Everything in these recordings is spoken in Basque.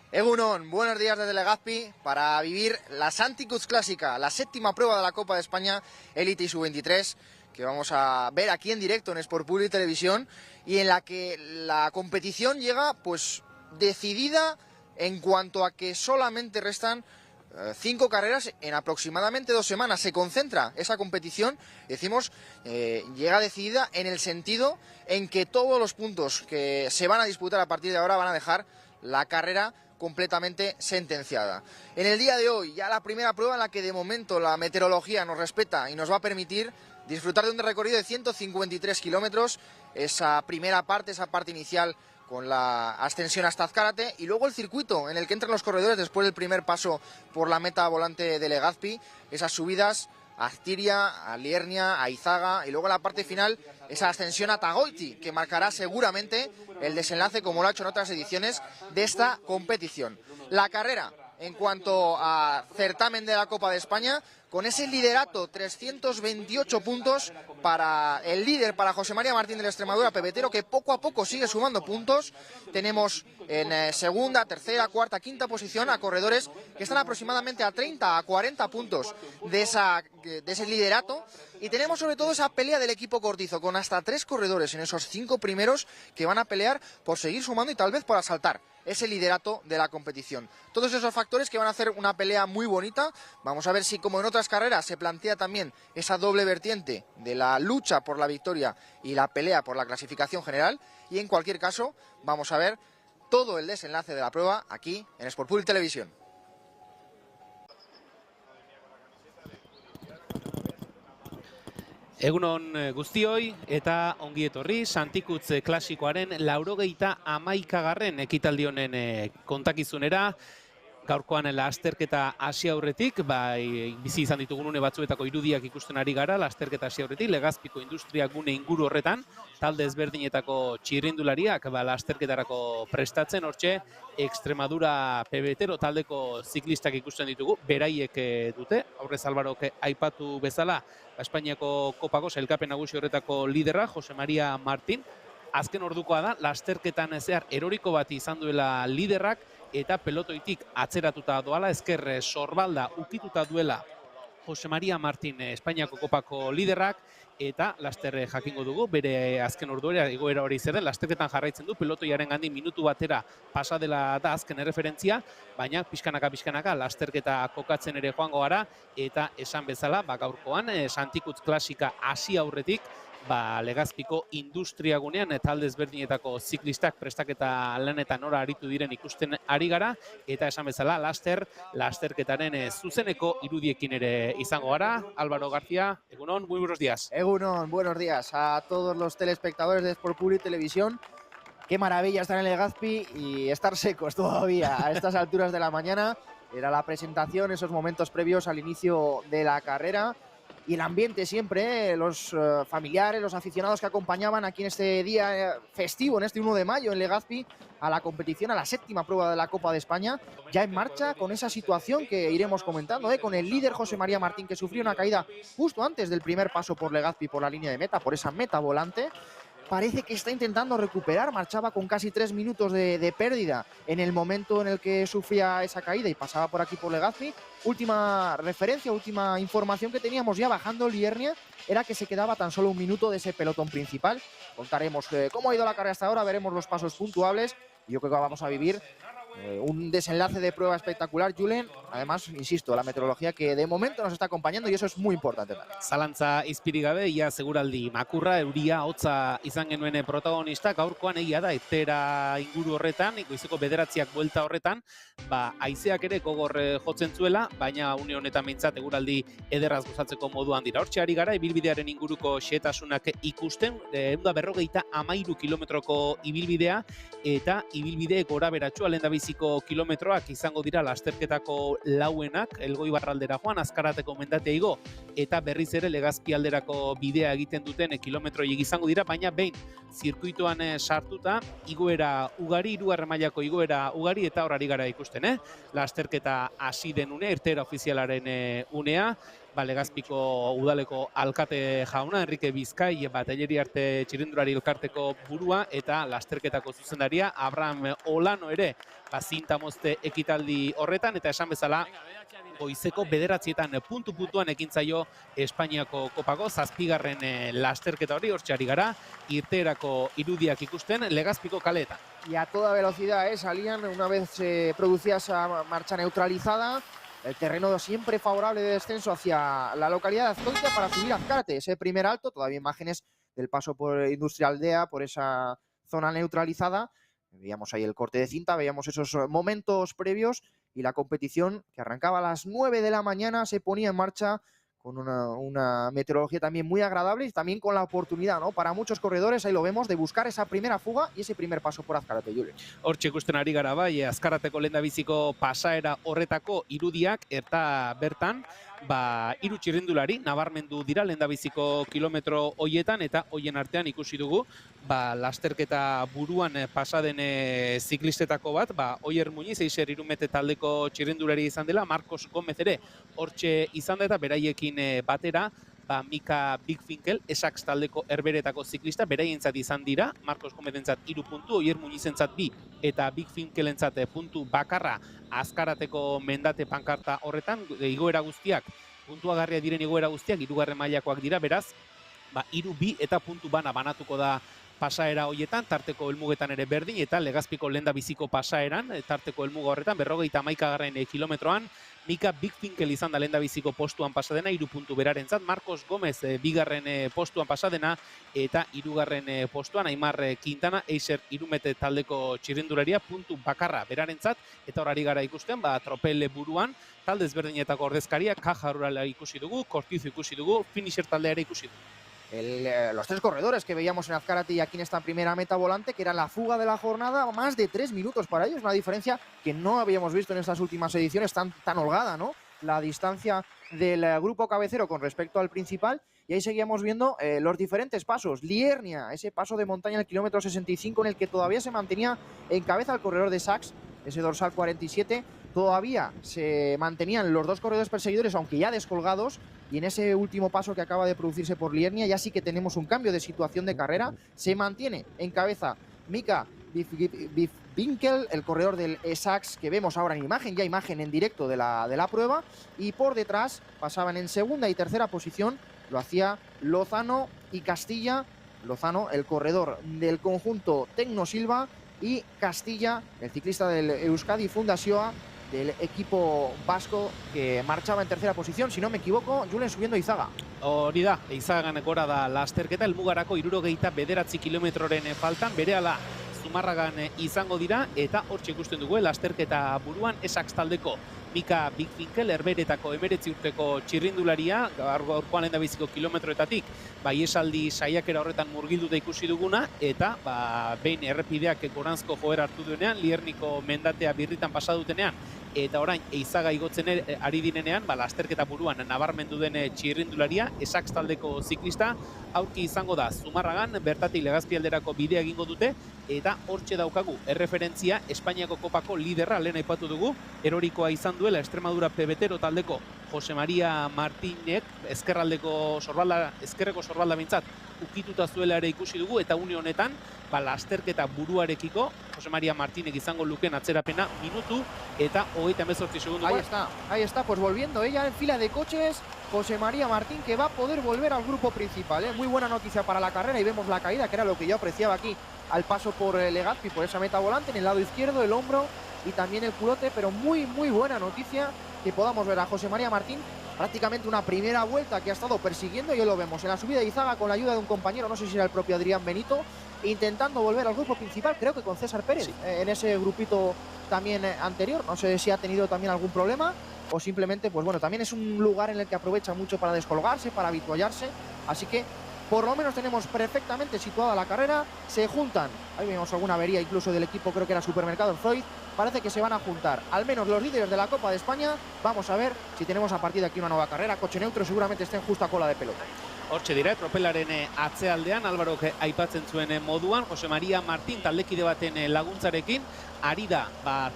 Egunon, buenos días desde Legazpi para vivir la Santicuz Clásica, la séptima prueba de la Copa de España Elite y Sub-23, que vamos a ver aquí en directo en Sport Publi Televisión, y en la que la competición llega pues decidida en cuanto a que solamente restan 5 carreras en aproximadamente 2 semanas. Se concentra esa competición, decimos, llega decidida en el sentido en que todos los puntos que se van a disputar a partir de ahora van a dejar la carrera completamente sentenciada. En el día de hoy, ya la primera prueba en la que de momento la meteorología nos respeta y nos va a permitir disfrutar de un recorrido de 153 kilómetros, esa primera parte, esa parte inicial con la ascensión hasta Azcárate, y luego el circuito en el que entran los corredores después del primer paso por la meta volante de Legazpi, esas subidas a Aztiria, a Liernia, a Izaga, y luego en la parte final esa ascensión a Tagoiti, que marcará seguramente el desenlace, como lo ha hecho en otras ediciones de esta competición. La carrera, en cuanto a certamen de la Copa de España, con ese liderato, 328 puntos para el líder, para José María Martín de la Extremadura, pebetero, que poco a poco sigue sumando puntos. Tenemos en segunda, tercera, cuarta, quinta posición a corredores que están aproximadamente a 30, a 40 puntos de ese liderato. Y tenemos sobre todo esa pelea del equipo Cortizo, con hasta 3 corredores en esos 5 primeros que van a pelear por seguir sumando y tal vez por asaltar ese liderato de la competición. Todos esos factores que van a hacer una pelea muy bonita. Vamos a ver si, como en otras carreras, se plantea también esa doble vertiente de la lucha por la victoria y la pelea por la clasificación general. Y en cualquier caso, vamos a ver todo el desenlace de la prueba aquí en Sport Publi Televisión. Egunon guztioi eta ongi etorri Santikutz klasikoaren 91. ekitaldi honen kontakizunera. Gaurkoan lasterketa hasi aurretik, bai bizi izan ditugun une batzuetako irudiak ikusten ari gara, lasterketa hasi aurretik, Legazpiko industria gune inguru horretan, talde ezberdinetako txirrindulariak lasterketarako prestatzen, hortxe, Extremadura pebetero taldeko ziklistak ikusten ditugu, beraiek dute, aurrez Alvarok aipatu bezala, Espainiako kopako sailkapen nagusi horretako liderra, Jose María Martín, azken ordukoa da, lasterketan zehar eroriko bat izan duela liderrak, eta pelotoitik atzeratuta doala, ezker sorbalda ukituta duela Jose María Martín Espainiako kopako liderrak, eta laster jakingo dugu, bere azken orduera egoera hori zer den, lasterketan jarraitzen du, pelotoiaren gandik minutu batera pasa dela da azken erreferentzia, baina pixkanaka lasterketa kokatzen ere joango gara, eta esan bezala, gaurkoan Santikutz klasika hasi aurretik, Legazpiko industriagunean talde ezberdinetako ziklistak prestaketa lanetan nora aritu diren ikusten ari gara, eta esan bezala lasterketaren zuzeneko irudiekin ere izango gara. Álvaro García, egunon, muy buenos días. Egunon, buenos días a todos los telespectadores de Sport Publi Televisión. Qué maravilla estar en Legazpi y estar secos todavía a estas alturas de la mañana. Era la presentación, esos momentos previos al inicio de la carrera. Y el ambiente siempre, los familiares, los aficionados que acompañaban aquí en este día festivo, en este 1 de mayo en Legazpi, a la competición, a la séptima prueba de la Copa de España, ya en marcha con esa situación que iremos comentando, con el líder José María Martín, que sufrió una caída justo antes del primer paso por Legazpi, por la línea de meta, por esa meta volante. Parece que está intentando recuperar, marchaba con casi 3 minutos de pérdida en el momento en el que sufría esa caída y pasaba por aquí por Legazpi. Última referencia, última información que teníamos ya bajando Liernia era que se quedaba tan solo 1 minuto de ese pelotón principal. Contaremos cómo ha ido la carrera hasta ahora, veremos los pasos puntuables y yo creo que vamos a vivir un desenlace de prueba espectacular, Julen. Además, insisto, la meteorología que de momento nos está acompañando y eso es muy importante también. Zalantza izpirik gabe, ia seguraldi makurra, euria, hotza izan genuen protagonista, gaurkoan egia da, etera inguru horretan, goizeko 9 buelta horretan, haizeak ere gogor jotzen zuela, baina une honetan behintzat eguraldi ederraz gozatzeko moduan dira. Hortxe ari gara, ibilbidearen inguruko xehetasunak ikusten, 153 kilometroko ibilbidea, eta ibilbide gora beratsua lehendabiziko kilometroak izango dira lasterketako lauenak, Elgoi barraldera joan, Azkarateko mendatea igo, eta berriz ere Legazpi alderako bidea egiten duten kilometroiek izango dira, baina behin zirkuituan sartuta, igoera ugari, 2. mailako igoera ugari, eta hor ari gara ikusten, lasterketa hasi den unea, irteera ofizialaren unea, Legazpiko udaleko alkate jauna, Enrique Bizkai, Telleri arte txirrindulari elkarteko burua, eta lasterketako zuzendaria, Abraham Olano ere, zinta mozte ekitaldi horretan, eta esan bezala, goizeko 9:00 puntu-puntuan ekin zaio Espainiako kopako, 7. lasterketa hori, hortxe gara, irteerako irudiak ikusten Legazpiko kaleetan. Y a toda velocidad salían una vez producida esa marcha neutralizada. El terreno siempre favorable de descenso hacia la localidad de Azkoitia para subir a Azcárate. Ese primer alto, todavía imágenes del paso por Industria Aldea, por esa zona neutralizada. Veíamos ahí el corte de cinta, veíamos esos momentos previos y la competición que arrancaba a las 9 de la mañana se ponía en marcha con una meteorología también muy agradable y también con la oportunidad, ¿no?, para muchos corredores, ahí lo vemos, de buscar esa primera fuga y ese primer paso por Azkarate, Julen. Hortxe ikusten ari gara bai, Azkarateko lehendabiziko pasaera horretako irudiak, eta bertan, hiru txirrindulari nabarmendu dira lehendabiziko kilometro hoietan, eta hoien artean ikusi dugu, lasterketa buruan pasaden ziklistetako bat, Oier Muñiz, Eixer Irumete taldeko txirrindulari izan dela, Marcos Gómez ere hortxe izan da, eta beraiekin batera, Mika Bigfinkel, Esax taldeko herberetako ziklista, beraientzat izan dira, Marcos Gómezentzat 3 puntu, Oier Muñizentzat 2 eta Bigfinkelentzat puntu bakarra Azkarateko mendate pankarta horretan, igoera guztiak, puntuagarria diren igoera guztiak, 3. mailakoak dira, beraz, 3, 2 eta puntu bana banatuko da pasaera hoietan, tarteko helmugetan ere berdin, eta Legazpiko lehendabiziko pasaeran, tarteko helmuga horretan, 51. kilometroan, Mika Bigfinkel izan da lehendabiziko postuan pasadena, 3 puntu berarentzat, Marcos Gómez 2. postuan pasadena, eta 3. postuan, Aimar Quintana, Eixer Irumete taldeko txirrindularia, puntu bakarra berarentzat, eta horari gara ikusten, tropel buruan, talde ezberdinetako ordezkaria, Caja Rurala ikusi dugu, Cortizo ikusi dugu, Finisher taldea ere ikusi dugu. Los 3 corredores que veíamos en Azcárate y aquí en esta primera meta volante, que era la fuga de la jornada, más de 3 minutos para ellos, una diferencia que no habíamos visto en estas últimas ediciones tan holgada, ¿no? La distancia del grupo cabecero con respecto al principal, y ahí seguíamos viendo los diferentes pasos. Liernia, ese paso de montaña en el kilómetro 65 en el que todavía se mantenía en cabeza el corredor de Sachs, ese dorsal 47, todavía se mantenían los 2 corredores perseguidores, aunque ya descolgados, y en ese último paso que acaba de producirse por Liernia ya sí que tenemos un cambio de situación de carrera. Se mantiene en cabeza Mika Bigfinkel, el corredor del Esax, que vemos ahora en imagen, ya imagen en directo de la prueba, y por detrás pasaban en 2ª y 3ª posición, lo hacía Lozano y Castilla. Lozano, el corredor del conjunto Tecno Silva, y Castilla, el ciclista del Euskadi Fundasioa, del equipo vasco, que marchaba en 3ª posición, si no me equivoco, Julen, subiendo Izaga. Hori da, Izagan gora da lasterketa, helmugarako 69 kilometroren faltan, berehala Zumarragan izango dira, eta hortxe ikusten dugu lasterketa buruan Esax taldeko Mika Bigfinkel, herberetako 19 urteko txirrindularia, gaurkoan lehendabiziko kilometroetatik, esaldi saiakera horretan murgilduta ikusi duguna, eta behin errepideak goranzko joera hartu duenean, Lierniko mendatea birritan pasadutenean, eta orain Eizaga igotzen ari direnean, lasterketa buruan nabarmendu den txirrindularia, Esax taldeko ziklista, aurki izango da Zumarragan, bertatik Legazpi alderako bidea egingo dute, eta hortxe daukagu erreferentzia Espainiako kopako liderra, lehen aipatu dugu, erorikoa izan duela Extremadura pebetero taldeko Jose Maria Martinek, ezkerreko sorbalda bintzat, ukituta zuela ere ikusi dugu, eta une honetan, lasterketa buruarekiko, Jose Maria Martinek izango luken atzerapena, minutu eta 38 segundu. Ahí está, pues volviendo ella en fila de coches, Jose María Martín, que va a poder volver al grupo principal, ¿eh? Muy buena noticia para la carrera, y vemos la caída, que era lo que yo apreciaba aquí al paso por Legazpi, por esa meta volante, en el lado izquierdo, el hombro y también el culote, pero muy buena noticia que podamos ver a Jose María Martín, prácticamente una primera vuelta que ha estado persiguiendo, y hoy lo vemos en la subida de Izaga con la ayuda de un compañero, no sé si era el propio Adrián Benito, intentando volver al grupo principal, creo que con César Pérez, sí, en ese grupito también anterior, no sé si ha tenido también algún problema, o simplemente, pues bueno, también es un lugar en el que aprovecha mucho para descolgarse, para habituallarse, así que por lo menos tenemos perfectamente situada la carrera, se juntan, ahí vemos alguna avería incluso del equipo, creo que era Supermercado Freud, parece que se van a juntar al menos los líderes de la Copa de España. Vamos a ver si tenemos a partir de aquí una nueva carrera. Coche neutro seguramente estén justo a cola de pelota. Hortxe dira, tropelaren atzealdean, Alvarok aipatzen zuen moduan, Jose Maria Martín taldekide baten laguntzarekin, ari da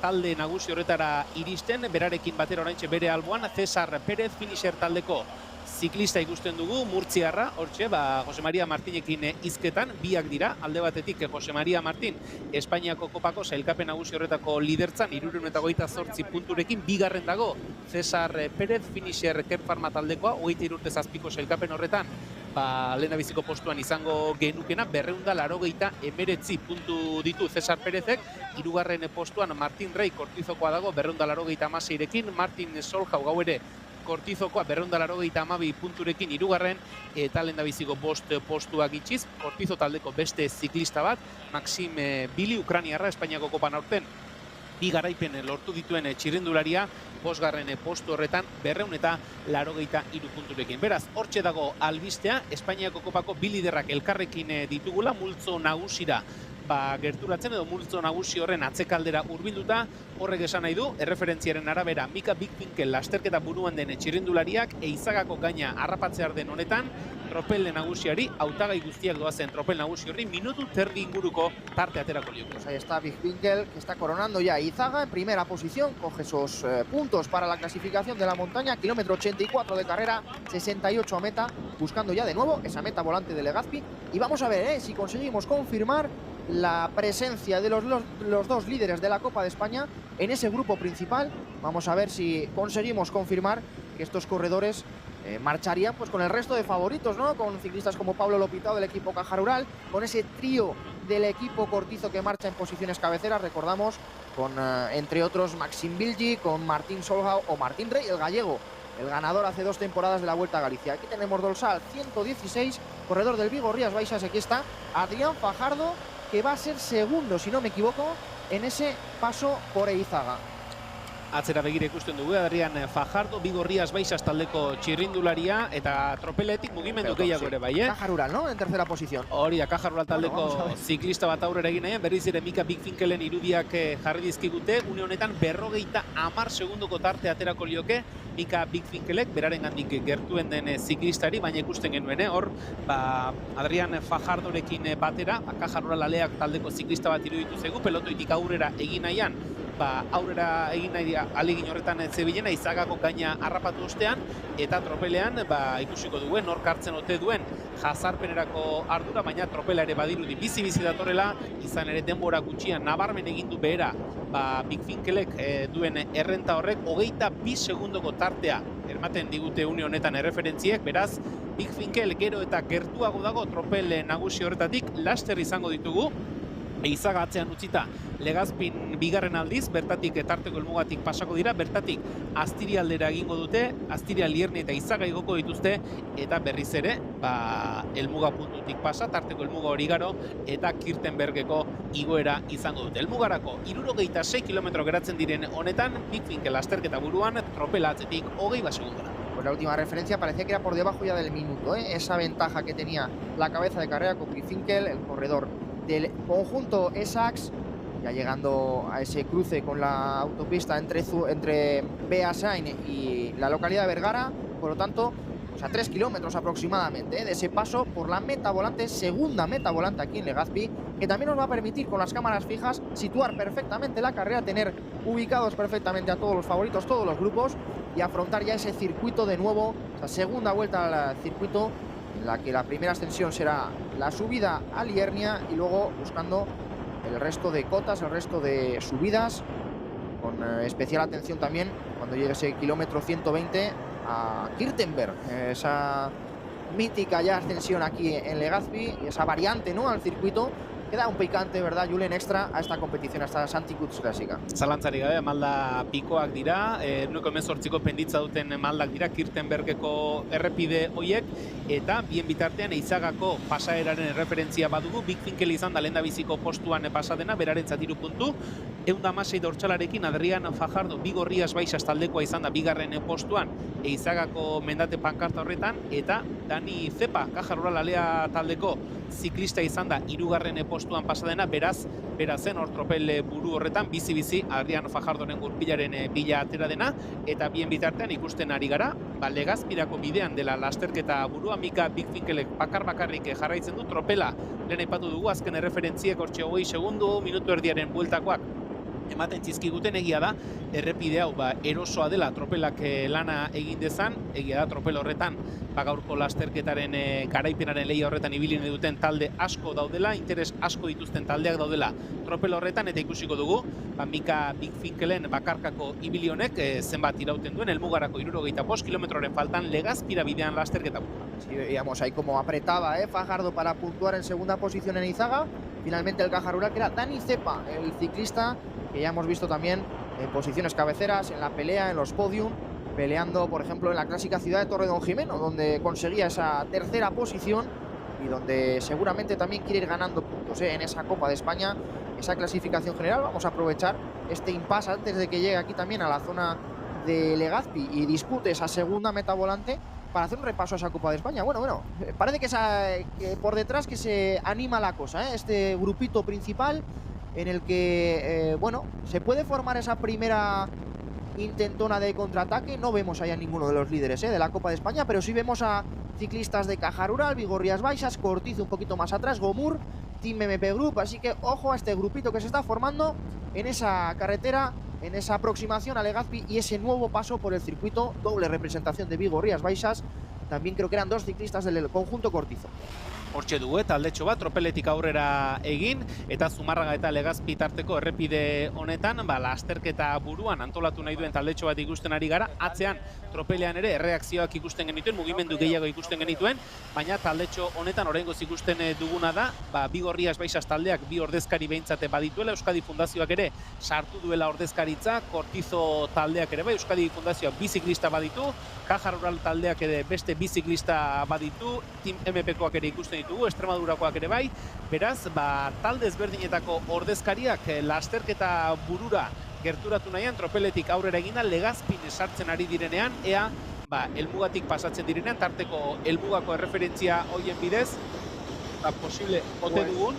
talde nagusi horretara iristen, berarekin batera oraintxe bere alboan, César Pérez, Finisher taldeko ziklista ikusten dugu, murtziarra, hortxe, Jose Maria Martinekin hizketan, biak dira, alde batetik Jose Maria Martin, Espainiako kopako sailkapen nagusi horretako lidertzan, 328 punturekin, bigarren dago, Cesar Pérez, finisher Ken Pharma taldekoa, 23 urte zazpiko sailkapen horretan, lehendabiziko postuan izango genukena, 289 puntu ditu Cesar Pérezek, hirugarren postuan Martin Rey Kortizokoa dago, 296rekin, Martin Solhau gau ere Kortizokoa 282 punturekin hirugarren, eta lehendabiziko bost postuak itxiz, Kortizo taldeko beste ziklista bat, Maxim Bili, Ukraniarra, Espainiako kopan aurten, bi garaipen lortu dituen txirrindularia, bosgarren postu horretan 283 punturekin. Beraz, hortxe dago albistea, Espainiako kopako bi liderrak elkarrekin ditugula, multzo nagusira gerturatzen edo multzo nagusi horren atzekaldera hurbilduta, horrek esan nahi du, erreferentziaren arabera Mika Bikfinkel lasterketa buruan den txirrindulariak, Eizagako gaina harrapatzear den honetan, tropel nagusiari, hautagai guztiak doazen tropel nagusi horri, minutu terdi inguruko tarte aterako lioke. Pues ahí está Bikfinkel, que está coronando ya Eizaga en primera posición, coge esos puntos para la clasificación de la montaña, kilómetro 84 de carrera, 68 a meta, buscando ya de nuevo esa meta volante de Legazpi, y vamos a ver si conseguimos confirmar la presencia de los dos líderes de la Copa de España en ese grupo principal. Vamos a ver si conseguimos confirmar que estos corredores marcharían pues con el resto de favoritos, ¿no? Con ciclistas como Pablo Lopitao del equipo Caja Rural, con ese trío del equipo Kortizo que marcha en posiciones cabeceras, recordamos, con entre otros Maxim Bilgi, con Martín Solhau o Martín Rey, el gallego, el ganador hace 2 temporadas de la Vuelta a Galicia. Aquí tenemos dorsal 116, corredor del Vigo Rías Baixas, aquí está Adrián Fajardo, que va a ser segundo, si no me equivoco, en ese paso por Eizaga. Atzera begira ikusten dugu, Adrián Fajardo, Vigo Rías Baixas taldeko txirrindularia, eta tropeletik mugimendu gehiago ere bai, Caja Rural, ¿no? En tercera posición. Hori da, Caja Rural taldeko ziklista bat aurrera egin nahian, berriz ere Mika Bikfinkelen irudiak jarri dizkigute, une honetan 50 segundoko tarte aterako lioke, Mika Bikfinkelek, beraren gandik gertuen den ziklistari, baina ikusten genuen, hor, Adrián Fajardorekin batera, Caja Rural aleak taldeko ziklista bat iruditu zegu, pelotoitik aurrera egin nahian, aurrera egin nahi alegin horretan zebilena, Eizagako gaina harrapatu ostean, eta tropelean ikusiko duen, nor kartzen ote duen jazarpenerako ardura, baina tropela ere badirudi bizi-bizi datorrela, izan ere denbora gutxian nabarmen egin du behera Bikfinkelek duen errenta horrek, 22 segundoko tartea ermaten digute une honetan erreferentziek, beraz, Bikfinkel gero eta gertuago dago tropel nagusi horretatik, laster izango ditugu, Eizaga atzean utzita Legazpin bigarren aldiz, bertatik tarteko helmugatik pasako dira, bertatik Astirialdera egingo dute, Astiria Lierni eta Eizaga igoko dituzte, eta berriz ere, helmuga puntutik pasa, tarteko helmuga hori garo, eta Kirtenbergeko igoera izango dute. Helmugarako 76 kilometro geratzen diren honetan, Bikfinkel lasterketa buruan, tropela atzetik 20 segundora. Pues la última referencia parecía que era por debajo ya del minuto, esa ventaja que tenía la cabeza de carrera con Bikfinkel, el corredor del conjunto Essex, ya llegando a ese cruce con la autopista entre Beasain y la localidad de Vergara, por lo tanto, pues a 3 kilómetros aproximadamente de ese paso por la meta volante, segunda meta volante aquí en Legazpi, que también nos va a permitir con las cámaras fijas situar perfectamente la carrera, tener ubicados perfectamente a todos los favoritos, todos los grupos, y afrontar ya ese circuito de nuevo, esa segunda vuelta al circuito, en la que la primera ascensión será la subida a Liernia y luego buscando el resto de cotas, el resto de subidas, con especial atención también cuando llegue ese kilómetro 120 a Kirtenberg, esa mítica ya ascensión aquí en Legazpi y esa variante, ¿no?, al circuito que da un picante, ¿verdad, Julen, extra a esta competición, a esta Santikutz Klasika. Zalantzari gabe, malda pikoak dira, 18ko penditza duten maldak dira, Kirtenbergeko errepide hoiek, eta bien bitartean Eizagako pasaeraren erreferentzia badugu, Bikfinkel izan da lehendabiziko postuan pasadena, berarentzat 3 puntu, 116 dortsalarekin Adrián Fajardo, Vigo Rías Baixas taldekoa izan da bigarren postuan, Eizagako mendate pankarta horretan, eta Dani Zepa, Caja Rural alea taldeko ziklista izan da 3. postuan pasadena, berazen hor tropel buru horretan, bizi-bizi Adrián Fajardoren gurpilaren bila atera dena, eta bien bitartean ikusten ari gara, Legazpirako bidean dela lasterketa burua, Mika Bikfinkelek bakarrik jarraitzen du, tropela lehen aipatu dugu, azken erreferentziek hortxe 20 segundu, minutu erdiaren bueltakoak ematen txizkiguten, egia da, errepide hau erosoa dela tropelak lana egin dezan, egia da tropel horretan gaurko lasterketaren garaipenaren lehia horretan ibili nahi duten talde asko daudela, interes asko dituzten taldeak daudela tropel horretan, eta ikusiko dugu Mika Bigfinkelen bakarkako ibili honek zenbat irauten duen helmugarako 75 kilometroren faltan Legazpira bidean lasterketa. Sí, veíamos ahí como apretaba Fajardo para puntuar en segunda posición en Izaga. Finalmente el Caja Rural, que era Dani Cepa, el ciclista, que ya hemos visto también en posiciones cabeceras, en la pelea, en los podium, peleando, por ejemplo, en la clásica ciudad de Torredonjimeno, donde conseguía esa tercera posición y donde seguramente también quiere ir ganando puntos en esa Copa de España, esa clasificación general. Vamos a aprovechar este impasse antes de que llegue aquí también a la zona de Legazpi y dispute esa segunda meta volante para hacer un repaso a esa Copa de España. Bueno, parece que por detrás que se anima la cosa, este grupito principal en el que, bueno, se puede formar esa primera intentona de contraataque. No vemos ahí a ninguno de los líderes de la Copa de España, pero sí vemos a ciclistas de Caja Rural, Vigorrías Baixas, Cortizo un poquito más atrás, Gomur, Team MP Group, así que ojo a este grupito que se está formando en esa carretera, en esa aproximación a Legazpi y ese nuevo paso por el circuito, doble representación de Vigorrías Baixas. También creo que eran dos ciclistas del conjunto Cortizo. Hortxe dugu, taldetxo bat, tropeletik aurrera egin, eta Zumarraga eta Legazpi tarteko errepide honetan, lasterketa buruan antolatu nahi duen taldetxo bat ikusten ari gara, atzean tropelean ere erreakzioak ikusten genituen, mugimendu gehiago ikusten genituen, baina taldetxo honetan oraingoz ikusten duguna da, Vigorrías Baixas taldeak bi ordezkari behintzate badituela, Euskadi Fundazioak ere sartu duela ordezkaritza, Cortizo taldeak ere bai, Euskadi Fundazioak bi ziklista baditu, Caja Rural taldeak ere beste bi ziklista baditu, Team MP-koak ere ikusten ditugu, Extremadurakoak ere bai, beraz, talde ezberdinetako ordezkariak lasterketa burura gerturatu nahian, tropeletik aurrera eginda, Legazpin sartzen ari direnean, ea, helmugatik pasatzen direnean, tarteko helmugako erreferentzia hoien bidez, posible ote dugun,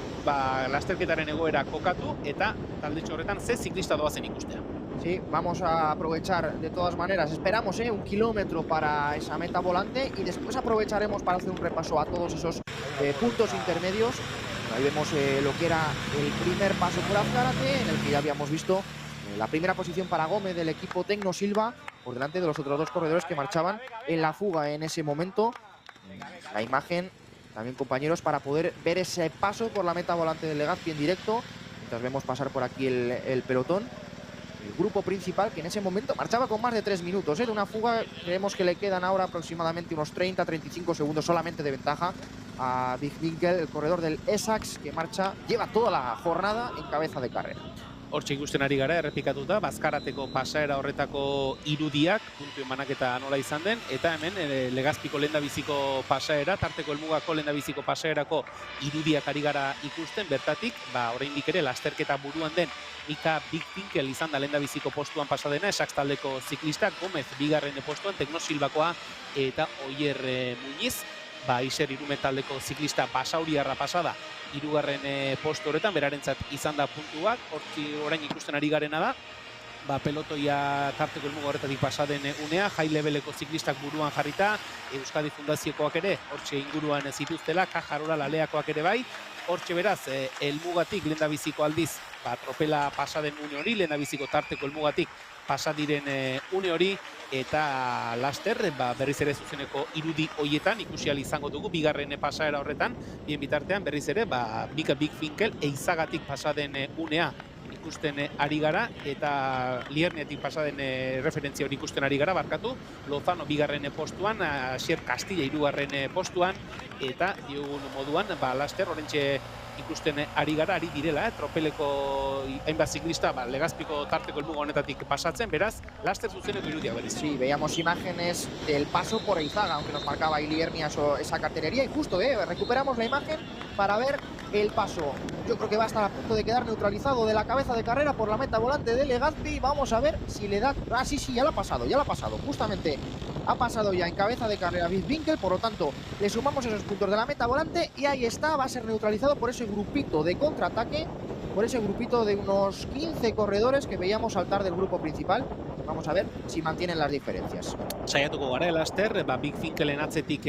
lasterketaren egoera kokatu, eta taldetxo horretan ze ziklista doazen ikustea. Sí, vamos a aprovechar de todas maneras, esperamos 1 kilómetro para esa meta volante y después aprovecharemos para hacer un repaso a todos esos puntos intermedios. Ahí vemos lo que era el primer paso por Azcárate, en el que ya habíamos visto la primera posición para Gómez del equipo Tecno Silva, por delante de los otros dos corredores que marchaban en la fuga en ese momento. La imagen también, compañeros, para poder ver ese paso por la meta volante del Legazpi en directo, mientras vemos pasar por aquí el pelotón. El grupo principal, que en ese momento marchaba con más de 3 minutos de una fuga. Creemos que le quedan ahora aproximadamente unos 30-35 segundos solamente de ventaja a Bigfinkel, el corredor del Essex, que lleva toda la jornada en cabeza de carrera. Hortxe ikusten ari gara, errepikatuta, Bazkarateko pasaera horretako irudiak, puntu emanaketa nola izan den, eta hemen Legazpiko lehendabiziko pasaera, tarteko helmugako lehendabiziko pasaerako irudiak ari gara ikusten, bertatik, oraindik ere lasterketa buruan den Mika Bigfinkel izan da lehendabiziko postuan pasadena, Essex taldeko ziklista, Gómez bigarren postuan, Tecno Silvakoa eta Oier Muñiz, Iser Irume taldeko ziklista Basauriarra pasada, hirugarren postu horretan, berarentzat izan da puntuak, orain ikusten ari garena da, pelotoia tarteko helmuga horretatik pasaden unea, high leveleko ziklistak buruan jarrita, Euskadi Fundaziokoak ere, hortxe inguruan zituztela, Caja Rural aleakoak ere bai, hortxe beraz, helmugatik lehendabiziko aldiz, tropela pasaden une hori, lehendabiziko tarteko helmugatik pasadiren une hori, eta laster, berriz ere zuzeneko irudi hoietan ikusi ahal izango dugu, bigarren pasaera horretan, bien bitartean berriz ere, Mika Bigfinkel Eizagatik pasaden unea ikusten ari gara, eta Liernetik pasaden referentzia hori ikusten ari gara, barkatu, Lozano bigarren postuan, Asier Castilla hirugarren postuan, eta diogun moduan, laster, orentxe ikusten ari gara, ari direla, tropeleko hainbat ziklista, Legazpiko tarteko helmuga honetatik pasatzen, beraz, laster zuzeneko irudia berriz. Sí, veíamos imágenes del paso por Eizaga, aunque nos marcaba Iliernia esa cartelería, y justo, recuperamos la imagen para ver el paso. Yo creo que va a estar a punto de quedar neutralizado de la cabeza de carrera por la meta volante de Legazpi. Vamos a ver si le da... Ah, sí, ya lo ha pasado, justamente ha pasado ya en cabeza de carrera Bigfinkel, por lo tanto, le sumamos esos puntos de la meta volante y ahí está, va a ser neutralizado por ese grupito de contraataque, por ese grupito de unos 15 corredores que veíamos saltar del grupo principal. Vamos a ver si mantienen las diferencias. Saiatuko gara laster, Bigfinkelen atzetik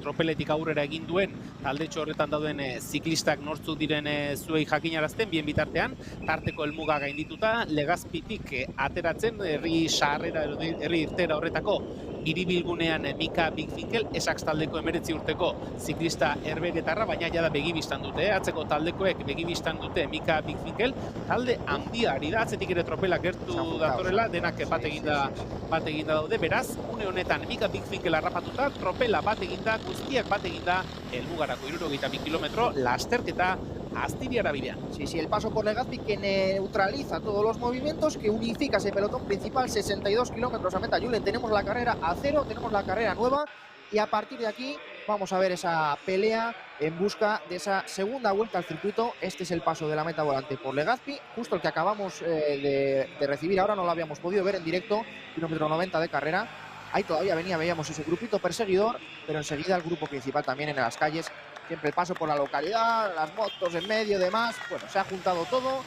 tropeletik aurrera egin duen taldetxo horretan dauden ziklistak nortzuk diren zuei jakinarazten, bien bitartean, tarteko helmuga gaindituta, Legazpitik ateratzen, herri saharrera, herri irtera horretako hiribilgunean Mika Bigfinkel, Esaks taldeko 19 urteko ziklista herbegetarra, baina jada begibistan dute, atzeko taldekoek begibistan dute Mika Bigfinkel, talde handia ari da, atzetik ere tropela gertu datorela, denak bat eginda daude, beraz, une honetan Mika Bigfinkel harrapatuta, tropela bat eginda, guztiak bat eginda, helmugarako 62 kilometro, lasterketa Astiriara bidean. Sí, el paso por Legazpi que neutraliza todos los movimientos, que unifica ese pelotón principal, 62 kilómetros a meta Julen. Tenemos la carrera a cero, tenemos la carrera nueva y a partir de aquí vamos a ver esa pelea en busca de esa segunda vuelta al circuito. Este es el paso de la meta volante por Legazpi, justo el que acabamos de recibir ahora, no lo habíamos podido ver en directo, kilómetro 90 de carrera. Ahí todavía veíamos ese grupito perseguidor, pero enseguida el grupo principal también en las calles. Siempre el paso por la localidad, las motos en medio, demás. Bueno, se ha juntado todo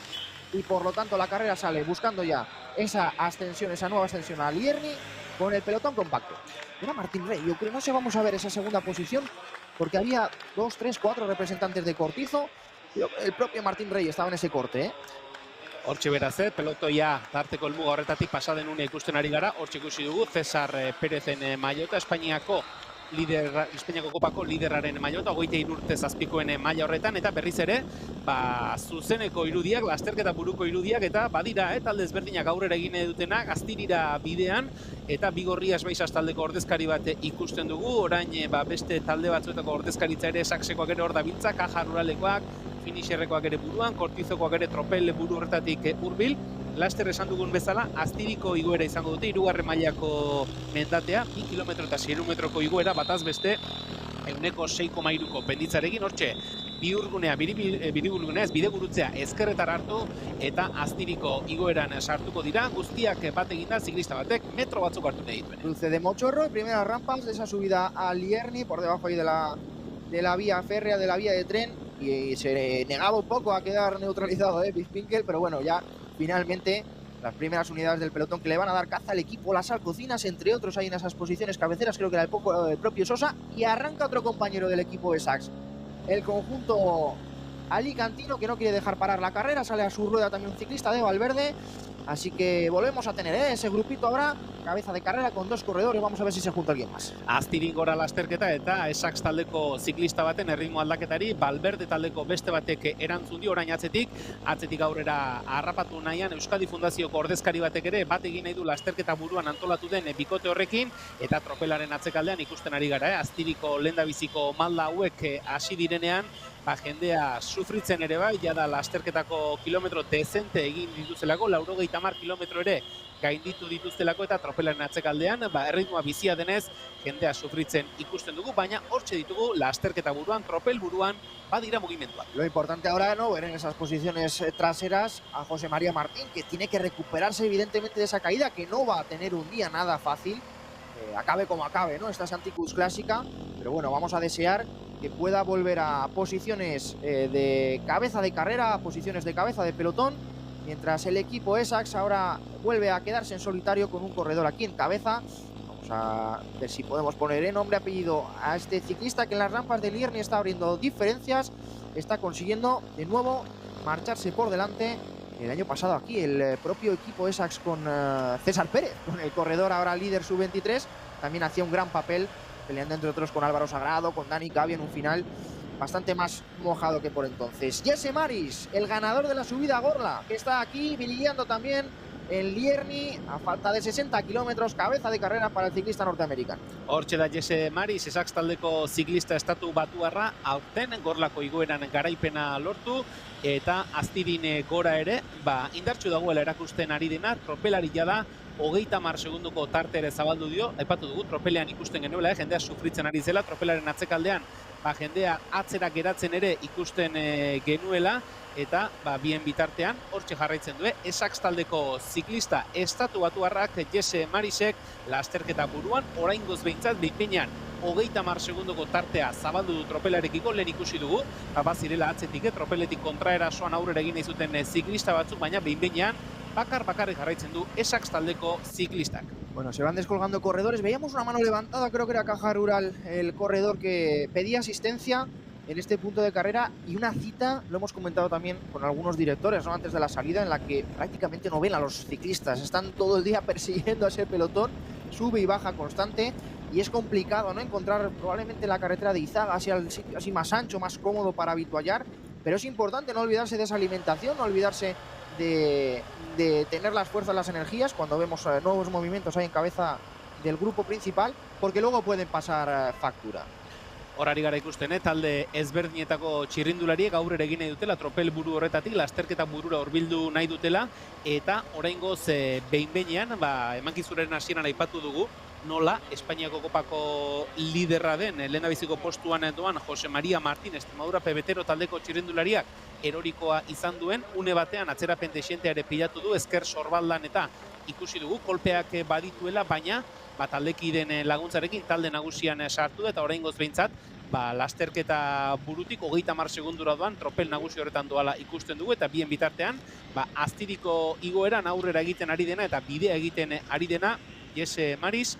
y por lo tanto la carrera sale buscando ya esa ascensión, esa nueva ascensión a Lierni con el pelotón compacto. Era Martín Rey, yo creo, no sé, vamos a ver esa segunda posición porque había 2, 3, 4 representantes de Cortizo. El propio Martín Rey estaba en ese corte, ¿eh? Hortxe beraz, pelotoia tarteko helmuga horretatik pasaden une ikusten ari gara, hortxe ikusi dugu Cesar Perezen maiota, Espainiako kopako liderraren maiota, 23 urte zazpikoen maila horretan, eta berriz ere, zuzeneko irudiak, lasterketa buruko irudiak, eta badira, talde ezberdinak aurrera egin dutenak, Astirira bidean, eta Bigorrias Baixas taldeko ordezkari bat ikusten dugu, orain beste talde batzuetako ordezkaritza ere Saksekoak ere hor dabiltza, Caja Ruralekoak, Finisherrekoak ere buruan, Kortizokoak ere tropel buru horretatik hurbil. Laster esan dugun bezala, Astiriko igoera izango dute, 3. mailako mendatea, 2 kilometro eta 6 metroko igoera, bataz beste, 6,3ko penditzarekin, hortxe, bidegurgunea ez bidegurutzea ezkerretara hartu, eta Astiriko igoeran sartuko dira, guztiak bat eginda, ziklista batek metro batzuk hartu nahi dituen. Cruce de Mochorro, primeras rampas de esa subida a Lierni, por debajo ahí de la vía férrea, de la vía de tren, y se negaba un poco a quedar neutralizado Bigfinkel, pero bueno, ya finalmente las primeras unidades del pelotón que le van a dar caza al equipo Las Alcocinas, entre otros hay en esas posiciones cabeceras, creo que era el propio Sosa, y arranca otro compañero del equipo de Saks, el conjunto alicantino, que no quiere dejar parar la carrera, sale a su rueda también un ciclista de Valverde, así que volvemos a tener ese grupito ahora, cabeza de carrera con 2 corredores, vamos a ver si se junta alguien más. Astirin gora lasterketa eta Esaks taldeko ziklista baten erritmo aldaketari, Valverde taldeko beste batek erantzun dio orain atzetik aurrera harrapatu nahian Euskadi Fundazioko ordezkari batek ere bat egin nahi du lasterketa buruan antolatu den bikote horrekin, eta tropelaren atzekaldean ikusten ari gara, Astiriko lehendabiziko malda hauek hasi direnean, jendea sufritzen ere bai, jada lasterketako kilometro dezente egin dituztelako, 90 kilometro ere gainditu dituztelako, eta tropelaren atzekaldean, erritmoa bizia denez, jendea sufritzen ikusten dugu, baina hortxe ditugu lasterketa buruan, tropel buruan, badira mugimenduak. Lo importante ahora, ¿no?, ver en esas posiciones traseras a José María Martín, que tiene que recuperarse evidentemente de esa caída, que no va a tener un día nada fácil, acabe como acabe, ¿no?, esta Santicus clásica, pero bueno, vamos a desear que pueda volver a posiciones de cabeza de carrera, a posiciones de cabeza de pelotón, mientras el equipo Esaks ahora vuelve a quedarse en solitario con un corredor aquí en cabeza. Vamos a ver si podemos poner nombre y apellido a este ciclista que en las rampas de Lierni está abriendo diferencias, está consiguiendo de nuevo marcharse por delante. El año pasado aquí el propio equipo Esaks con César Pérez, con el corredor ahora líder sub-23, también hacía un gran papel, peleando entre otros con Álvaro Sagrado, con Dani Cavi en un final bastante más mojado que por entonces. Jesse Maris, el ganador de la subida a Gorla, que está aquí brillando también en Lierni, a falta de 60 kilómetros, cabeza de carrera para el ciclista norteamericano. Hortxe da Jesse Maris, Esaks taldeko ziklista estatu batuarra, aurten Gorlako igoeran garaipena lortu, eta Astirin gora ere, indartsu dagoela erakusten ari dena, tropelari jada, 30 segundoko tarte ere zabaldu dio, aipatu dugu, tropelean ikusten genuela, jendea sufritzen ari zela, tropelaren atzekaldean, jendea atzera geratzen ere ikusten genuela, eta bien bitartean, hortxe jarraitzen du, Esaks taldeko ziklista estatu batuarrak Jesse Marisek lasterketa buruan, oraingoz behintzat, behinpenean, 30 segundoko tartea zabaldu du tropelarekiko, lehen ikusi dugu, bazirela atzetik, tropeletik kontraerasoan aurrera egin zuten ziklista batzuk, baina behinpenean, bakarrik jarraitzen du Esaks taldeko ziklistak. Bueno, se van descolgando corredores. Veíamos una mano levantada, creo que era Caja Rural, el corredor que pedía asistencia en este punto de carrera, y una cita, lo hemos comentado también con algunos directores, ¿no?, antes de la salida, en la que prácticamente no ven a los ciclistas, están todo el día persiguiendo a ese pelotón sube y baja constante y es complicado, ¿no?, encontrar probablemente la carretera de Izaga hacia el sitio así más ancho, más cómodo para habituallar, pero es importante no olvidarse de esa alimentación, no olvidarse de tener las fuerzas, las energías cuando vemos nuevos movimientos ahí en cabeza del grupo principal, porque luego pueden pasar factura. Horari gara ikusten, talde ezberdinetako txirrindulariek aurrera egin nahi dutela, tropel buru horretatik, lasterketa burura hurbildu nahi dutela, eta oraingoz behin-behinean, emankizunaren hasieran aipatu dugu, nola Espainiako kopako liderra den, lehendabiziko postuan doan Jose Maria Martín, Extremadura pebetero taldeko txirrindulariak erorikoa izan duen, une batean atzerapen desientea ere pilatu du, ezker sorbaldan eta ikusi dugu, kolpeak badituela, baina taldekideen laguntzarekin talde nagusian sartu da, eta oraingoz behintzat, lasterketa burutik 30 segundura doan tropel nagusi horretan doala ikusten dugu, eta bien bitartean, Aztiriko igoeran aurrera egiten ari dena eta bidea egiten ari dena Jesse Maris,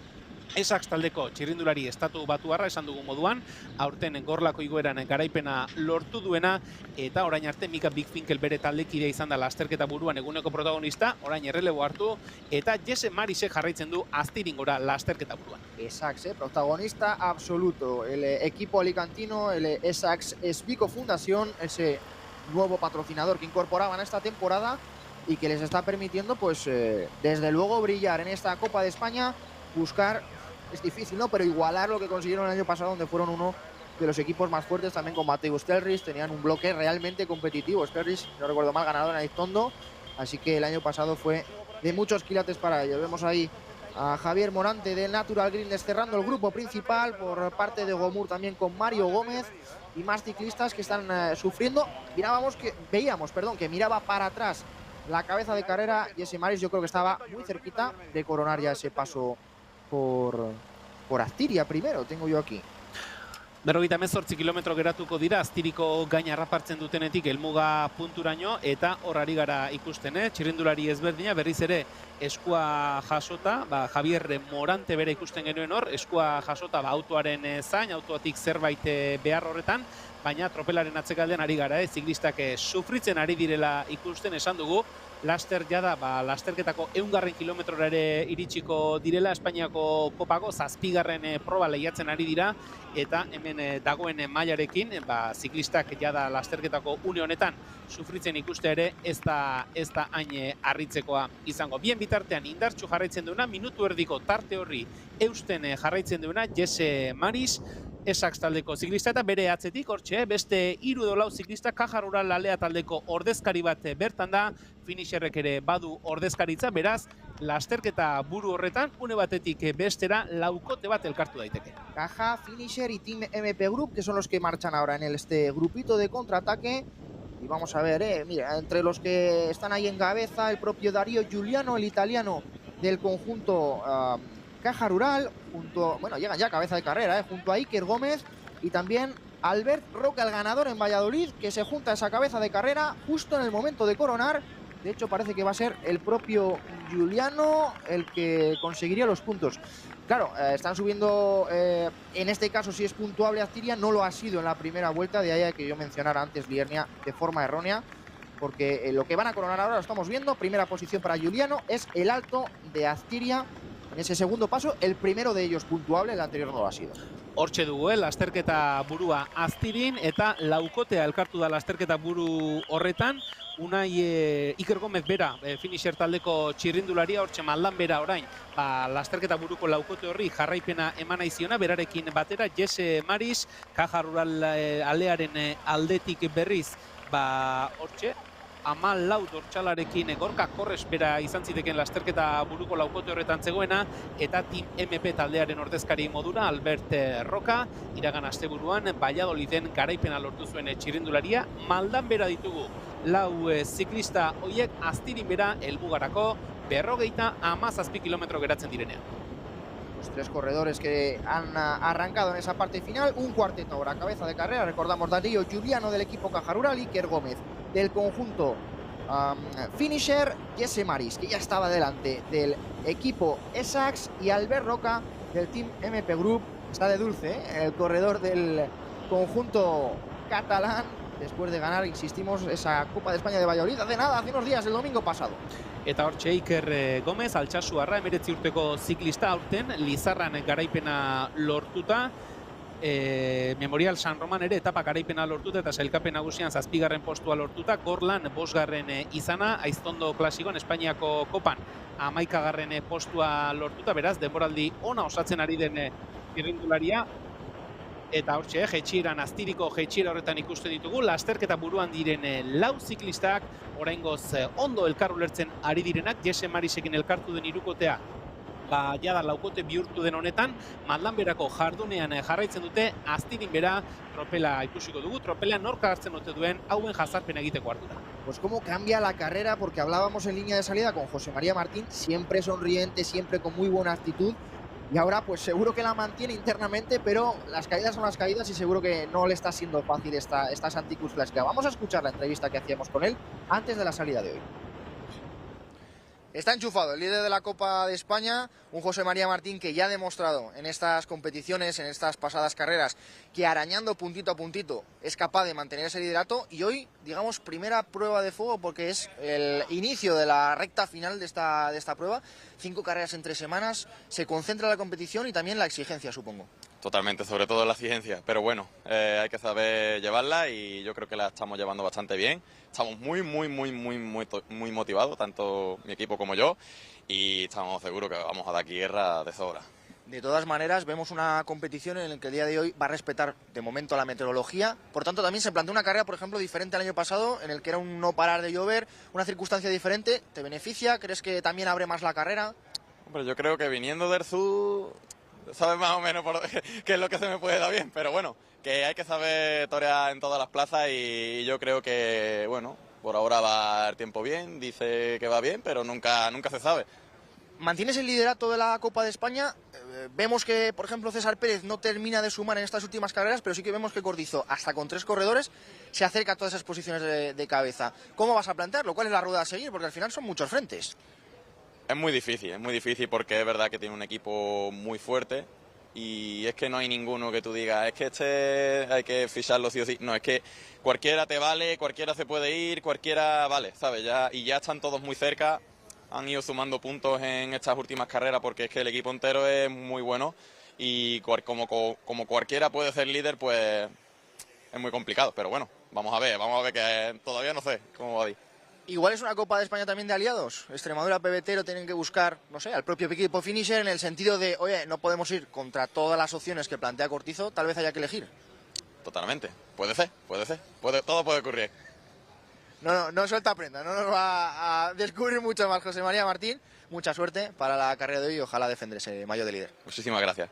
Esax taldeko txirrindulari estatu batuarra esan dugu moduan, aurten gorlako igoeran garaipena lortu duena, eta orain arte Mika Bigfinkel bere taldekidea izan da lasterketa buruan eguneko protagonista, orain errelebo hartu, eta Jesse Marisek jarraitzen du Aztiringora lasterketa buruan. Esax, protagonista absoluto, el equipo alicantino, el Esax Esbico Fundación, ese nuevo patrocinador que incorporaban esta temporada y que les está permitiendo, pues, desde luego brillar en esta Copa de España, buscar, es difícil, ¿no?, pero igualar lo que consiguieron el año pasado, donde fueron uno de los equipos más fuertes, también con Mateusz Stellrich, tenían un bloque realmente competitivo. Stellrich, si no recuerdo mal, ganador en Aiztondo, así que el año pasado fue de muchos quilates para ellos. Vemos ahí a Javier Morante de Natural Green cerrando el grupo principal, por parte de Gomur también con Mario Gómez y más ciclistas que están sufriendo. Veíamos que miraba para atrás la cabeza de carrera Jesse Maris. Yo creo que estaba muy cerquita de coronar ya ese paso por Aztiria primero, tengo yo aquí. 48 kilometro geratuko dira Aztiriko gaina harrapartzen dutenetik helmuga punturaino, eta horari gara ikusten, txirrindulari ezberdina berriz ere eskua jasota, Javier Morante bere ikusten genuen hor, eskua jasota autoaren zain, autoatik zerbait behar horretan, baina tropelaren atzekaldean ari gara, ziklistak sufritzen ari direla ikusten, esan dugu, laster jada, lasterketako 100 kilometrora ere iritsiko direla, Espainiako kopako 7. proba lehiatzen ari dira, eta hemen dagoen mailarekin, ziklistak jada lasterketako une honetan sufritzen ikuste ere ez da hain harritzekoa izango. Bien bitartean indartsu jarraitzen duena, minutu erdiko tarte horri eusten jarraitzen duena Jesse Maris, Esax taldeko ziklista, eta bere atzetik hortxe, beste 3 edo 4 ziklista, Caja Rural Alea taldeko ordezkari bat bertan da, finisherrek ere badu ordezkaritza, beraz, lasterketa buru horretan, une batetik bestera laukote bat elkartu daiteke. Caja, Finisher y Team MP Group, que son los que marchan ahora en este grupito de contraataque. Y vamos a ver, mira, entre los que están ahí en cabeza, el propio Dario Giuliano, el italiano del conjunto Caja Rural, llegan ya a cabeza de carrera, junto a Iker Gómez y también Albert Roca, el ganador en Valladolid, que se junta a esa cabeza de carrera justo en el momento de coronar. De hecho, parece que va a ser el propio Giuliano el que conseguiría los puntos. Claro, están subiendo, en este caso sí es puntuable Aztiria, no lo ha sido en la primera vuelta, de ahí que yo mencionara antes Liernia de forma errónea, porque lo que van a coronar ahora lo estamos viendo. Primera posición para Giuliano, es el alto de Aztiria. En ese segundo paso, el primero de ellos puntuable, el anterior no lo ha sido. Hortxe dugu, lasterketa burua Aztirin, eta laukotea elkartu da lasterketa buru horretan. Unai Iker Gómez bera, finisher taldeko txirrindularia, hortxe maldan bera orain, lasterketa buruko laukote horri jarraipena eman aiziona, berarekin batera Jesse Maris, Caja Rural Alearen aldetik berriz, hortxe, 14 dortxalarekin Gorka Korres bera izan ziteken lasterketa buruko laukote horretan zegoena, eta Team MP taldearen ordezkari modura Albert Roca, iragan asteburuan Valladoliden garaipena lortu zuen txirrindularia, maldan bera ditugu 4 ziklista horiek Aztirin bera helmugarako 57 kilometro geratzen direnean. Los 3 corredores que han arrancado en esa parte final, un cuarteto ahora, cabeza de carrera, recordamos Darío Giuliano del equipo Caja Rural, Iker Gómez del conjunto Finisher, Jesse Maris, que ya estaba delante del equipo Esax, y Albert Roca del Team MP Group. Está de dulce, el corredor del conjunto catalán, después de ganar, insistimos, esa Copa de España de Valladolid hace nada, hace unos días, el domingo pasado. Eta hortxe Iker Gomez, Altsasuarra, 19 urteko ziklista aurten, Lizarran garaipena lortuta, Memorial San Roman ere etapa garaipena lortuta eta sailkapen nagusian 7. postua lortuta, Gorlan 5. izana, Aiztondo klasikoan Espainiako kopan 11. postua lortuta, beraz, denboraldi ona osatzen ari den txirrindularia. Eta hortxe, jetxieran, aztiriko jetxiera horretan ikusten ditugu, lasterketa buruan diren lau ziklistak, oraingoz ondo elkar ulertzen ari direnak, Jesse Marisekin elkartu den hirukotea, jada laukote bihurtu den honetan, Madlanberako jardunean jarraitzen dute, Aztirin bera, tropela ikusiko dugu, tropela norka hartzen ote duen, hauen jazarpen egiteko ardura. Pues cómo cambia la carrera, porque hablábamos en línea de salida con José María Martín, siempre sonriente, siempre con muy buena actitud. Y ahora pues seguro que la mantiene internamente, pero las caídas son las caídas y seguro que no le está siendo fácil esta Santicus Clásica. Vamos a escuchar la entrevista que hacíamos con él antes de la salida de hoy. Está enchufado el líder de la Copa de España, un José María Martín que ya ha demostrado en estas competiciones, en estas pasadas carreras, que arañando puntito a puntito es capaz de mantener ese liderato. Y hoy, digamos, primera prueba de fuego porque es el inicio de la recta final de esta prueba. 5 carreras en 3 semanas, se concentra la competición y también la exigencia, supongo. Totalmente, sobre todo la exigencia, pero bueno, hay que saber llevarla y yo creo que la estamos llevando bastante bien. Estamos muy motivados, tanto mi equipo como yo, y estamos seguros que vamos a dar aquí guerra de sobra. De todas maneras, vemos una competición en la que el día de hoy va a respetar de momento la meteorología. Por tanto, también se plantea una carrera, por ejemplo, diferente al año pasado, en el que era un no parar de llover, una circunstancia diferente. ¿Te beneficia? ¿Crees que también abre más la carrera? Hombre, yo creo que viniendo del sur, sabes más o menos qué es lo que se me puede dar bien, pero bueno, que hay que saber torear en todas las plazas y yo creo que, bueno, por ahora va el tiempo bien, dice que va bien, pero nunca se sabe. Mantienes el liderato de la Copa de España. Vemos que, por ejemplo, César Pérez no termina de sumar en estas últimas carreras, pero sí que vemos que Cortizo, hasta con 3 corredores, se acerca a todas esas posiciones de cabeza. ¿Cómo vas a plantearlo? ¿Cuál es la rueda a seguir? Porque al final son muchos frentes. Es muy difícil porque es verdad que tiene un equipo muy fuerte y es que no hay ninguno que tú digas, es que este hay que ficharlo sí o sí. No, es que cualquiera te vale, cualquiera se puede ir, cualquiera vale, ¿sabes? Ya están todos muy cerca. Han ido sumando puntos en estas últimas carreras porque es que el equipo entero es muy bueno y como cualquiera puede ser líder, pues es muy complicado. Pero bueno, vamos a ver que todavía no sé cómo va a ir. Igual es una Copa de España también de aliados. Extremadura, PBT lo tienen que buscar, no sé, al propio equipo finisher en el sentido de, oye, no podemos ir contra todas las opciones que plantea Cortizo, tal vez haya que elegir. Totalmente, puede ser, todo puede ocurrir. No suelta prenda, no nos va a descubrir mucho más José María Martín. Mucha suerte para la carrera de hoy y ojalá defender ese maillot de líder. Muchísimas gracias.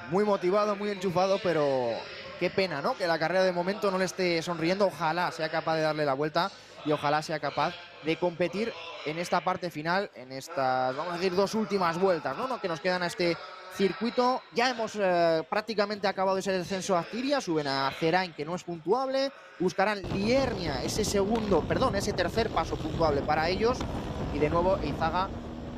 Muy motivado, muy enchufado, pero qué pena, ¿no? Que la carrera de momento no le esté sonriendo. Ojalá sea capaz de darle la vuelta y ojalá sea capaz de competir en esta parte final, en estas, vamos a decir, 2 últimas vueltas, ¿no? Que nos quedan a este circuito. Ya hemos prácticamente acabado ese descenso a Aztiria, suben a Cerain, que no es puntuable, buscarán Liernia, ese tercer paso puntuable para ellos, y de nuevo Eizaga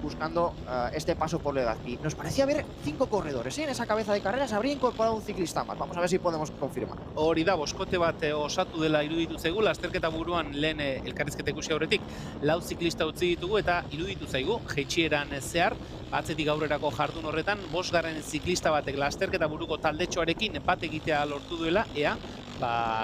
buscando este paso por Legazpi. Nos parecía ver 5 corredores, ¿eh? En esa cabeza de carrera se habría incorporado un ciclista más. Vamos a ver si podemos confirmar. Hori da, boskote bat osatu dela iruditu zaigu, lasterketa buruan lehen elkarrizketa ikusi aurretik lau ziklista utzi ditugu eta iruditu zaigu, jetxieran zehar, atzetik aurrerako jardun horretan, 5. ziklista batek lasterketa buruko taldetxoarekin bat egitea lortu duela, ea,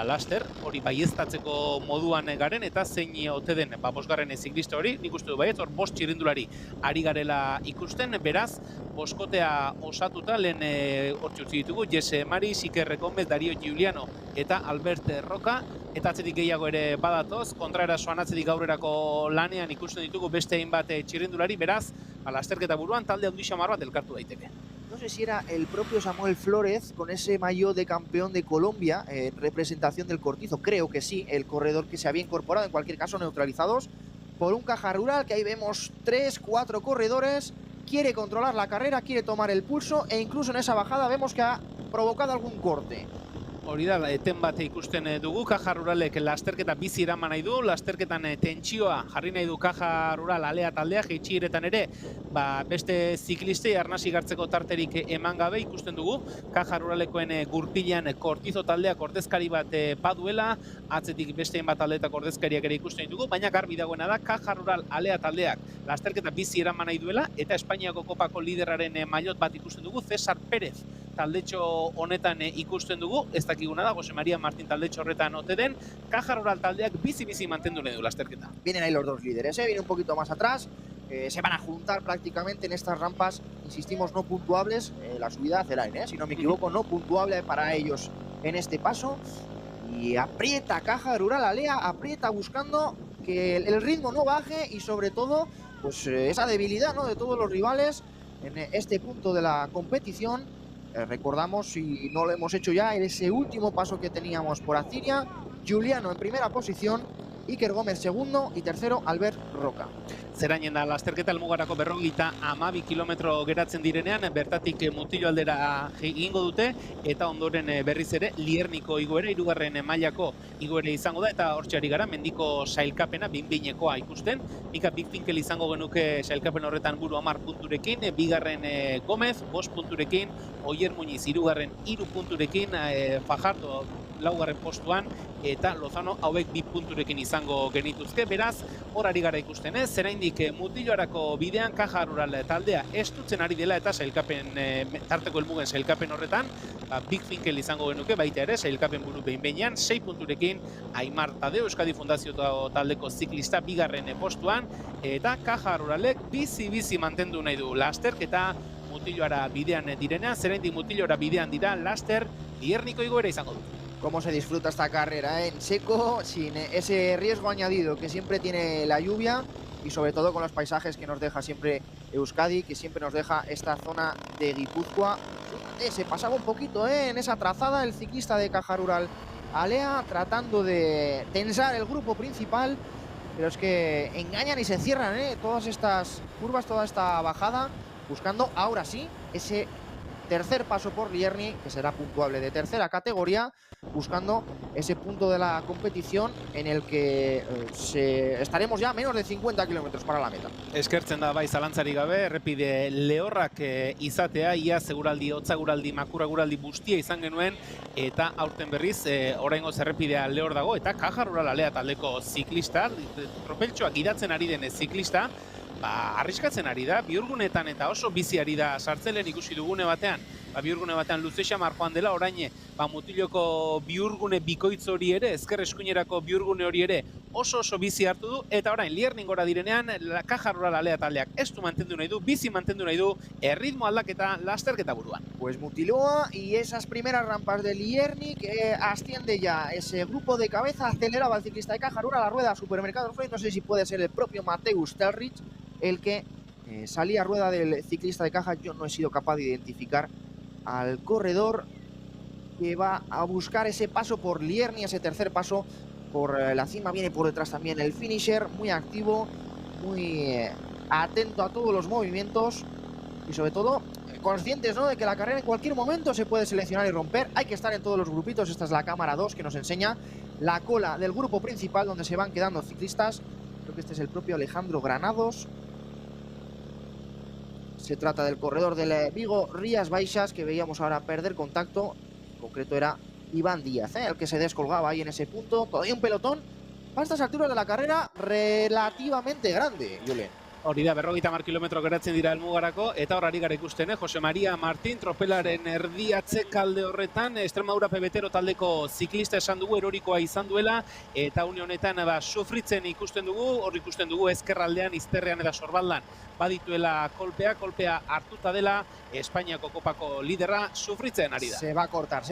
laster, hori baieztatzeko moduan garen, eta zein ote den, 5. ziklista hori, nik uste du baietz, hor 5 txirrindulari ari garela ikusten, beraz, boskotea osatuta, lehen hortzi utzi ditugu, Jesse Mari, Iker Gomez, Dario Giuliano eta Albert Roca, eta atzetik gehiago ere badatoz, kontraerasoan atzetik aurrerako lanean ikusten ditugu beste hainbat txirrindulari, beraz, lasterketa buruan talde handi xamar bat elkartu daiteke. No sé si era el propio Samuel Flórez con ese maillot de campeón de Colombia en representación del Cortizo, creo que sí, el corredor que se había incorporado, en cualquier caso neutralizados por un Caja Rural, que ahí vemos 3, 4 corredores, quiere controlar la carrera, quiere tomar el pulso e incluso en esa bajada vemos que ha provocado algún corte. Hori da, eten bat ikusten dugu, Caja Ruralek lasterketa bizi eraman nahi du, lasterketan tentsioa jarri nahi du Caja Rural alea taldea, jeitsiretan ere, beste ziklistei arnasi gartzeko tarterik eman gabe ikusten dugu, Caja Ruralekoen gurpilean Kortizo taldeak ordezkari bat baduela, atzetik beste bat taldeetak ordezkariak ere ikusten dugu, baina garbi dagoena da, Caja Rural alea taldeak lasterketa bizi eraman nahi duela, eta Espainiako kopako liderraren maillot bat ikusten dugu, Cesar Pérez taldetxo honetan ikusten dugu, ez dakiguna da, Jose María Martín taldetxo horretan ote den, Caja Rural taldeak bizi mantendu nahi du lasterketa. Vienen ahí los dos líderes, viene un poquito más atrás, se van a juntar prácticamente en estas rampas, insistimos, no puntuables, la subida hacia Elaine, si no me equivoco, no puntuable para ellos en este paso, y aprieta Caja Rural Alea, aprieta buscando que el ritmo no baje y sobre todo, pues esa debilidad, ¿no?, de todos los rivales en este punto de la competición. Recordamos, si no lo hemos hecho ya, ese último paso que teníamos por Aciria, Juliano en primera posición, Iker Gómez segundo y tercero Albert Roca. Zerainen da lasterketa helmugarako 52 kilometro geratzen direnean, bertatik Mutillo aldera egingo dute, eta ondoren berriz ere Lierniko igoera, 3. mailako igoera izango da, eta hortxe ari gara mendiko sailkapena, binbinekoa ikusten. Mika Bigfinkel izango genuke sailkapen horretan buru 10 punturekin, 2. Gómez, 5 punturekin, Oier Muñiz 3. 3 punturekin, Fajardo 4. postuan, eta Lozano hauek 2 punturekin izango genituzke. Beraz, hor ari gara ikusten ez, zeraindik Mutilloarako bidean Caja Rural taldea estutzen ari dela eta sailkapen tarteko helmugen sailkapen horretan, Bigfinkel izango genuke baita ere sailkapen buru behin-behinean 6 punturekin, Aimar Tadeo Euskadi Fundazio taldeko ziklista 2. postuan, eta Caja Ruralek bizi mantendu nahi du lasterketa Mutilloara bidean direnean, zeraindik Mutilloara bidean dira laster Lierniko igoera izango du. Cómo se disfruta esta carrera, en seco, sin ese riesgo añadido que siempre tiene la lluvia y sobre todo con los paisajes que nos deja siempre Euskadi, que siempre nos deja esta zona de Guipúzcoa. Se pasaba un poquito en esa trazada el ciclista de Caja Rural Alea, tratando de tensar el grupo principal, pero es que engañan y se cierran todas estas curvas, toda esta bajada, buscando ahora sí ese tercer paso por Lierni, que será puntuable de tercera categoría, buscando ese punto de la competición en el que estaremos ya a menos de 50 kilómetros para la meta. Eskertzen da bai zalantzari gabe, errepide lehorrak izatea, ia seguraldi, hotzaguraldi, makuraguraldi guztia izan genuen, eta aurten berriz, oraingoz errepidea lehor dago, eta Caja Rural Alea taldeko ziklista, tropeltxoak gidatzen ari den ziklista, arriskatzen ari da, bihurgunetan eta oso bizi ari da sartzelen ikusi dugune batean. Bihurgune batean luze xamar joan dela, orain Mutilloko bihurgune bikoitz hori ere, ezker eskuinerako bihurgune hori ere oso bizi hartu du, eta orain Lierningora direnean, Caja Rural Alea taldeak ez du mantendu nahi du, bizi mantendu nahi du, erritmo aldaketa lasterketa buruan. Pues Mutiloa y esas primeras rampas de Lierni que asciende ya ese grupo de cabeza, aceleraba el ciclista de Caja Rural, la rueda Supermercados Freud, no sé si puede ser el propio Mateusz Telrich el que salía a rueda del ciclista de Caja. Yo no he sido capaz de identificar al corredor que va a buscar ese paso por Lierni, ese tercer paso por la cima. Viene por detrás también el finisher, muy activo, muy atento a todos los movimientos y sobre todo conscientes, ¿no?, de que la carrera en cualquier momento se puede seleccionar y romper. Hay que estar en todos los grupitos. Esta es la cámara 2 que nos enseña la cola del grupo principal donde se van quedando ciclistas. Creo que este es el propio Alejandro Granados. Se trata del corredor del Vigo Rías Baixas, que veíamos ahora perder contacto. En concreto era Iván Díaz, el que se descolgaba ahí en ese punto. Todavía un pelotón para estas alturas de la carrera relativamente grande, Julen. Hori da, 50 kilometro geratzen dira helmugarako, eta hor ari gara ikusten, Jose María Martín, tropelaren erdi atzekalde horretan, Extremadura pebetero taldeko ziklista esan dugu, erorikoa izan duela, eta une honetan sufritzen ikusten dugu, hor ikusten dugu ezkerraldean, izterrean eta sorbaldan, badituela kolpea hartuta dela, Espainiako kopako lidera sufritzen ari da. Se va a cortar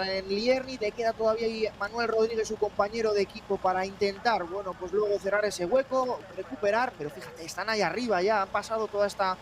en Lierni, te queda todavía ahí Manuel Rodríguez, su compañero de equipo, para intentar, bueno, pues luego cerrar ese hueco, recuperar, pero fíjate, están ahí arriba ya, han pasado toda esta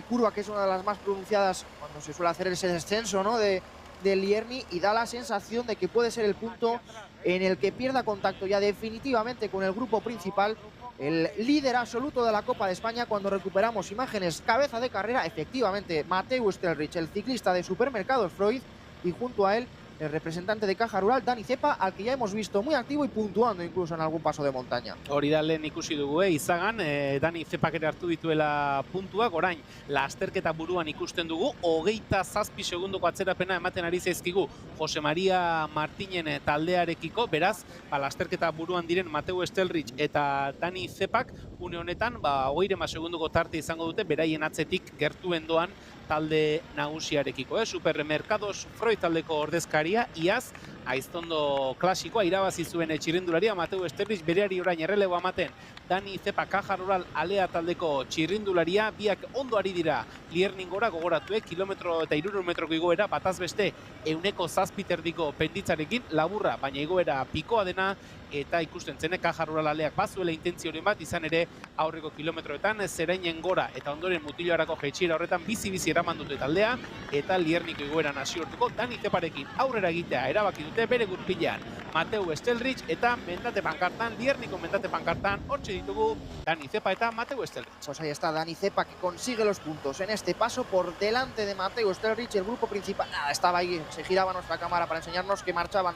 curva que es una de las más pronunciadas cuando se suele hacer ese descenso, ¿no?, de Lierni, y da la sensación de que puede ser el punto en el que pierda contacto ya definitivamente con el grupo principal, el líder absoluto de la Copa de España. Cuando recuperamos imágenes cabeza de carrera, efectivamente Mateusz Telrich, el ciclista de Supermercados Freud, y junto a él el representante de Caja Rural, Dani Cepa, al que ya hemos visto muy activo y puntuando incluso en algún paso de montaña. Hori da lehen ikusi dugu, Izagan, Dani Zepak ere hartu dituela puntuak, orain, lasterketa buruan ikusten dugu, 27 segundoko atzerapena ematen ari zaizkigu Jose Maria Martinen taldearekiko, beraz, lasterketa buruan diren Mateu Estelrich eta Dani Zepak, une honetan, 30 segundoko tarte izango dute, beraien atzetik gertuen doan talde nagusiarekiko. Supermercados Freud taldeko ordezkaria, iaz, Aiztondo klasikoa irabazi zuen txirrindularia Mateu Estelrich, bereari orain erreleboa ematen Dani Zepak Caja Rural Alea taldeko txirrindularia, biak ondo ari dira Lierningora, gogoratu, kilometro eta 300 metroko igoera, bataz beste 107 erdiko penditzarekin, laburra, baina igoera pikoa dena, eta ikusten zene Caja Rural Aleak bazuela intentzioren bat, izan ere aurreko kilometroetan, Zerainen gora eta ondoren Mutiloarako jaitsiera horretan bizi eraman dute taldea, eta Lierniko igoeran hasi hortuko Dani Zeparekin aurrera egitea erabaki dute bere gurpilean Mateu Estelrich eta mendate pankartan, Lierniko mendate pankartan, hortxe ditugu Dani Zepa eta Mateu Estelrich. Pues ahí está Dani Zepa, que consigue los puntos en este paso por delante de Mateu Estelrich. El grupo principal, nada, estaba ahí, se giraba nuestra cámara para enseñarnos que marchaban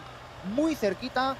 muy cerquita.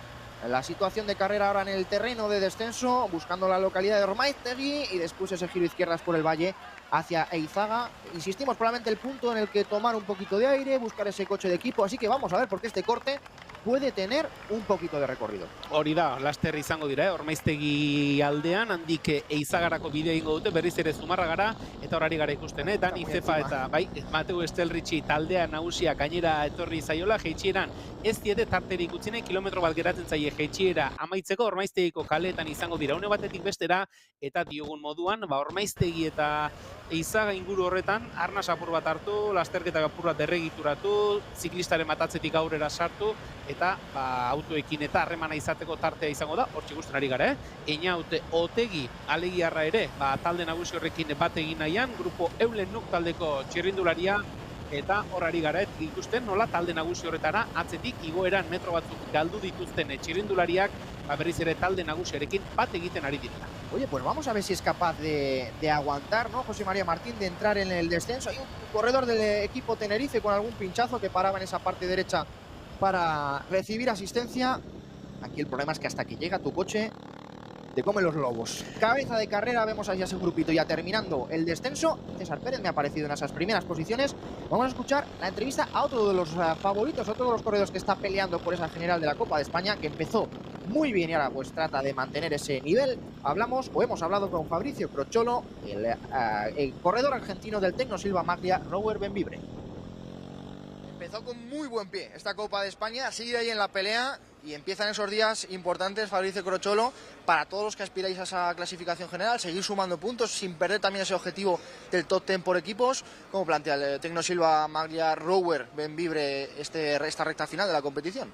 La situación de carrera ahora en el terreno de descenso, buscando la localidad de Ormaiztegui y después ese giro izquierdas por el valle hacia Eizaga. Insistimos, probablemente el punto en el que tomar un poquito de aire, buscar ese coche de equipo, así que vamos a ver, porque este corte puede tener un poquito de recorrido. Hori da, laster izango dira, Ormaiztegi aldean, handik Eizagarako bidea ingo dute, berriz ere Zumarragara, eta horari gara ikusten, Dani Zepa eta Mateu Estelrichi taldea nagusia gainera etorri zaiola, jeitxieran ez diete tarterik utzine, kilometro bat geratzen zaie jeitxiera amaitzeko, Ormaiztegiko kaleetan izango dira, une batetik bestera, eta diogun moduan, Ormaiztegi eta Eizaga inguru horretan, arnas apur bat hartu, lasterketa apur bat berregituratu, ziklistaren matatzetik aurrera sartu, eta autoekin eta harremana izateko tartea izango da, hortxe ikusten ari gara, Einaut Otegi alegiarra ere, talde nagusi horrekin bat egin nahian, grupo Eulen Nuk taldeko txirrindularia, eta horari gara ikusten nola talde nagusi horretara atzetik igoeran metro batzuk galdu dituzten txirrindulariak, berriz ere talde nagusiarekin bat egiten ari direla. Oye, pues vamos a ver si es capaz de aguantar, ¿no? José María Martín, de entrar en el descenso. Hay un corredor del equipo Tenerife con algún pinchazo que paraba en esa parte derecha para recibir asistencia. Aquí el problema es que hasta que llega tu coche te comen los lobos. Cabeza de carrera, vemos ahí a ese grupito ya terminando el descenso. César Pérez me ha aparecido en esas primeras posiciones. Vamos a escuchar la entrevista a otro de los favoritos, otro de los corredores que está peleando por esa general de la Copa de España, que empezó muy bien y ahora pues trata de mantener ese nivel. Hemos hablado con Fabricio Croccholo, el corredor argentino del Tecnosilva Maglia, Rower Benvibre. Empezó con muy buen pie esta Copa de España, sigue ahí en la pelea y empiezan esos días importantes, Fabricio Croccholo, para todos los que aspiráis a esa clasificación general, seguir sumando puntos sin perder también ese objetivo del top 10 por equipos. ¿Cómo plantea el Tecnosilva Maglia Rower Benvibre esta recta final de la competición?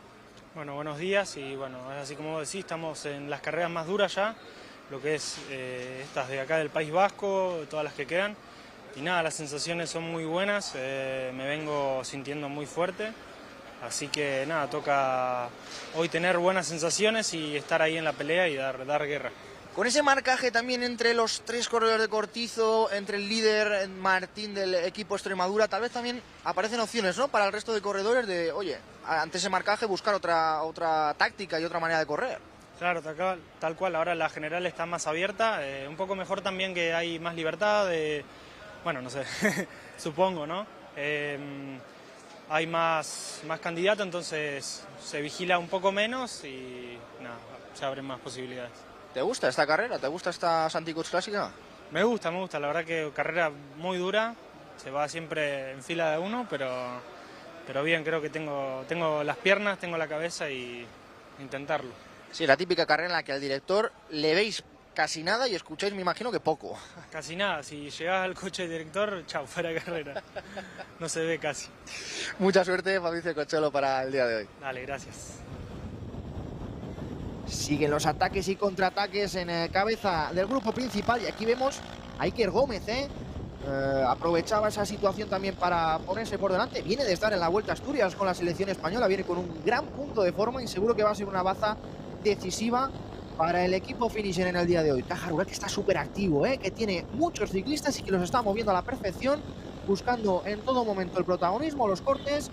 Bueno, buenos días y bueno, así como decís, estamos en las carreras más duras ya, lo que es estas de acá del País Vasco, todas las que quedan. Y nada, las sensaciones son muy buenas, me vengo sintiendo muy fuerte, así que nada, toca hoy tener buenas sensaciones y estar ahí en la pelea y dar guerra. Con ese marcaje también entre los tres corredores de Cortizo, entre el líder Martín del equipo Extremadura, tal vez también aparecen opciones, ¿no?, para el resto de corredores de, oye, ante ese marcaje buscar otra táctica y otra manera de correr. Claro, tal cual, ahora la general está más abierta, un poco mejor también que hay más libertad de... Bueno, no sé, supongo, ¿no? Hay más candidatos, entonces se vigila un poco menos y nada, se abren más posibilidades. ¿Te gusta esta carrera? ¿Te gusta esta Santicuts Clásica? Me gusta, la verdad que carrera muy dura, se va siempre en fila de uno, pero bien, creo que tengo las piernas, tengo la cabeza y intentarlo. Sí, la típica carrera en la que al director le veis casi nada y escucháis, me imagino que poco. Casi nada, si llegás al coche del director, chao, fuera de carrera. No se ve casi. Mucha suerte, Fabricio Croccholo, para el día de hoy. Dale, gracias. Siguen los ataques y contraataques en cabeza del grupo principal y aquí vemos a Iker Gómez, aprovechaba esa situación también para ponerse por delante. Viene de estar en la Vuelta a Asturias con la selección española, viene con un gran punto de forma y seguro que va a ser una baza decisiva para el equipo finisher en el día de hoy. Caja Rural, que está súper activo, que tiene muchos ciclistas y que los está moviendo a la perfección, buscando en todo momento el protagonismo, los cortes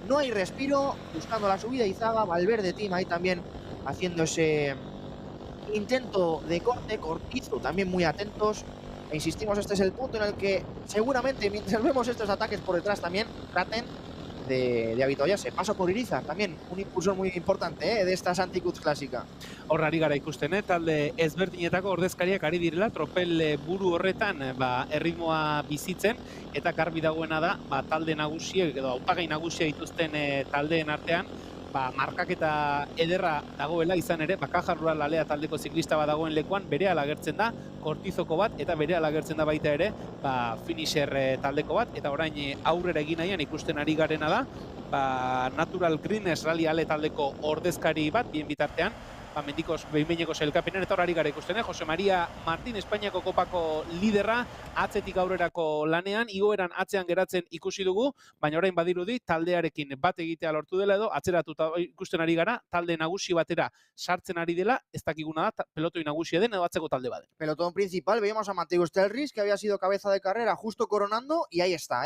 no hay respiro, buscando la subida Izaga, Valverde Team ahí también haciendo ese intento de corte, Cortizo también muy atentos. E insistimos, este es el punto en el que seguramente, mientras vemos estos ataques por detrás, también traten de habituallarse. Paso por Irizar, también un impulsor muy importante de esta Santikutz Clásica. Hor ari gara ikusten, talde ezberdinetako ordezkariak ari direla tropel buru horretan erritmoa bizitzen, eta garbi dagoena da talde nagusiek edo hautagai nagusia dituzten taldeen artean markaketa ederra dagoela, izan ere Caja Rural Alea taldeko ziklista bat dagoen lekuan berehala agertzen da Cortizoko bat, eta berehala agertzen da baita ere finisher taldeko bat, eta orain aurrera egin nahian ikusten ari garena da Natural Greenness Rally Ale taldeko ordezkari bat, bien bitartean mendikoz behin-behineko sailkapenean, eta horari gara ikusten, Jose Maria Martín, Espainiako kopako liderra, atzetik aurrerako lanean, igoeran atzean geratzen ikusi dugu, baina orain badirudi taldearekin bat egitea lortu dela edo, atzeratuta ikusten ari gara, talde nagusi batera sartzen ari dela, ez dakiguna da, pelotoi nagusia den edo atzeko talde baden. Pelotón principal, veíamos a Mateo Stelris, que había sido cabeza de carrera justo coronando, y ahí está,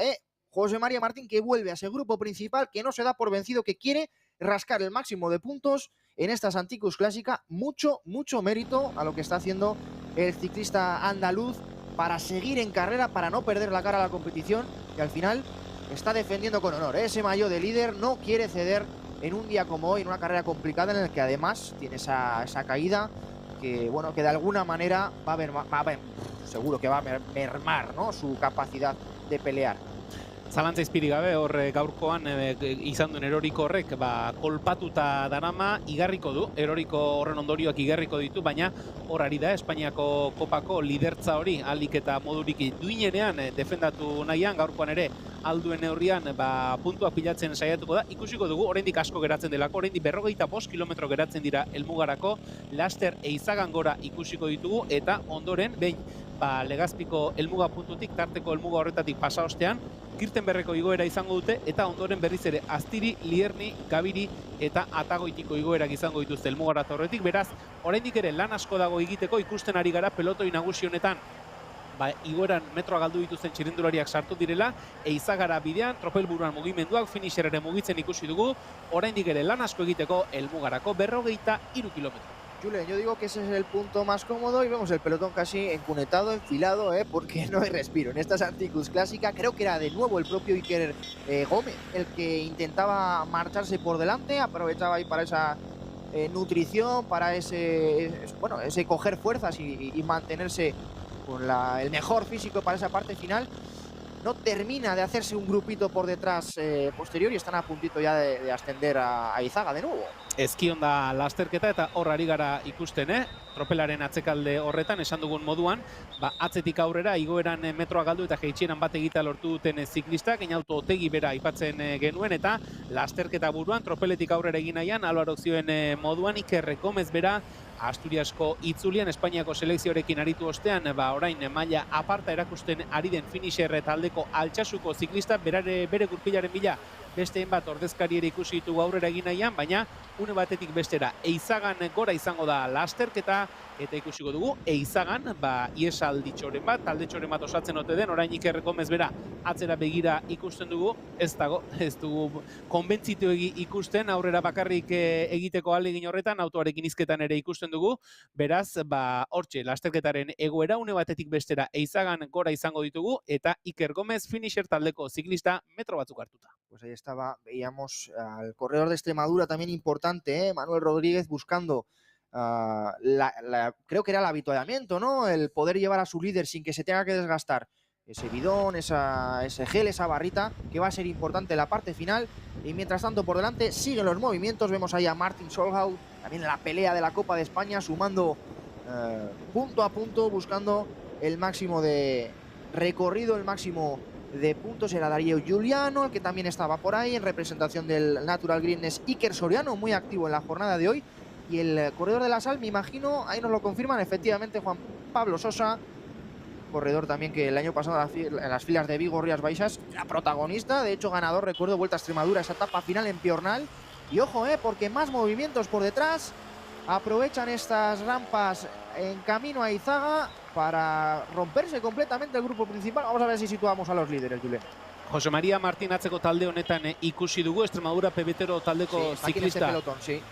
José María Martín, que vuelve a ese grupo principal, que no se da por vencido, que quiere rascar el máximo de puntos en esta Santikutz Clásica. Mucho mérito a lo que está haciendo el ciclista andaluz para seguir en carrera, para no perder la cara a la competición, y al final está defendiendo con honor ese maillot de líder, no quiere ceder en un día como hoy, en una carrera complicada en el que además tiene esa caída que, bueno, que de alguna manera seguro que va a mermar, ¿no?, su capacidad de pelear. Zalantza izpirik gabe, hor gaurkoan izan duen eroriko horrek kolpatuta darama igarriko du, eroriko horren ondorioak igarriko ditu, baina hor ari da Espainiako kopako lidertza hori ahalik eta modurik duinenean defendatu nahian, gaurkoan ere alduen neurrian puntuak pilatzen saiatuko da. Ikusiko dugu, oraindik asko geratzen delako, oraindik 45 kilometro geratzen dira helmugarako, laster Eizagan gora ikusiko ditugu, eta ondoren behin Legazpiko helmuga puntutik, tarteko helmuga horretatik pasa ostean, Kirtenberreko igoera izango dute, eta ondoren berriz ere Aztiri, Lierni, Gabiri eta Atagoitiko igoerak izango dituzte helmugarat horretik. Beraz, oraindik ere lan asko dago egiteko, ikusten ari gara pelotoi nagusi honetan igoeran metroa galdu dituzten txirrindulariak sartu direla, Eizagara bidean, tropelburuan mugimenduak, finisheraren mugitzen ikusi dugu, oraindik ere lan asko egiteko helmugarako 43 kilometro. Julen, yo digo que ese es el punto más cómodo y vemos el pelotón casi encunetado, enfilado, porque no hay respiro. En esta Santikutz Clásica creo que era de nuevo el propio Iker Gómez el que intentaba marcharse por delante, aprovechaba ahí para esa nutrición, para ese coger fuerzas y mantenerse con el mejor físico para esa parte final. No termina de hacerse un grupito por detrás posterior y están a puntito ya de ascender a Eizaga de nuevo. Ezkion da lasterketa eta hor ari gara ikusten, tropelaren atzekalde horretan, esan dugun moduan, atzetik aurrera igoeran metroa galdu eta jeitxieran bat egitea lortu duten ziklistak, Einauto Otegi bera aipatzen genuen, eta lasterketa buruan tropeletik aurrera egin nahian, Álvaro zioen moduan, Iker Gómez bera Asturiasko itzulian Espainiako selekzioarekin aritu ostean, orain maila aparta erakusten ari den finisher taldeko Altsasuko ziklista, bere gurpilaren bila besteen bat ordezkari ere ikusi ditugu aurrera egin nahian, baina une batetik bestera Eizagan gora izango da lasterketa, eta ikusiko dugu Eizagan iesalditxoren bat, taldetxoren bat osatzen ote den, orain Iker Gómez bera atzera begira ikusten dugu, ez dugu konbentzitu ikusten, aurrera bakarrik egiteko ahalegin horretan, autoarekin hizketan ere ikusten dugu, beraz, hortxe, lasterketaren egoera une batetik bestera Eizagan gora izango ditugu, eta Iker Gómez finisher taldeko ziklista metro batzuk hartuta. Pues ahí estaba, veíamos al corredor de Extremadura también importante, Manuel Rodríguez buscando creo que era el avituallamiento, ¿no? El poder llevar a su líder sin que se tenga que desgastar ese bidón, ese gel, esa barrita, que va a ser importante en la parte final. Y mientras tanto, por delante siguen los movimientos. Vemos ahí a Martin Solhaug, también en la pelea de la Copa de España, sumando punto a punto, buscando el máximo de recorrido, el máximo de puntos. Era Darío Giuliano, el que también estaba por ahí en representación del Natural Greenness. Iker Soriano, muy activo en la jornada de hoy. Y el corredor de la Sal, me imagino, ahí nos lo confirman efectivamente Juan Pablo Sosa, corredor también que el año pasado en las filas de Vigo Rías Baixas era protagonista, de hecho ganador, recuerdo, Vuelta a Extremadura, esa etapa final en Piornal. Y ojo, porque más movimientos por detrás, aprovechan estas rampas en camino a Eizaga para romperse completamente el grupo principal. Vamos a ver si situamos a los líderes, Julen. Jose Maria Martin atzeko talde honetan ikusi dugu, Extremadura pebetero taldeko ziklista.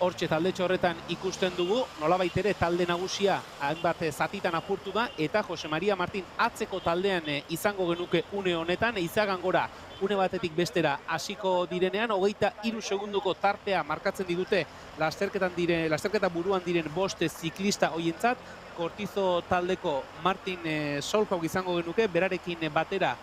Hortxe taldetxo horretan ikusten dugu, nolabait ere talde nagusia hainbat zatitan apurtu da, eta Jose Maria Martin atzeko taldean izango genuke une honetan, Eizagan gora une batetik bestera hasiko direnean, 23 segunduko tartea markatzen digute lasterketa buruan diren 5 ziklista hoientzat. Cortizo taldeko Martin Solkauk izango genuke, berarekin batera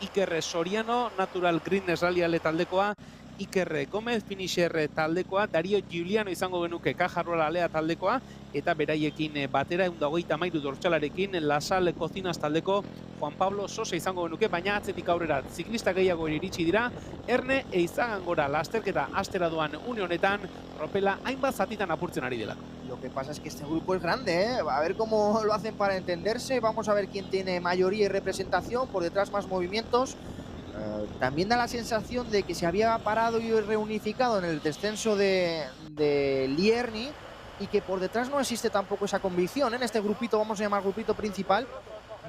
Iker Soriano, Natural Greenness Rally taldekoa, Iker Gomez, Finisher taldekoa, Dario Giuliano izango genuke, Cajarrola Alea taldekoa, eta beraiekin batera 123 dortxalarekin Lasal Cocinas taldeko Juan Pablo Sosa izango genuke, baina atzetik aurrera ziklista gehiago iritsi dira. Erne Eizagan gora lasterketa astera doan une honetan, tropela hainbat zatitan apurtzen ari delako. Lo que pasa es que este grupo es grande, ¿eh? A ver cómo lo hacen para entenderse. Vamos a ver quién tiene mayoría y representación, por detrás más movimientos. También da la sensación de que se había parado y reunificado en el descenso de Lierni y que por detrás no existe tampoco esa convicción. En este grupito, vamos a llamar grupito principal,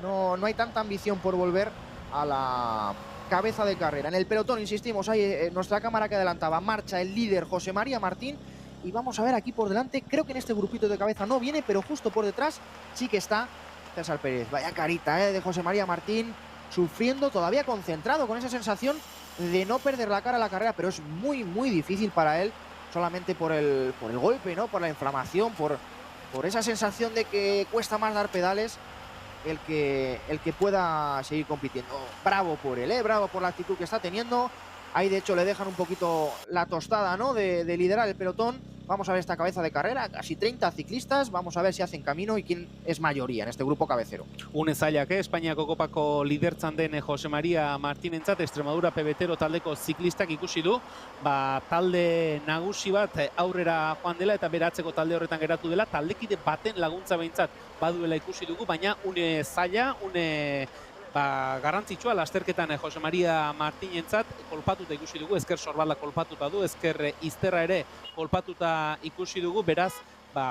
no hay tanta ambición por volver a la cabeza de carrera. En el pelotón, insistimos, hay nuestra cámara que adelantaba, marcha el líder Jose Maria Martín. Y vamos a ver aquí por delante, creo que en este grupito de cabeza no viene, pero justo por detrás sí que está César Pérez. Vaya carita de Jose Maria Martín, sufriendo, todavía concentrado, con esa sensación de no perder la cara a la carrera, pero es muy, muy difícil para él, solamente por el golpe, ¿no? Por la inflamación, por esa sensación de que cuesta más dar pedales, el que pueda seguir compitiendo. Bravo por él, bravo por la actitud que está teniendo. Ahí de hecho le dejan un poquito la tostada, ¿no? De liderar el pelotón. Vamos a ver esta cabeza de carrera, casi 30 ciclistas, vamos a ver si hacen camino y quién es mayoría en este grupo cabecero. Une zailak, Espainiako kopako lidertzan den Jose Maria Martinentzat, Extremadura pebetero taldeko ziklistak ikusi du, talde nagusi bat aurrera joan dela eta beratzeko talde horretan geratu dela, taldekide baten laguntza behintzat baduela ikusi dugu, baina une zaila, une garrantzitsua lasterketan Jose Maria Martinentzat kolpatuta ikusi dugu, ezker sorbala kolpatuta du, ezker izterra ere kolpatuta ikusi dugu, beraz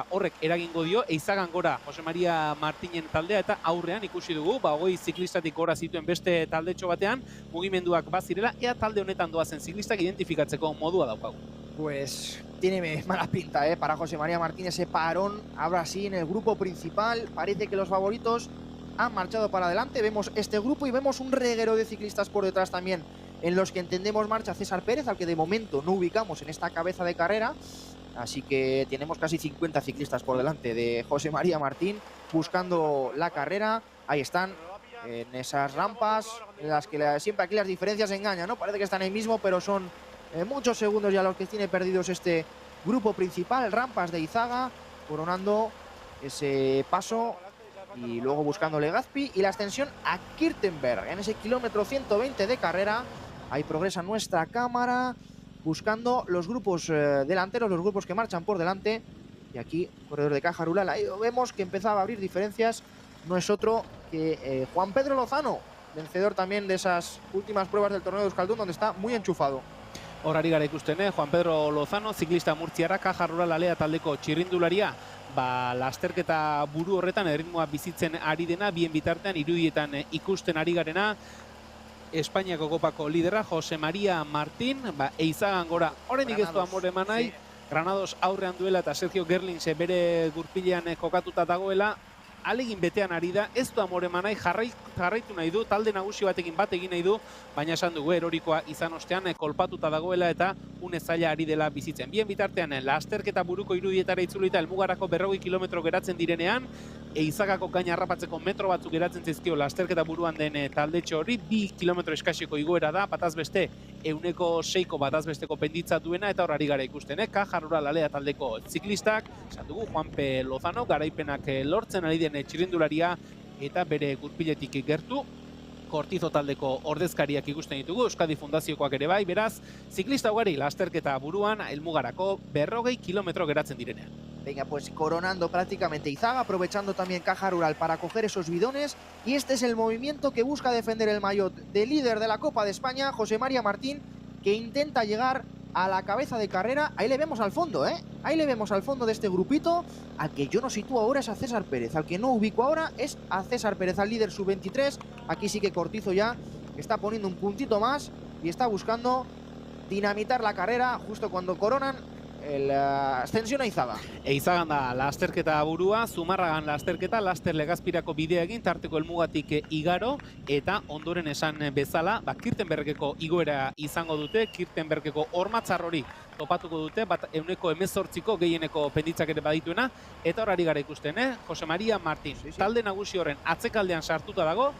horrek eragingo dio. Eizagan gora Jose Maria Martinen taldea eta aurrean ikusi dugu, 20 ziklistatik gora zituen beste taldetxo batean, mugimenduak bazirela, ea talde honetan doazen ziklistak identifikatzeko modua daukagu. Pues tiene mala pinta, para Jose Maria Martín ese parón, ahora sí en el grupo principal, parece que los favoritos han marchado para adelante. Vemos este grupo y vemos un reguero de ciclistas por detrás también, en los que entendemos marcha César Pérez, al que de momento no ubicamos en esta cabeza de carrera. Así que tenemos casi 50 ciclistas por delante de Jose Maria Martín buscando la carrera. Ahí están, en esas rampas, en las que siempre aquí las diferencias engañan, ¿no? Parece que están ahí mismo, pero son muchos segundos ya los que tiene perdidos este grupo principal. Rampas de Eizaga, coronando ese paso y luego buscando Legazpi y la extensión a Kirtenberg en ese kilómetro 120 de carrera. Ahí progresa nuestra cámara buscando los grupos delanteros, los grupos que marchan por delante. Y aquí, corredor de Caja Rural, ahí vemos que empezaba a abrir diferencias. No es otro que Juan Pedro Lozano, vencedor también de esas últimas pruebas del torneo de Euskaldun, donde está muy enchufado. Horari gara ikusten, Juan Pedro Lozano, ziklista murtziarra, Caja Rural Alea taldeko txirrindularia, lasterketa buru horretan erritmoa bizitzen ari dena, bien bitartean irudietan ikusten ari garena. Espainiako kopako lidera Jose Maria Martín, Eizagan gora oraindik ez du amore emanai, Granados aurrean duela eta Sergio Gerlins bere gurpilean kokatuta dagoela, alegin betean ari da, ez du amore emanai, jarraitu nahi du, talde nagusi batekin bat egin nahi du, baina esan dugu erorikoa izan ostean kolpatuta dagoela eta une zaila ari dela bizitzen. Bien bitartean, lasterketa buruko irudietara itzulita helmugarako 40 kilometro geratzen direnean, Eizagako gaina harrapatzeko metro batzuk geratzen zaizkio lasterketa buruan den taldetxo horri, 2 kilometro eskasiko igoera da, bataz beste 106ko bataz besteko penditza duena, eta horari gara ikusten, Caja Rural Alea taldeko ziklistak, esan dugu Juanpe Lozano, garaipenak lortzen ari den txirrindularia eta bere gurpiletik gertu. Cortizo taldeko ordezkariak ikusten ditugu, Euskadi Fundaziokoak ere bai, beraz, ziklista ugari lasterketa buruan, helmugarako 40 kilometro geratzen direnean. Venga, pues coronando prácticamente Eizaga, aprovechando también Caja Rural para coger esos bidones. Y este es el movimiento que busca defender el maillot de líder de la Copa de España, Jose Maria Martín, que intenta llegar a la cabeza de carrera. Ahí le vemos al fondo, ahí le vemos al fondo de este grupito. Al que yo no sitúo ahora es a César Pérez, al que no ubico ahora es a César Pérez, al líder sub-23. Aquí sí que Cortizo ya que está poniendo un puntito más y está buscando dinamitar la carrera justo cuando coronan la ascensión a Eizaga. Eizagan da lasterketa burua, Zumarragan lasterketa, laster Legazpirako bidea egin, tarteko helmugatik igaro, eta ondoren esan bezala, Kirtenbergeko igoera izango dute, Kirtenbergeko hormatzarrorik topatuko dute, bat 18ko gehieneko penditzak ere badituena, eta horari gara ikusten, Jose Maria Martin, talde nagusi horren atzekaldean sartuta dago,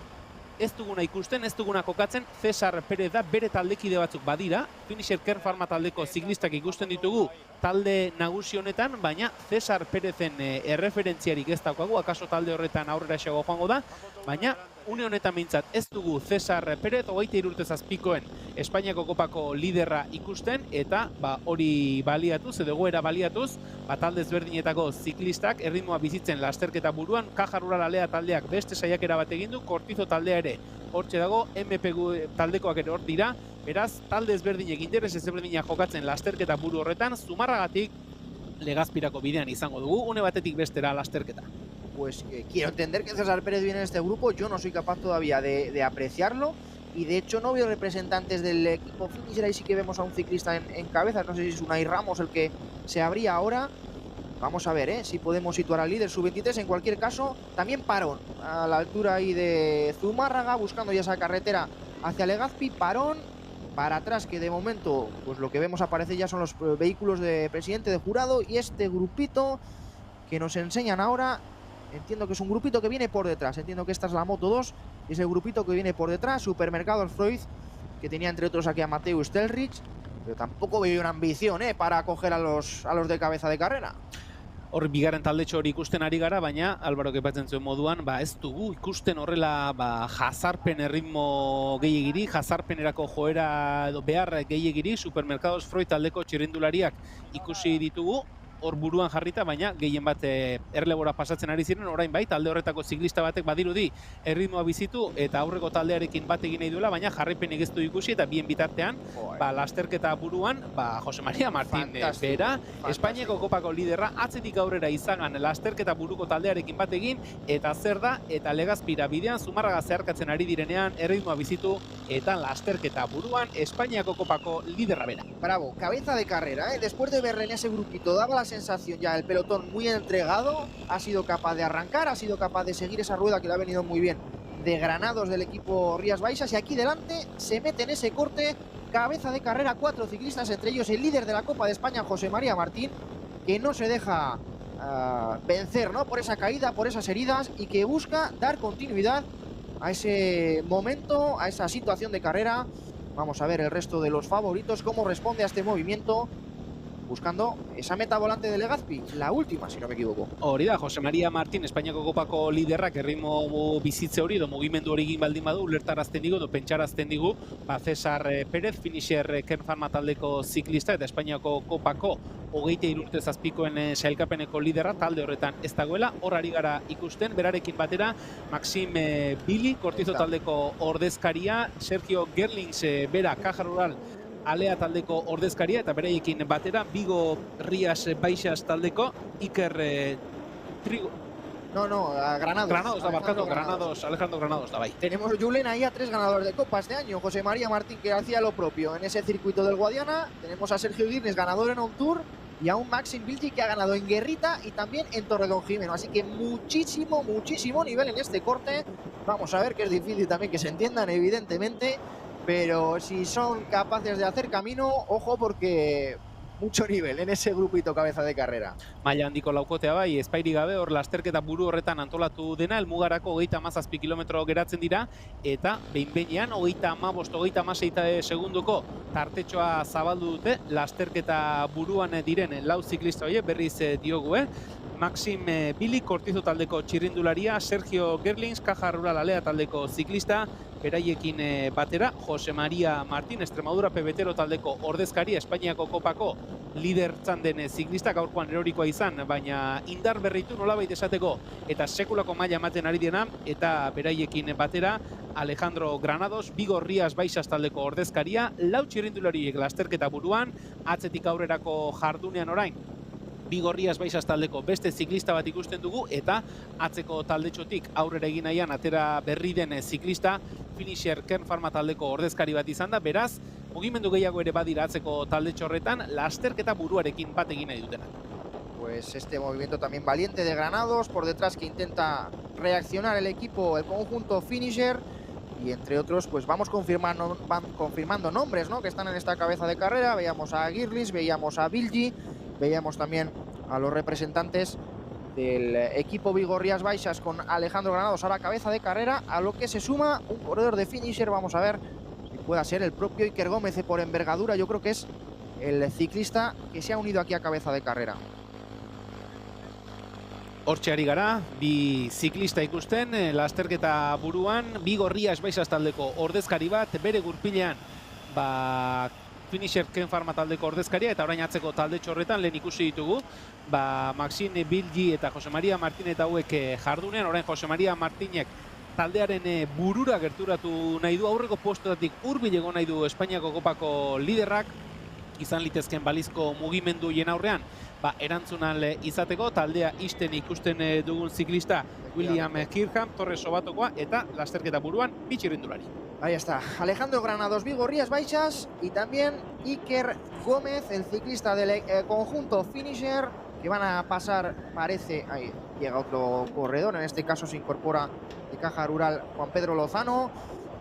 ez duguna ikusten, ez duguna kokatzen, Cesar Perez da, bere taldekide batzuk badira, Finisher Kern Pharma taldeko ziklistak ikusten ditugu talde nagusi honetan, baina Cesar Perezen erreferentziarik ez daukagu, akaso talde horretan aurrera xago joango da, baina une honetan behintzat ez dugu Cesar Perez, 23 urte zazpikoen Espainiako kopako liderra ikusten, eta hori baliatuz, edo goera baliatuz, talde ezberdinetako ziklistak erritmoa bizitzen lasterketa buruan, Caja Rural Alea taldeak beste saiakera bat egin du, Cortizo taldea ere hortxe dago, MPG taldekoak ere hor dira, beraz, talde ezberdinek interes ezberdinak jokatzen lasterketa buru horretan, Zumarragatik Legazpirako bidean izango dugu, une batetik bestera lasterketa. Pues quiero entender que César Pérez viene en este grupo, yo no soy capaz todavía de apreciarlo y de hecho no veo representantes del equipo Finisher, ahí sí que vemos a un ciclista en cabeza, no sé si es Unai Ramos el que se abría ahora. Vamos a ver si podemos situar al líder sub-23, en cualquier caso también parón a la altura ahí de Zumárraga, buscando ya esa carretera hacia Legazpi, parón para atrás, que de momento pues lo que vemos aparece ya son los vehículos de presidente, de jurado, y este grupito que nos enseñan ahora. Entiendo que es un grupito que viene por detrás. Entiendo que esta es la Moto 2. Y es el grupito que viene por detrás. Supermercados Freud, que tenía entre otros aquí a Mateusz Telrich. Pero tampoco veo una ambición para acoger a los de cabeza de carrera. Hor bigarren taldetxo hori ikusten ari gara, baina Álvaro aipatzen zuen moduan, ez dugu ikusten horrela jazarpen erritmo gehiegiri, jazarpenerako joera edo behar gehiegiri, Supermercados Freud taldeko txirrindulariak ikusi ditugu, hor buruan jarrita, baina gehien bat erlebora pasatzen ari ziren, orain bai, talde horretako ziklista batek badirudi erritmoa bizitu eta aurreko taldearekin bat egin nahi duela, baina jarraipenik ez du ikusi eta bien bitartean, lasterketa buruan, Jose Maria Martin bera, Espainiako kopako liderra, atzetik aurrera Eizagan lasterketa buruko taldearekin bat egin, eta zer da, eta Legazpira bidean, Zumarraga zeharkatzen ari direnean, erritmoa bizitu eta lasterketa buruan, Espainiako kopako liderra bera. Bravo, cabeza de carrera, después de verle en ese grupito, daba la sensación ya el pelotón muy entregado, ha sido capaz de arrancar, ha sido capaz de seguir esa rueda que le ha venido muy bien de Granados del equipo Rías Baixas, y aquí delante se mete en ese corte, cabeza de carrera, 4 ciclistas, entre ellos el líder de la Copa de España, José María Martín, que no se deja vencer, ¿no?, por esa caída, por esas heridas, y que busca dar continuidad a ese momento, a esa situación de carrera. Vamos a ver el resto de los favoritos, cómo responde a este movimiento, buscando esa meta volante de Legazpi, la última, si no me equivoco. Hori da, Jose Maria Martin, Espainiako kopako liderrak erritmo bizitze hori edo mugimendu hori egin baldin badu, ulertarazten digu edo pentsarazten digu, Cesar Pérez, Finisher Kern Pharma taldeko ziklista eta Espainiako kopako 23 urte zazpikoen sailkapeneko liderra talde horretan ez dagoela, hor ari gara ikusten, berarekin batera Maxim Billy, Cortizo taldeko ordezkaria, Sergio Gerlings bera, Caja Rural Alea taldeko ordezkaria, eta beraiekin batera Vigo Rías Baixas taldeko Iker Trigo... Granados. Granados, Alejandro Granados da bai. Tenemos Julen ahí a 3 ganadores de Copa este año. José María Martín, que hacía lo propio en ese circuito del Guadiana. Tenemos a Sergio Guirnes, ganador en On Tour. Y a un Maxim Bilgi, que ha ganado en Guerrita y también en Torredón Jimeno. Así que muchísimo nivel en este corte. Vamos a ver, que es difícil también que se entiendan, evidentemente. Pero si son capaces de hacer camino, ojo, porque mucho nivel en ese grupito cabeza de carrera. Maila handiko laukotea bai, espairi gabe, hor lasterketa buru horretan antolatu dena, elmugarako 37 kilometro geratzen dira, eta behin-behinean 35-36 segunduko tartetxoa zabaldu dute, lasterketa buruan diren lau ziklista horiek, berriz diogu, Maxim Billy, Cortizo taldeko txirrindularia, Sergio Gerlings, Caja Rural Alea taldeko ziklista, beraiekin batera, Jose Maria Martín, Extremadura Pebetero taldeko ordezkari, Espainiako kopako lider den ziklista, gaurkoan erorikoa izan, baina indar berritu nolabait esateko, eta sekulako maila ematen ari dena, eta beraiekin batera, Alejandro Granados, Vigo Rías Baixas taldeko ordezkaria, lau txirrindulariek lasterketa buruan, atzetik aurrerako jardunean orain, Vigo Rías Baixas taldeko beste ziklista bat ikusten dugu, eta atzeko taldetxotik aurrera egin nahian atera berri den ziklista Finisher Kern Pharma taldeko ordezkari bat izan da, beraz, mugimendu gehiago ere badira atzeko talde txorretan, lasterketa buruarekin bat egin nahi dutenak. Pues este movimiento también valiente de Granados, por detrás que intenta reaccionar el equipo, el conjunto Finisher. Y entre otros, pues van confirmando nombres, ¿no?, que están en esta cabeza de carrera. Veíamos a Girlis, veíamos a Bilgi, veíamos también a los representantes del equipo Vigorrías Baixas con Alejandro Granados a la cabeza de carrera, a lo que se suma un corredor de Finisher. Vamos a ver si pueda ser el propio Iker Gómez por envergadura. Yo creo que es el ciclista que se ha unido aquí a cabeza de carrera. Hortxe ari gara, bi ziklista ikusten, lasterketa buruan, Vigorrías Baixas taldeko ordezkari bat, bere gurpilean, Finisher Kern Pharma taldeko ordezkaria, eta orain atzeko talde txorretan lehen ikusi ditugu, Maxine Bilgi eta Jose Maria Martin eta hauek jardunean, orain Jose Maria Martinek taldearen burura gerturatu nahi du, aurreko postotatik hurbil egon nahi du Espainiako kopako liderrak, izan litezken balizko mugimendu hien aurrean, erantzunal izateko, taldea isten ikusten dugun ziklista William Kirkham, Torres Sobatokoa, eta lasterketa buruan bitxirrindulari. Ahí está, Alejandro Granados, Vigorrías Baixas, y también Iker Gómez, el ciclista del conjunto Finisher, que van a pasar, parece, ahí llega otro corredor, en este caso se incorpora de Caja Rural Juan Pedro Lozano,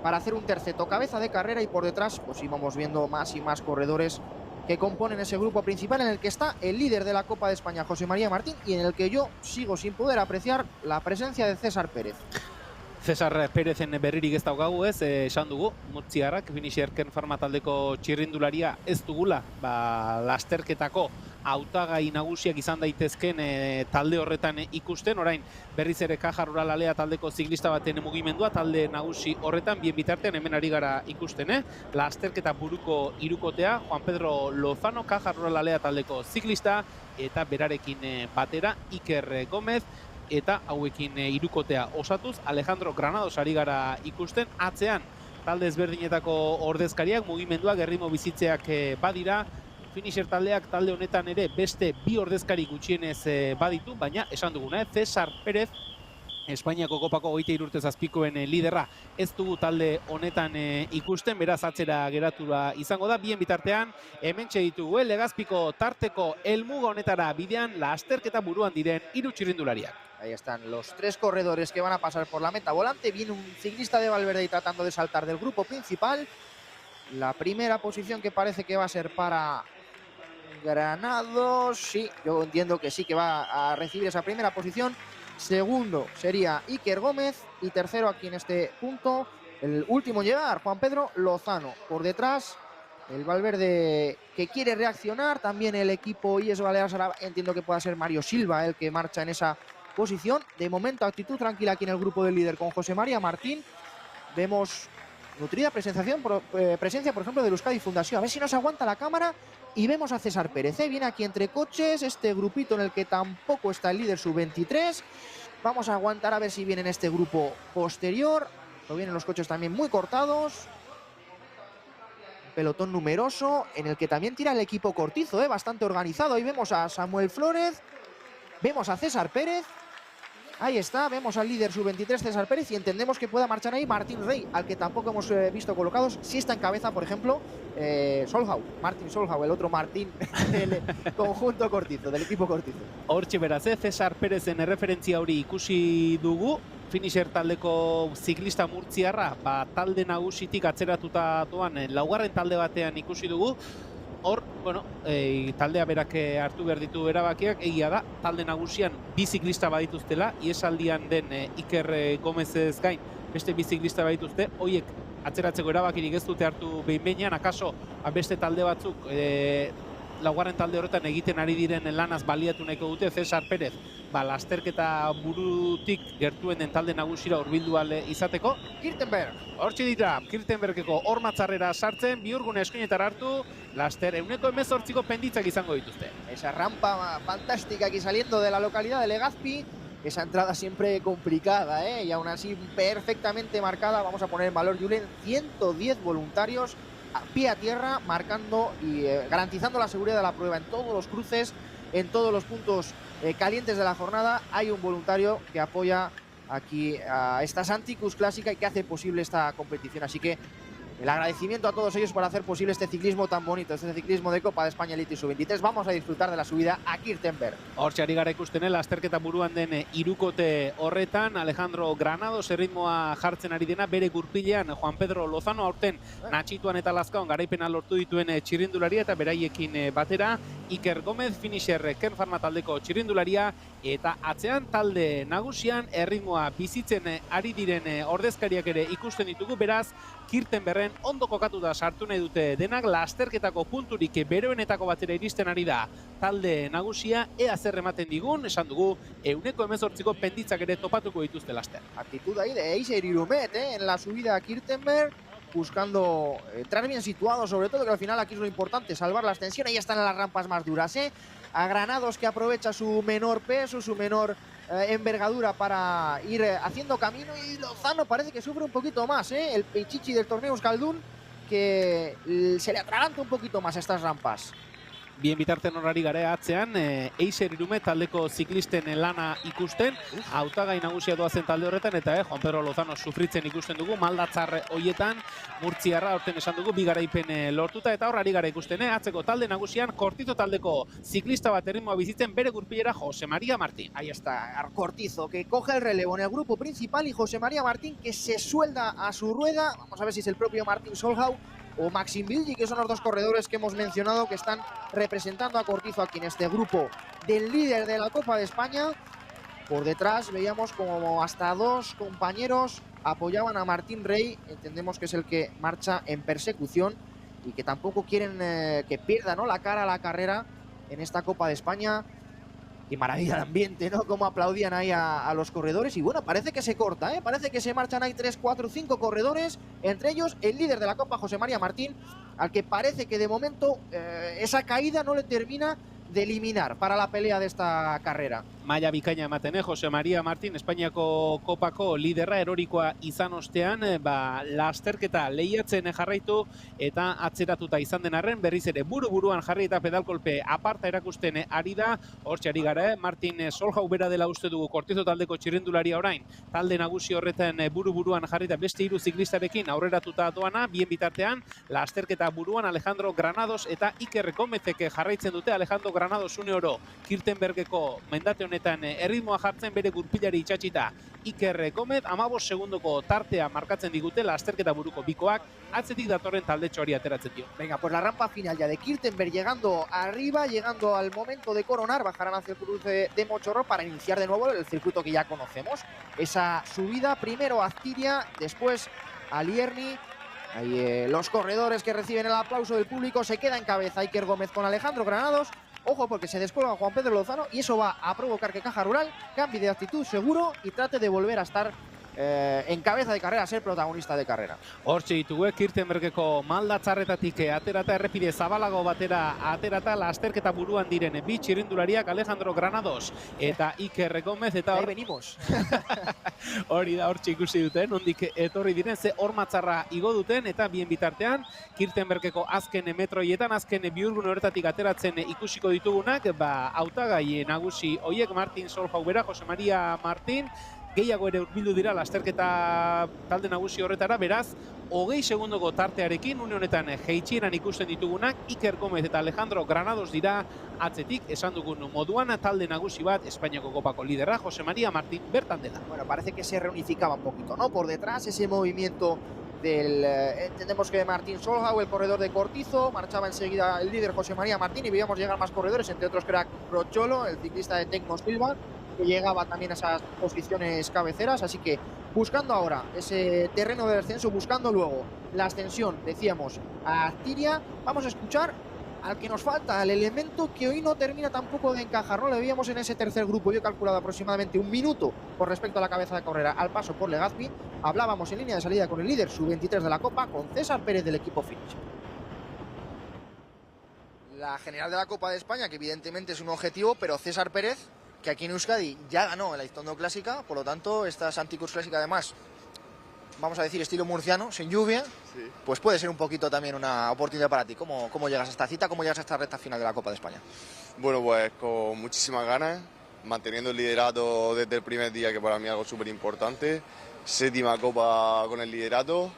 para hacer un terceto cabeza de carrera, y por detrás pues íbamos viendo más y más corredores que componen ese grupo principal, en el que está el líder de la Copa de España, José María Martín, y en el que yo sigo sin poder apreciar la presencia de César Pérez. César Pérezen berririk ez daukagu ez, esan dugu, murtziarrak, Finisher Kern Pharma taldeko txirrindularia ez dugula, lasterketako hautagai nagusiak izan daitezken talde horretan ikusten, orain berriz ere Caja Rural Alea taldeko ziklista baten mugimendua, talde nagusi horretan, bien bitartean hemen ari gara ikusten, lasterketa buruko hirukotea, Juan Pedro Lozano, Caja Rural Alea taldeko ziklista, eta berarekin batera Iker Gómez, eta hauekin hirukotea osatuz, Alejandro Granados ari gara ikusten, atzean talde ezberdinetako ordezkariak, mugimenduak, erritmo bizitzeak badira, Finisher taldeak talde honetan ere beste bi ordezkari gutxienez baditu, baina esan duguna, César Pérez, Espainiako kopako 23 urtez azpikoen liderra, ez dugu talde honetan ikusten, beraz atzera geratura izango da. Bien bitartean, hementxe ditugu Legazpiko tarteko helmuga honetara bidean lasterketa buruan diren hiru txirrindulariak. Ahí están los tres corredores que van a pasar por la meta volante. Viene un ciclista de Valverde y tratando de saltar del grupo principal. La primera posición que parece que va a ser para Granados. Sí, yo entiendo que sí que va a recibir esa primera posición. Segundo sería Iker Gómez y tercero aquí en este punto, el último en llegar, Juan Pedro Lozano. Por detrás, el Valverde que quiere reaccionar, también el equipo IES Baleares Araba, entiendo que pueda ser Mario Silva el que marcha en esa posición. De momento, actitud tranquila aquí en el grupo del líder con José María Martín. Vemos nutrida presencia, por ejemplo, de Euskadi Fundación. A ver si nos aguanta la cámara. Y vemos a César Pérez, viene aquí entre coches, este grupito en el que tampoco está el líder sub-23. Vamos a aguantar a ver si viene en este grupo posterior. No vienen los coches también muy cortados. Un pelotón numeroso en el que también tira el equipo Cortizo, bastante organizado. Ahí vemos a Samuel Flórez, vemos a César Pérez. Ahí está, vemos al líder sub-23 César Pérez y entendemos que pueda marchar ahí Martín Rey, al que tampoco hemos visto colocados. Sí está en cabeza, por ejemplo, Martín Solhau, el otro Martín del conjunto Cortizo, del equipo Cortizo. Hortxe beraz, César Pérezen erreferentzia hori ikusi dugu, Finisher taldeko ziklista murtziarra, talde nagusitik atzeratuta doan, laugarren talde batean ikusi dugu. Hor, taldea berak hartu behar ditu erabakiak, egia da, talde nagusian bi ziklista badituztela, iesaldian den Iker Gómezez gain, beste bi ziklista badituzte, hoiek atzeratzeko erabakirik ez dute hartu behin-behinean, akaso beste talde batzuk laugarren talde horretan egiten ari diren lanaz baliatu nahiko dute. César Pérez, lasterketa burutik gertuen den talde nagusira hurbildu izateko. Kirtenberg. Hortxe dira, Kirtenbergeko hormatzarrera sartzen, bihurgune eskuinetara hartu, laster 18ko penditzak izango dituzte. Esa rampa fantástica aquí saliendo de la localidad de Legazpi. Esa entrada siempre complicada, y aún así perfectamente marcada. Vamos a poner en valor, Julen, 110 voluntarios a pie a tierra, marcando y garantizando la seguridad de la prueba en todos los cruces, en todos los puntos calientes de la jornada. Hay un voluntario que apoya aquí a esta Santicus Clásica y que hace posible esta competición. Así que el agradecimiento a todos ellos por hacer posible este ciclismo tan bonito, este ciclismo de Copa de España Elite Sub-23. Vamos a disfrutar de la subida a Kirtenberg. Hortxe ari gara ikusten, lasterketa buruan den irukote horretan, Alejandro Granados erritmoa jartzen ari dena, bere gurpilean Juan Pedro Lozano, aurten Natxituan eta Lazkaon garaipena lortu dituen txirrindularia, eta beraiekin batera Iker Gomez, finisher Ken Pharma taldeko txirrindularia, eta atzean talde nagusian erritmoa bizitzen ari diren ordezkariak ere ikusten ditugu. Beraz, Kirtenbergen ondo kokatu da sartu nahi dute denak, lasterketako punturik beroenetako batera iristen ari da talde nagusia, ea zer ematen digun, esan dugu, 118ko penditzak ere topatuko dituzte laster. Actitud ahí de Eiser Irumet, en la subida a Kirtenberg, buscando entrar bien situado, sobre todo, que al final aquí es lo importante, salvar la extensión. Ahí están las rampas más duras, a Granados, que aprovecha su menor peso, su menor envergadura para ir haciendo camino, y Lozano parece que sufre un poquito más, el Pichichi del torneo Euskaldun, que se le atraganta un poquito más a estas rampas. Bien bitarten horari gara atzean, Eiser Irumet taldeko ziklisten lana ikusten, hautagai nagusia doazen talde horretan, eta Juan Pedro Lozano sufritzen ikusten dugu, maldatzar hoietan, Murtziarra aurten esan dugu, bigaraipen lortuta, eta horari gara ikusten, atzeko talde nagusian, Cortizo taldeko ziklista bat erritmoa bizitzen, bere gurpilera José María Martín. Ahí está, Cortizo, que coge el relevo en el grupo principal, y José María Martín, que se suelda a su rueda. Vamos a ver si es el propio Martín Solhau o Maxim Bilgi, que son los dos corredores que hemos mencionado que están representando a Cortizo aquí en este grupo del líder de la Copa de España. Por detrás veíamos como hasta dos compañeros apoyaban a Martín Rey, entendemos que es el que marcha en persecución y que tampoco quieren que pierda, ¿no?, la cara a la carrera en esta Copa de España. Qué maravilla el ambiente, ¿no? Cómo aplaudían ahí a los corredores. Y bueno, parece que se corta, parece que se marchan ahí 3, 4, 5 corredores. Entre ellos el líder de la Copa, José María Martín, al que parece que de momento esa caída no le termina de eliminar para la pelea de esta carrera. Maila bikaina ematen, Jose María Martín, Espainiako kopako liderra erorikoa izan ostean, lasterketa lehiatzen jarraitu eta atzeratuta izan den arren, berriz ere buru-buruan jarri eta pedalkolpe aparta erakusten ari da. Hortxe ari gara, Martin Solhau bera dela uste dugu, Cortizo taldeko txirrindularia orain, talde nagusi horretan buru-buruan jarri eta beste hiru ziklistarekin aurreratuta doana, bien bitartean, lasterketa buruan Alejandro Granados eta Iker Gomezek jarraitzen dute. Alejandro Granados une oro Kirtenbergeko mendate honetan erritmoa jartzen, bere gurpilari itxatxita Iker Gomez, 15 segundoko tartea markatzen digute lasterketa buruko bikoak, atzetik datorren taldetxoari ateratzen dio. Venga, pues la rampa final ya de Kirtenberg, llegando arriba, llegando al momento de coronar, bajarán hacia el cruce de Mochorro para iniciar de nuevo el circuito que ya conocemos. Esa subida, primero a Aztiria, después a Lierni. Ahí los corredores que reciben el aplauso del público, se queda en cabeza Iker Gomez con Alejandro Granados. Ojo, porque se descuelga Juan Pedro Lozano y eso va a provocar que Caja Rural cambie de actitud seguro y trate de volver a estar en cabeza de carrera, ser protagonista de carrera. Hortxe ditugu, Kirtenbergeko maldatzarretatik aterata, errepide zabalago batera aterata, lasterketa buruan diren bi txirrindulariak, Alejandro Granados eta Iker Gomez, eta Ahí venimos. hori da, hortxe ikusi duten, nondik etorri diren, ze hormatzarra igo duten, eta bien bitartean, Kirtenbergeko azken metroietan, azken bihurgune horretatik ateratzen ikusiko ditugunak, hautagai nagusi hoiek, Martin Solhau bera, Jose María Martín, gehiago ere hurbildu dira lasterketa talde nagusi horretara, beraz, 20 segundoko tartearekin, une honetan jeitxieran ikusten ditugunak, Iker Gomez eta Alejandro Granados dira atzetik, esan dugun moduan, talde nagusi bat, Espainiako kopako liderra, Jose María Martín, bertan dela. Bueno, parece que se reunificaba un poquito, ¿no? Por detrás, ese movimiento del, entendemos que Martín Solhau, el corredor de Cortizo, marchaba enseguida el líder José María Martín y veíamos llegar más corredores, entre otros que era Crocholo, el ciclista de Tecno Silva, que llegaba también a esas posiciones cabeceras, así que buscando ahora ese terreno de descenso, buscando luego la ascensión, decíamos, a Aztiria. Vamos a escuchar al que nos falta, el elemento que hoy no termina tampoco de encajar, ¿no? Le veíamos en ese tercer grupo, yo he calculado aproximadamente 1 minuto con respecto a la cabeza de carrera al paso por Legazpi. Hablábamos en línea de salida con el líder sub-23 de la Copa, con César Pérez del equipo Finish. La general de la Copa de España, que evidentemente es un objetivo, pero César Pérez, que aquí en Euskadi ya ganó en la Iztondo Clásica, por lo tanto esta Santicus Clásica además, vamos a decir estilo murciano, sin lluvia, sí, pues puede ser un poquito también una oportunidad para ti. ¿Cómo llegas a esta cita? ¿Cómo llegas a esta recta final de la Copa de España? Bueno, pues con muchísimas ganas, manteniendo el liderato desde el primer día, que para mí es algo súper importante. 7ª copa con el liderato.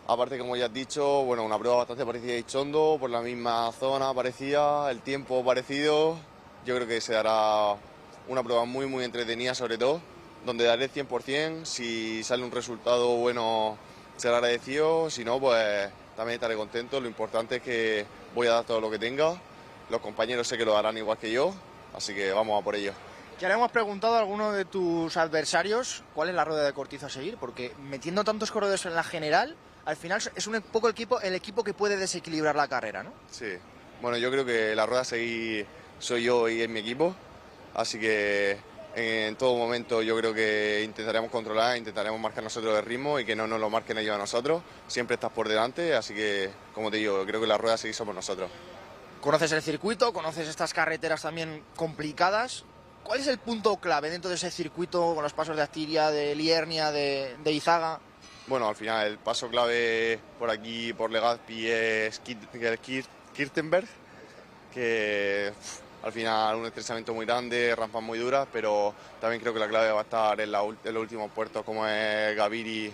Aparte, como ya has dicho, bueno, una prueba bastante parecida a Ichondo, por la misma zona parecida, el tiempo parecido. Yo creo que se dará una prueba muy entretenida, sobre todo, donde daré el 100%. Si sale un resultado bueno, será agradecido. Si no, pues también estaré contento. Lo importante es que voy a dar todo lo que tenga. Los compañeros sé que lo harán igual que yo, así que vamos a por ello. Ya le hemos preguntado a alguno de tus adversarios cuál es la rueda de Cortizo a seguir, porque metiendo tantos corredores en la general, al final es un poco el equipo que puede desequilibrar la carrera, ¿no? Sí, bueno, yo creo que la rueda a seguir soy yo y es mi equipo, así que en todo momento yo creo que intentaremos controlar, intentaremos marcar nosotros el ritmo y que no nos lo marquen ellos a nosotros. Siempre estás por delante, así que, como te digo, creo que la rueda a seguir somos nosotros. Conoces el circuito, conoces estas carreteras también complicadas. ¿Cuál es el punto clave dentro de ese circuito con los pasos de Astiria, de Liernia, de Izaga? Bueno, al final el paso clave por aquí, por Legazpi, es Kirtenberg, que al final un estresamiento muy grande, rampas muy duras, pero también creo que la clave va a estar en los últimos puertos como es Gaviri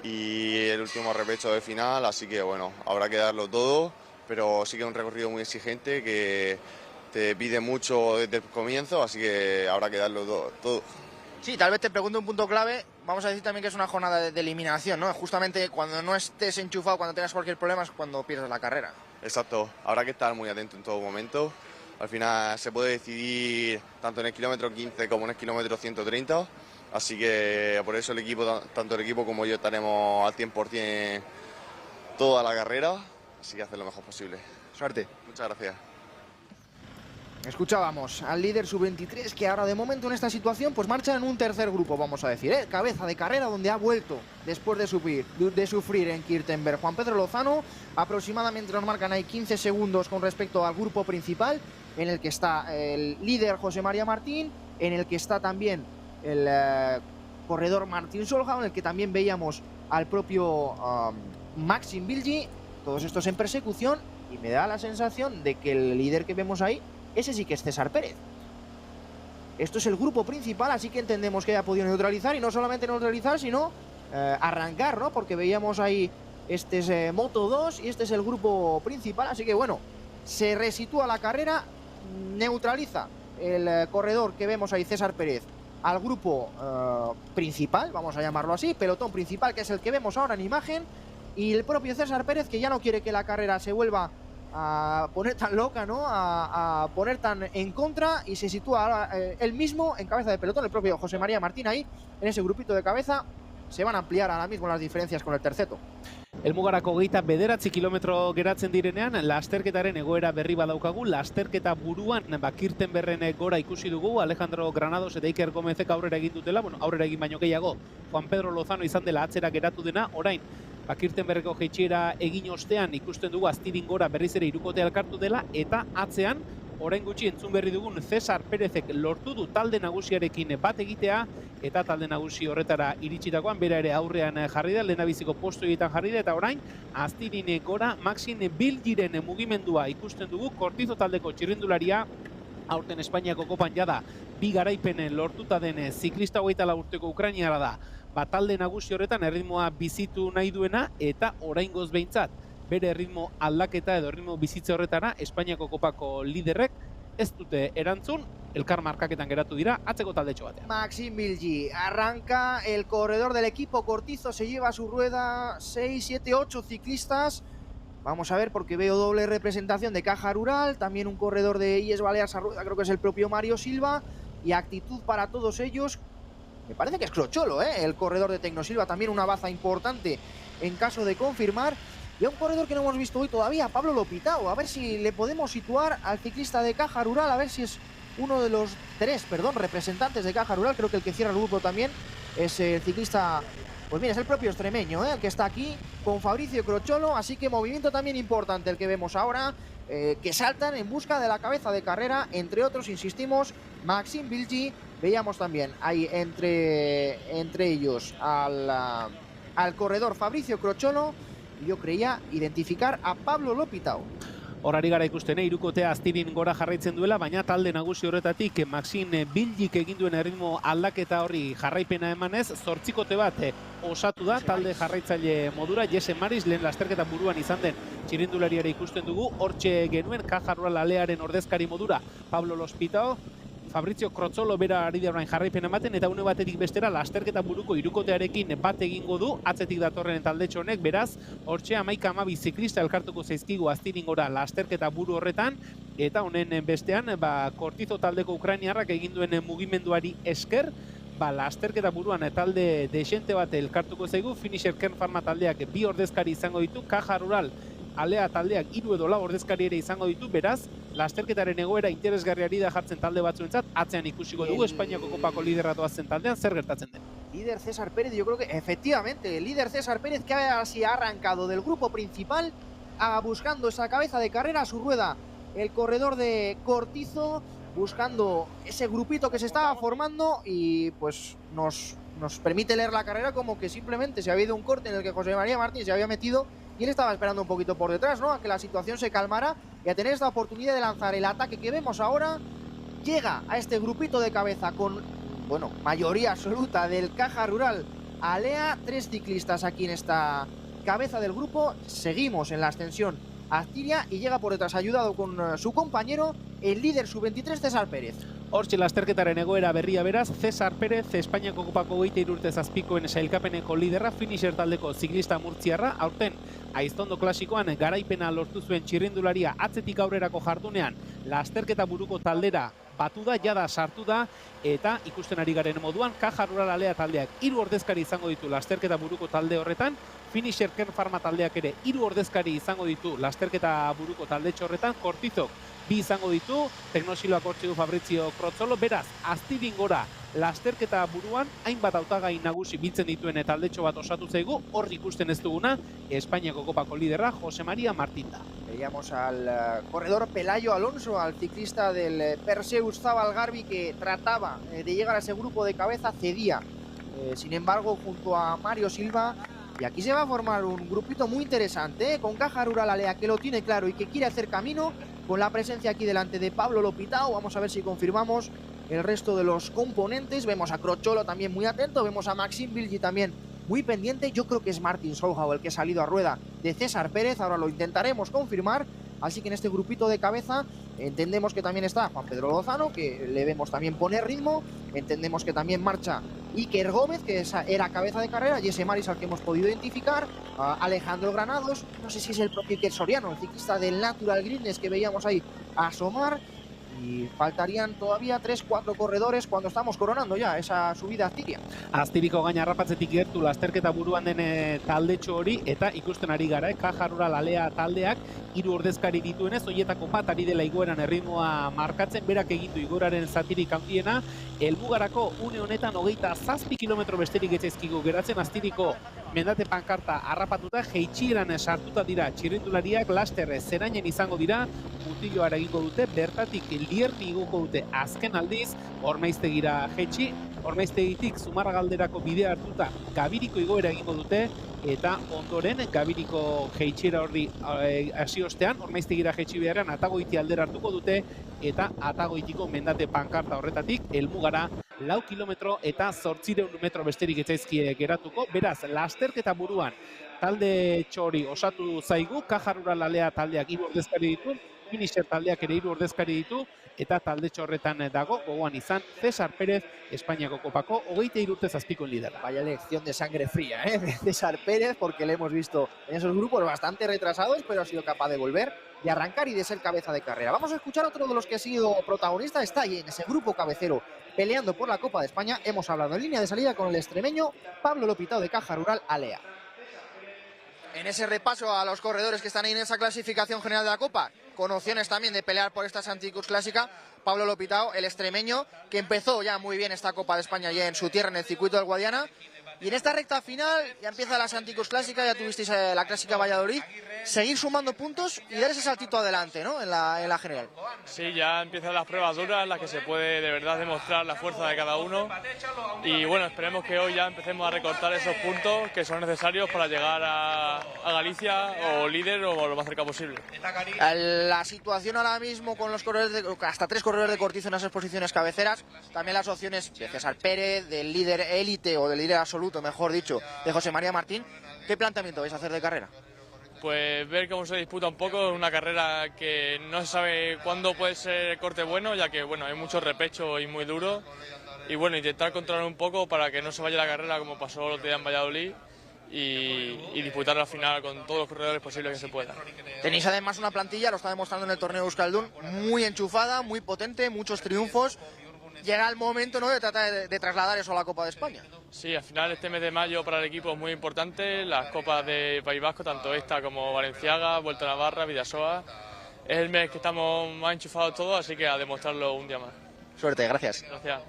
y el último repecho de final, así que bueno, habrá que darlo todo, pero sí que es un recorrido muy exigente que te pide mucho desde el comienzo, así que habrá que darlo todo. Sí, tal vez te pregunto un punto clave. Vamos a decir también que es una jornada de eliminación, ¿no? Justamente cuando no estés enchufado, cuando tengas cualquier problema, es cuando pierdes la carrera. Exacto, habrá que estar muy atento en todo momento. Al final se puede decidir tanto en el kilómetro 15 como en el kilómetro 130, así que por eso el equipo, tanto el equipo como yo, estaremos al 100% toda la carrera, así que hacer lo mejor posible. Suerte. Muchas gracias. Escuchábamos al líder sub-23 que ahora de momento en esta situación pues marcha en un tercer grupo, vamos a decir, cabeza de carrera, donde ha vuelto después de sufrir en Kirtenberg. Juan Pedro Lozano, aproximadamente nos marcan ahí 15 segundos con respecto al grupo principal, en el que está el líder José María Martín, en el que está también el corredor Martín Solja, en el que también veíamos al propio Maxim Bilgi, todos estos en persecución, y me da la sensación de que el líder que vemos ahí, ese sí que es César Pérez. Esto es el grupo principal, así que entendemos que haya podido neutralizar, y no solamente neutralizar, sino arrancar, ¿no? Porque veíamos ahí, este es Moto 2 y este es el grupo principal, así que bueno, se resitúa la carrera, neutraliza el corredor que vemos ahí, César Pérez, al grupo principal, vamos a llamarlo así, pelotón principal, que es el que vemos ahora en imagen, y el propio César Pérez, que ya no quiere que la carrera se vuelva a poner tan loca, ¿no? A poner tan en contra, y se sitúa ahora él mismo en cabeza de pelotón, el propio José María Martín ahí, en ese grupito de cabeza. Se van a ampliar ahora mismo las diferencias con el terceto. Helmugarako 29 kilometro geratzen direnean, lasterketaren egoera berri badaukagu, lasterketa buruan Kirtenberren gora ikusi dugu, Alejandro Granados eta Iker Gomezek aurrera egin dutela, bueno, aurrera egin baino gehiago, Juan Pedro Lozano izan dela atzera geratu dena, orain, Kirtenberreko jeitsiera egin ostean ikusten dugu Astirin gora berriz ere hirukotea elkartu dela, eta atzean, orain gutxi entzun berri dugun César Pérezek lortu du talde nagusiarekin bat egitea, eta talde nagusi horretara iritsitakoan bera ere aurrean jarri da, lehendabiziko postoietan jarri da, eta orain Astirin gora Maxim Bilgiren mugimendua ikusten dugu, Cortizo taldeko txirrindularia, aurten Espainiako kopan jada bi garaipen lortuta den ziklista 24 urteko ukrainiara da, talde nagusi horretan erritmoa bizitu nahi duena, eta oraingoz behintzat bere erritmo aldaketa edo erritmo bizitze horretara Espainiako kopako liderrek ez dute erantzun, elkar markaketan geratu dira, atzeko taldetxo batean. Maxim Bilgi, arranca el corredor del equipo Cortizo, se lleva a su rueda 6, 7, 8 ciclistas. Vamos a ver, porque veo doble representación de Caja Rural, también un corredor de IES Balears a rueda, creo que es el propio Mario Silva, y actitud para todos ellos. Me parece que es Crociolo, el corredor de Tecnosilva, también una baza importante en caso de confirmar. Y a un corredor que no hemos visto hoy todavía, Pablo Lopitao, a ver si le podemos situar al ciclista de Caja Rural, a ver si es uno de los tres, representantes de Caja Rural. Creo que el que cierra el grupo también es el ciclista, pues mira, es el propio extremeño, el que está aquí con Fabricio Crociolo, así que movimiento también importante el que vemos ahora, que saltan en busca de la cabeza de carrera, entre otros, insistimos, Maxim Bilgi. Veíamos también ahí entre ellos al corredor Fabricio Crociolo, y yo creía identificar a Pablo Lopitao. Horari gara ikusten, hirukotea Astirin gora jarraitzen duela, baina talde nagusi horretatik Maxim Biljik egin duen erritmo aldaketa horri jarraipena emanez, 8kote bat osatu da talde jarraitzaile modura. Jese Maris lehen lasterketa buruan izan den txirrindulariare ikusten dugu, hortxe genuen Caja Rural Alearen ordezkari modura Pablo Lospitao, Fabrizio Crozzolo bera ari da orain jarraipen ematen, eta une batetik bestera lasterketa buruko hirukotearekin bat egingo du atzetik datorren taldetxo honek. Beraz, hortxe 11-12 ziklista elkartuko zaizkigu Astirin gora lasterketa buru horretan, eta honen bestean Kortizo taldeko ukrainiarrak egin duen mugimenduari esker, lasterketa buruan talde desente bat elkartuko zaigu. Finisher Kern Pharma taldeak 2 ordezkari izango ditu, Caja Rural Alea taldeak 3 edo 4 ordezkari ere izango ditu. Beraz, lasterketaren egoera interesgarriari da jartzen talde batzuentzat. Atzean ikusiko dugu Espainiako kopako liderra doazen taldean zer gertatzen den. Líder César Pérez, yo creo que efectivamente, el líder César Pérez, que así ha arrancado del grupo principal buscando esa cabeza de carrera a su rueda. El corredor de Cortizo buscando ese grupito que se estaba formando y pues nos permite leer la carrera como que simplemente se había ido un corte en el que José María Martín se había metido y él estaba esperando un poquito por detrás, ¿no? A que la situación se calmara y a tener esta oportunidad de lanzar el ataque que vemos ahora. Llega a este grupito de cabeza con, bueno, mayoría absoluta del Caja Rural Alea. 3 ciclistas aquí en esta cabeza del grupo. Seguimos en la ascensión Astiria y llega por detrás ayudado con su compañero, el líder sub-23 César Pérez. Hortxe lasterketaren egoera berria beraz, César Pérez, Espainiako kopako 23 urte zazpikoen sailkapeneko liderra, finisher taldeko ziklista murtziarra, aurten Aiztondo klasikoan garaipena lortu zuen txirrindularia atzetik aurrerako jardunean, lasterketa buruko taldera batu da, jada sartu da, eta ikusten ari garen moduan, Caja Rural Alea taldeak 3 ordezkari izango ditu lasterketa buruko talde horretan, Finisher Kern Pharma taldeak ere 3 ordezkari izango ditu lasterketa buruko taldetxo horretan, Kortizok 2 izango ditu, Teknosiloak hortxe du Fabrizio Crozzolo. Beraz, Astirin gora lasterketa buruan, hainbat hautagai nagusi biltzen dituen taldetxo bat osatu zaigu, hor ikusten ez duguna, Espainiako kopako liderra, Jose María Martín da. Veíamos al corredor Pelayo Alonso, al ciclista del Perseus Zabal Garbi, que trataba de llegar a ese grupo de cabeza, cedía. Sin embargo, junto a Mario Silva, y aquí se va a formar un grupito muy interesante, con Caja Rural Alea, que lo tiene claro y que quiere hacer camino, con la presencia aquí delante de Pablo Lopitao. Vamos a ver si confirmamos el resto de los componentes. Vemos a Crozzolo también muy atento, vemos a Maxim Biljik también muy pendiente. Yo creo que es Martin Solhau el que ha salido a rueda de César Pérez, ahora lo intentaremos confirmar. Así que en este grupito de cabeza entendemos que también está Juan Pedro Lozano, que le vemos también poner ritmo. Entendemos que también marcha Iker Gómez, que era cabeza de carrera, Jesse Maris, al que hemos podido identificar, Alejandro Granados, no sé si es el propio Iker Soriano, el ciclista del Natural Greenness que veíamos ahí asomar. Y faltarían todavía 3-4 corredores cuando estamos coronando ya esa subida a Astiria. Astiriko gaina harrapatzetik gertu lasterketa buruan den taldetxo hori, eta ikusten ari gara, Caja Rural Alea taldeak 3 ordezkari dituenez, horietako bat ari dela igoeran erritmoa markatzen, berak egin du igoeraren zatirik handiena, helmugarako une honetan 27 kilometro besterik etzaizkigu geratzen. Astiriko mendate pankarta harrapatuta, jeitxieran sartuta dira txirrindulariak, laster zerainen izango dira, mutiloara egingo dute, bertatik Lierni igoko dute azken aldiz, Ormaiztegira jetxi, Ormaiztegitik Zumarragalderako bidea hartuta Gabiriko igoera egingo dute, eta ondoren Gabiriko jeitxera horri hasi ostean, Ormaiztegira jetxi beharrean Atagoiti aldera hartuko dute, eta Atagoitiko mendate pankarta horretatik helmugara 4 kilometro eta 800 metro besterik etzaizkie geratuko. Beraz, lasterketa buruan talde txori osatu zaigu, Caja Rural Alea taldeak 3 ordezkari ditu, Finisher taldeak ere 3 ordezkari ditu, eta talde txorretan dago, gogoan izan, César Pérez, Espainiako kopako 23 urte zazpikoen lidera. Vaya lección de sangre fría, de César Pérez, porque le hemos visto en esos grupos bastante retrasados, pero ha sido capaz de volver, de arrancar y de ser cabeza de carrera. Vamos a escuchar a otro de los que ha sido protagonista, está ahí en ese grupo cabecero, peleando por la Copa de España. Hemos hablado en línea de salida con el extremeño Pablo Lopitao de Caja Rural Alea. En ese repaso a los corredores que están ahí en esa clasificación general de la Copa, con opciones también de pelear por esta Santicus Clásica, Pablo Lopitao, el extremeño, que empezó ya muy bien esta Copa de España ya en su tierra, en el circuito del Guadiana. Y en esta recta final ya empieza la Santicus Clásica, ya tuvisteis la Clásica Valladolid, seguir sumando puntos y dar ese saltito adelante, ¿no? En la general. Sí, ya empiezan las pruebas duras, en las que se puede de verdad demostrar la fuerza de cada uno. Y bueno, esperemos que hoy ya empecemos a recortar esos puntos que son necesarios para llegar a Galicia o líder o lo más cerca posible. La situación ahora mismo con los corredores, hasta 3 corredores de Cortizo en esas posiciones cabeceras, también las opciones de César Pérez, del líder élite o del líder absoluto, mejor dicho, de José María Martín. ¿Qué planteamiento vais a hacer de carrera? Pues ver cómo se disputa un poco, una carrera que no se sabe cuándo puede ser corte bueno, ya que bueno, hay mucho repecho y muy duro. Y bueno, intentar controlar un poco para que no se vaya la carrera como pasó el otro día en Valladolid y disputar la final con todos los corredores posibles que se pueda. Tenéis además una plantilla, lo está demostrando en el torneo Euskaldun, muy enchufada, muy potente, muchos triunfos. Llega el momento, ¿no?, de tratar de trasladar eso a la Copa de España. Sí, al final este mes de mayo para el equipo es muy importante, las copas de País Vasco, tanto esta como Valenciaga, Vuelta a Navarra, Vidasoa. Es el mes que estamos más enchufados todos, así que a demostrarlo un día más. Suerte, gracias. Gracias.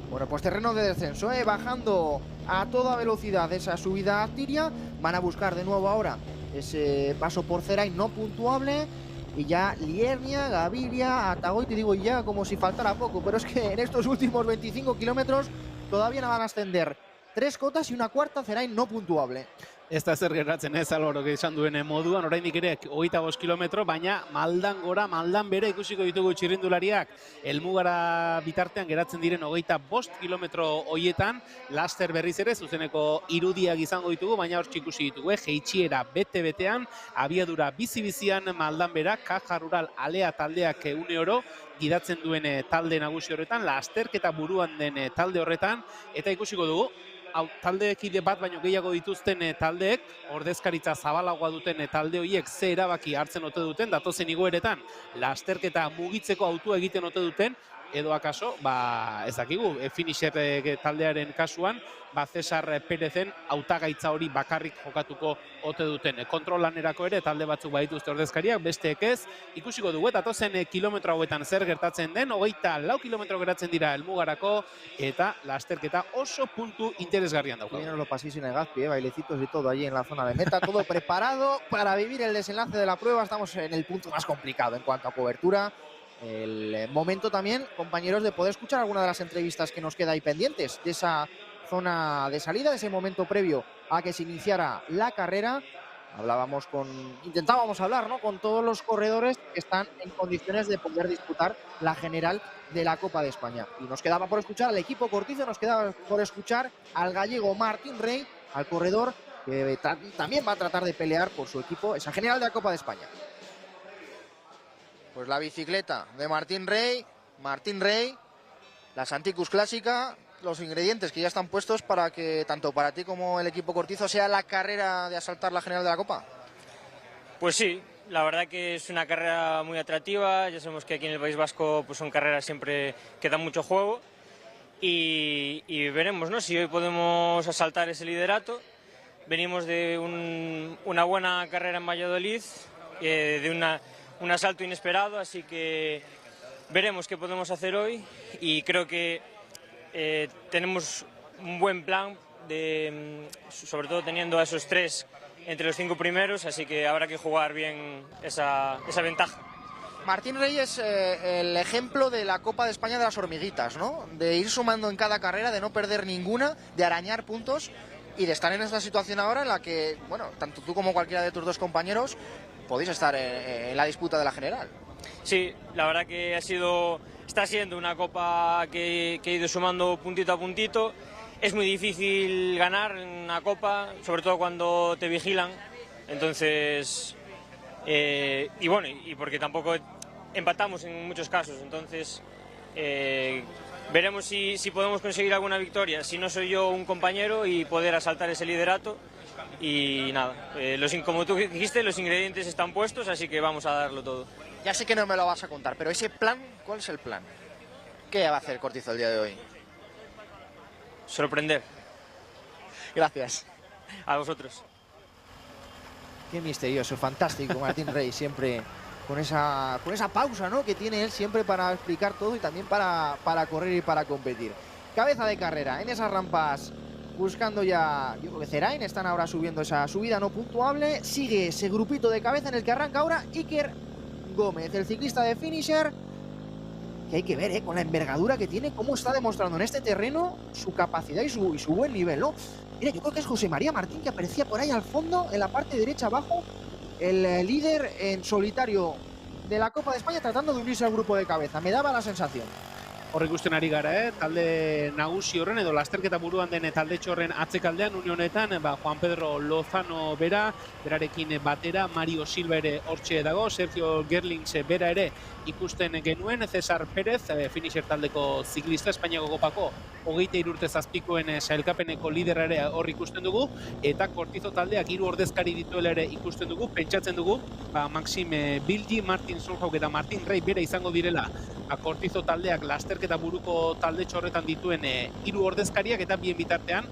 Bueno, pues terreno de descenso, bajando a toda velocidad esa subida a Tiria. Van a buscar de nuevo ahora ese paso por Zerain no puntuable. Y ya Liernia, Gaviria, Atagoiti, digo ya como si faltara poco, pero es que en estos últimos 25 kilómetros todavía no van a ascender 3 cotas y una cuarta Zerain no puntuable. Ez da zer gertatzen ez Alvaro esan duen moduan, oraindik ere 25 kilometro, baina maldan gora, maldan bere ikusiko ditugu txirrindulariak. Helmugara bitartean geratzen diren 25 kilometro hoietan, laster berriz ere zuzeneko irudiak izango ditugu, baina hor ikusi ditugu, jeitsiera bete-betean, abiadura bizi-bizian maldan bera, Caja Rural Alea taldeak une oro, gidatzen duen talde nagusi horretan, lasterketa buruan den talde horretan, eta ikusiko dugu, taldekide bat baino gehiago dituzten taldeek, ordezkaritza zabalagoa duten talde horiek ze erabaki hartzen ote duten, datozen igoeretan, lasterketa mugitzeko autua egiten ote duten, edo akaso, ez dakigu, finisher taldearen kasuan, César Pérezen hautagaitza hori bakarrik jokatuko ote duten. Kontrolanerako ere talde batzuk badituzte ordezkariak, besteek ez, ikusiko dugu, eta tozen kilometro hauetan zer gertatzen den, 24 kilometro geratzen dira helmugarako, eta lasterketa oso puntu interesgarrian daukagu. Bien, lo paséis en el Gazpi, bailecitos y todo allí en la zona de meta, todo preparado para vivir el desenlace de la prueba. Estamos en el punto más complicado en cuanto a cobertura. El momento también, compañeros, de poder escuchar alguna de las entrevistas que nos queda ahí pendientes de esa zona de salida, de ese momento previo a que se iniciara la carrera. Intentábamos hablar, ¿no?, con todos los corredores que están en condiciones de poder disputar la general de la Copa de España. Y nos quedaba por escuchar al equipo Cortizo, nos quedaba por escuchar al gallego Martín Rey, al corredor que también va a tratar de pelear por su equipo esa general de la Copa de España. Pues la bicicleta de Martín Rey, la Santicus Clásica, los ingredientes que ya están puestos para que tanto para ti como el equipo Cortizo sea la carrera de asaltar la general de la Copa. Pues sí, la verdad que es una carrera muy atractiva. Ya sabemos que aquí en el País Vasco pues son carreras siempre que dan mucho juego y veremos, ¿no?, si hoy podemos asaltar ese liderato. Venimos de una buena carrera en Valladolid, de un asalto inesperado, así que veremos qué podemos hacer hoy y creo que tenemos un buen plan, sobre todo teniendo a esos 3 entre los 5 primeros, así que habrá que jugar bien esa ventaja. Martín Rey es el ejemplo de la Copa de España de las hormiguitas, ¿no? De ir sumando en cada carrera, de no perder ninguna, de arañar puntos y de estar en esta situación ahora en la que, bueno, tanto tú como cualquiera de tus 2 compañeros podéis estar en la disputa de la general. Sí, la verdad que está siendo una copa que he ido sumando puntito a puntito. Es muy difícil ganar en una copa, sobre todo cuando te vigilan. Entonces, y bueno, y porque tampoco empatamos en muchos casos. Entonces, veremos si podemos conseguir alguna victoria. Si no soy yo, un compañero, y poder asaltar ese liderato. Y nada, como tú dijiste, los ingredientes están puestos, así que vamos a darlo todo. Ya sé que no me lo vas a contar, pero ese plan, ¿cuál es el plan? ¿Qué va a hacer Cortizo el día de hoy? Sorprender. Gracias. A vosotros. Qué misterioso, fantástico, Martín Rey, siempre con esa pausa, ¿no?, que tiene él siempre para explicar todo y también para correr y para competir. Cabeza de carrera en esas rampas, buscando ya, yo creo que Zerain, están ahora subiendo esa subida no puntuable. Sigue ese grupito de cabeza en el que arranca ahora Iker Gómez, el ciclista de finisher, que hay que ver, con la envergadura que tiene, cómo está demostrando en este terreno su capacidad y su buen nivel, ¿no? Mira, yo creo que es José María Martín, que aparecía por ahí al fondo, en la parte derecha abajo, el líder en solitario de la Copa de España, tratando de unirse al grupo de cabeza. Me daba la sensación. Hor ikusten ari gara, talde nagusi horren edo lasterketa buruan den talde txorren atzekaldean, une honetan, Juan Pedro Lozano bera, berarekin batera, Mario Silva ere hortxe dago, Sergio Gerlings bera ere ikusten genuen, Cesar Pérez, finisher taldeko ziklista, Espainiako Kopako 23 urte zazpikoen sailkapeneko lidera ere hor ikusten dugu, eta Kortizo taldeak 3 ordezkari dituela ere ikusten dugu, pentsatzen dugu, Maxim Bilgi, Martin Solhaug eta Martin Rey bera izango direla, Kortizo taldeak lasterketa buruko talde txorretan dituen 3 ordezkariak, eta bien bitartean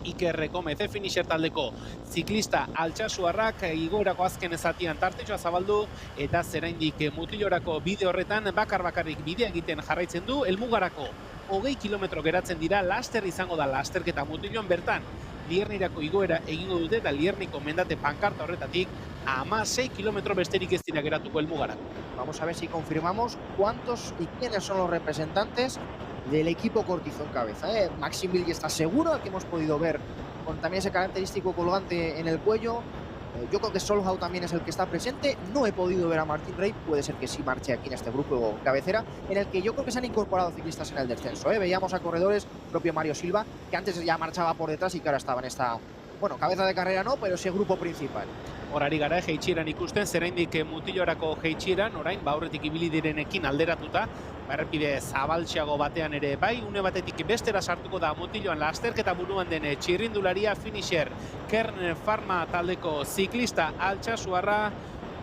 Iker Gómez, finisher taldeko ziklista altxasuarrak igoerako azken zatian tartetxoa zabaldu, eta zeraindik mutilorako bide horretan bakarrik bidea egiten jarraitzen du. Helmugarako 20 kilometro geratzen dira, laster izango da lasterketa mutilon bertan. Liernirako igoera egingo dute, eta Lierniko mendate pankarta horretatik 16 kilometro besterik ez dira geratuko helmugarako. Vamos a ver si confirmamos cuántos y quiénes son los representantes del equipo Kortizo en cabeza. Maxim Bilgi está seguro, al que hemos podido ver con también ese característico colgante en el cuello. Yo creo que Solhaug también es el que está presente. No he podido ver a Martin Rey, puede ser que sí marche aquí en este grupo cabecera, en el que yo creo que se han incorporado ciclistas en el descenso. Veíamos a corredores, propio Mario Silva, que antes ya marchaba por detrás y que ahora estaba en esta, bueno, cabeza de carrera no, pero ese grupo principal. Horari gara, jeitxieran ikusten, zeraindik mutilorako jeitxieran, orain, aurretik ibili direnekin alderatuta, errepide zabaltxeago batean ere bai, une batetik bestera sartuko da mutiloan lasterketa buruan den txirrindularia, finisher Kern Pharma taldeko ziklista altxasuarra,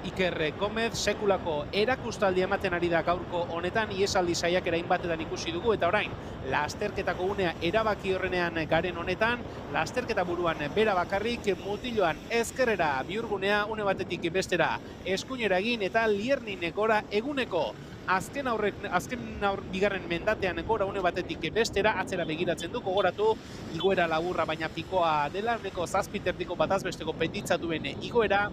Iker Gómez, sekulako erakustaldi ematen ari da gaurko honetan, iesaldi saiakera hainbatetan ikusi dugu, eta orain, lasterketako unea erabaki horrenean garen honetan, lasterketa buruan bera bakarrik, mutiloan ezkerrera bihurgunea, une batetik bestera eskuinera egin, eta Liernin gora eguneko azken bigarren mendatean gora une batetik bestera, atzera begiratzen du, gogoratu, igoera laburra baina pikoa dela, uneko zazpiterdiko batazbesteko penditza duen igoera,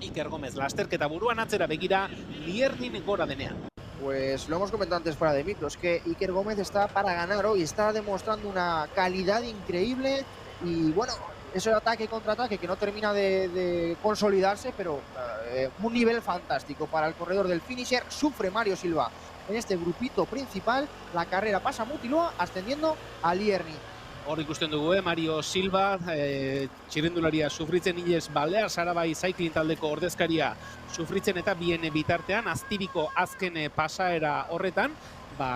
Iker Gómez lasterketa buruan atzera begira, Liernin gora denean. Pues lo hemos comentado antes fuera de micro, es que Iker Gómez está para ganar hoy, está demostrando una calidad increíble y bueno, ese ataque y contraataque que no termina de consolidarse, pero un nivel fantástico para el corredor del finisher. Sufre Mario Silva en este grupito principal, la carrera pasa Mutiloa ascendiendo a Lierni. Hor ikusten dugu, Mario Silva, txirrindularia sufritzen hilez Balear Sarabai Cycling taldeko ordezkaria sufritzen, eta bien bitartean aztiriko azken pasaera horretan,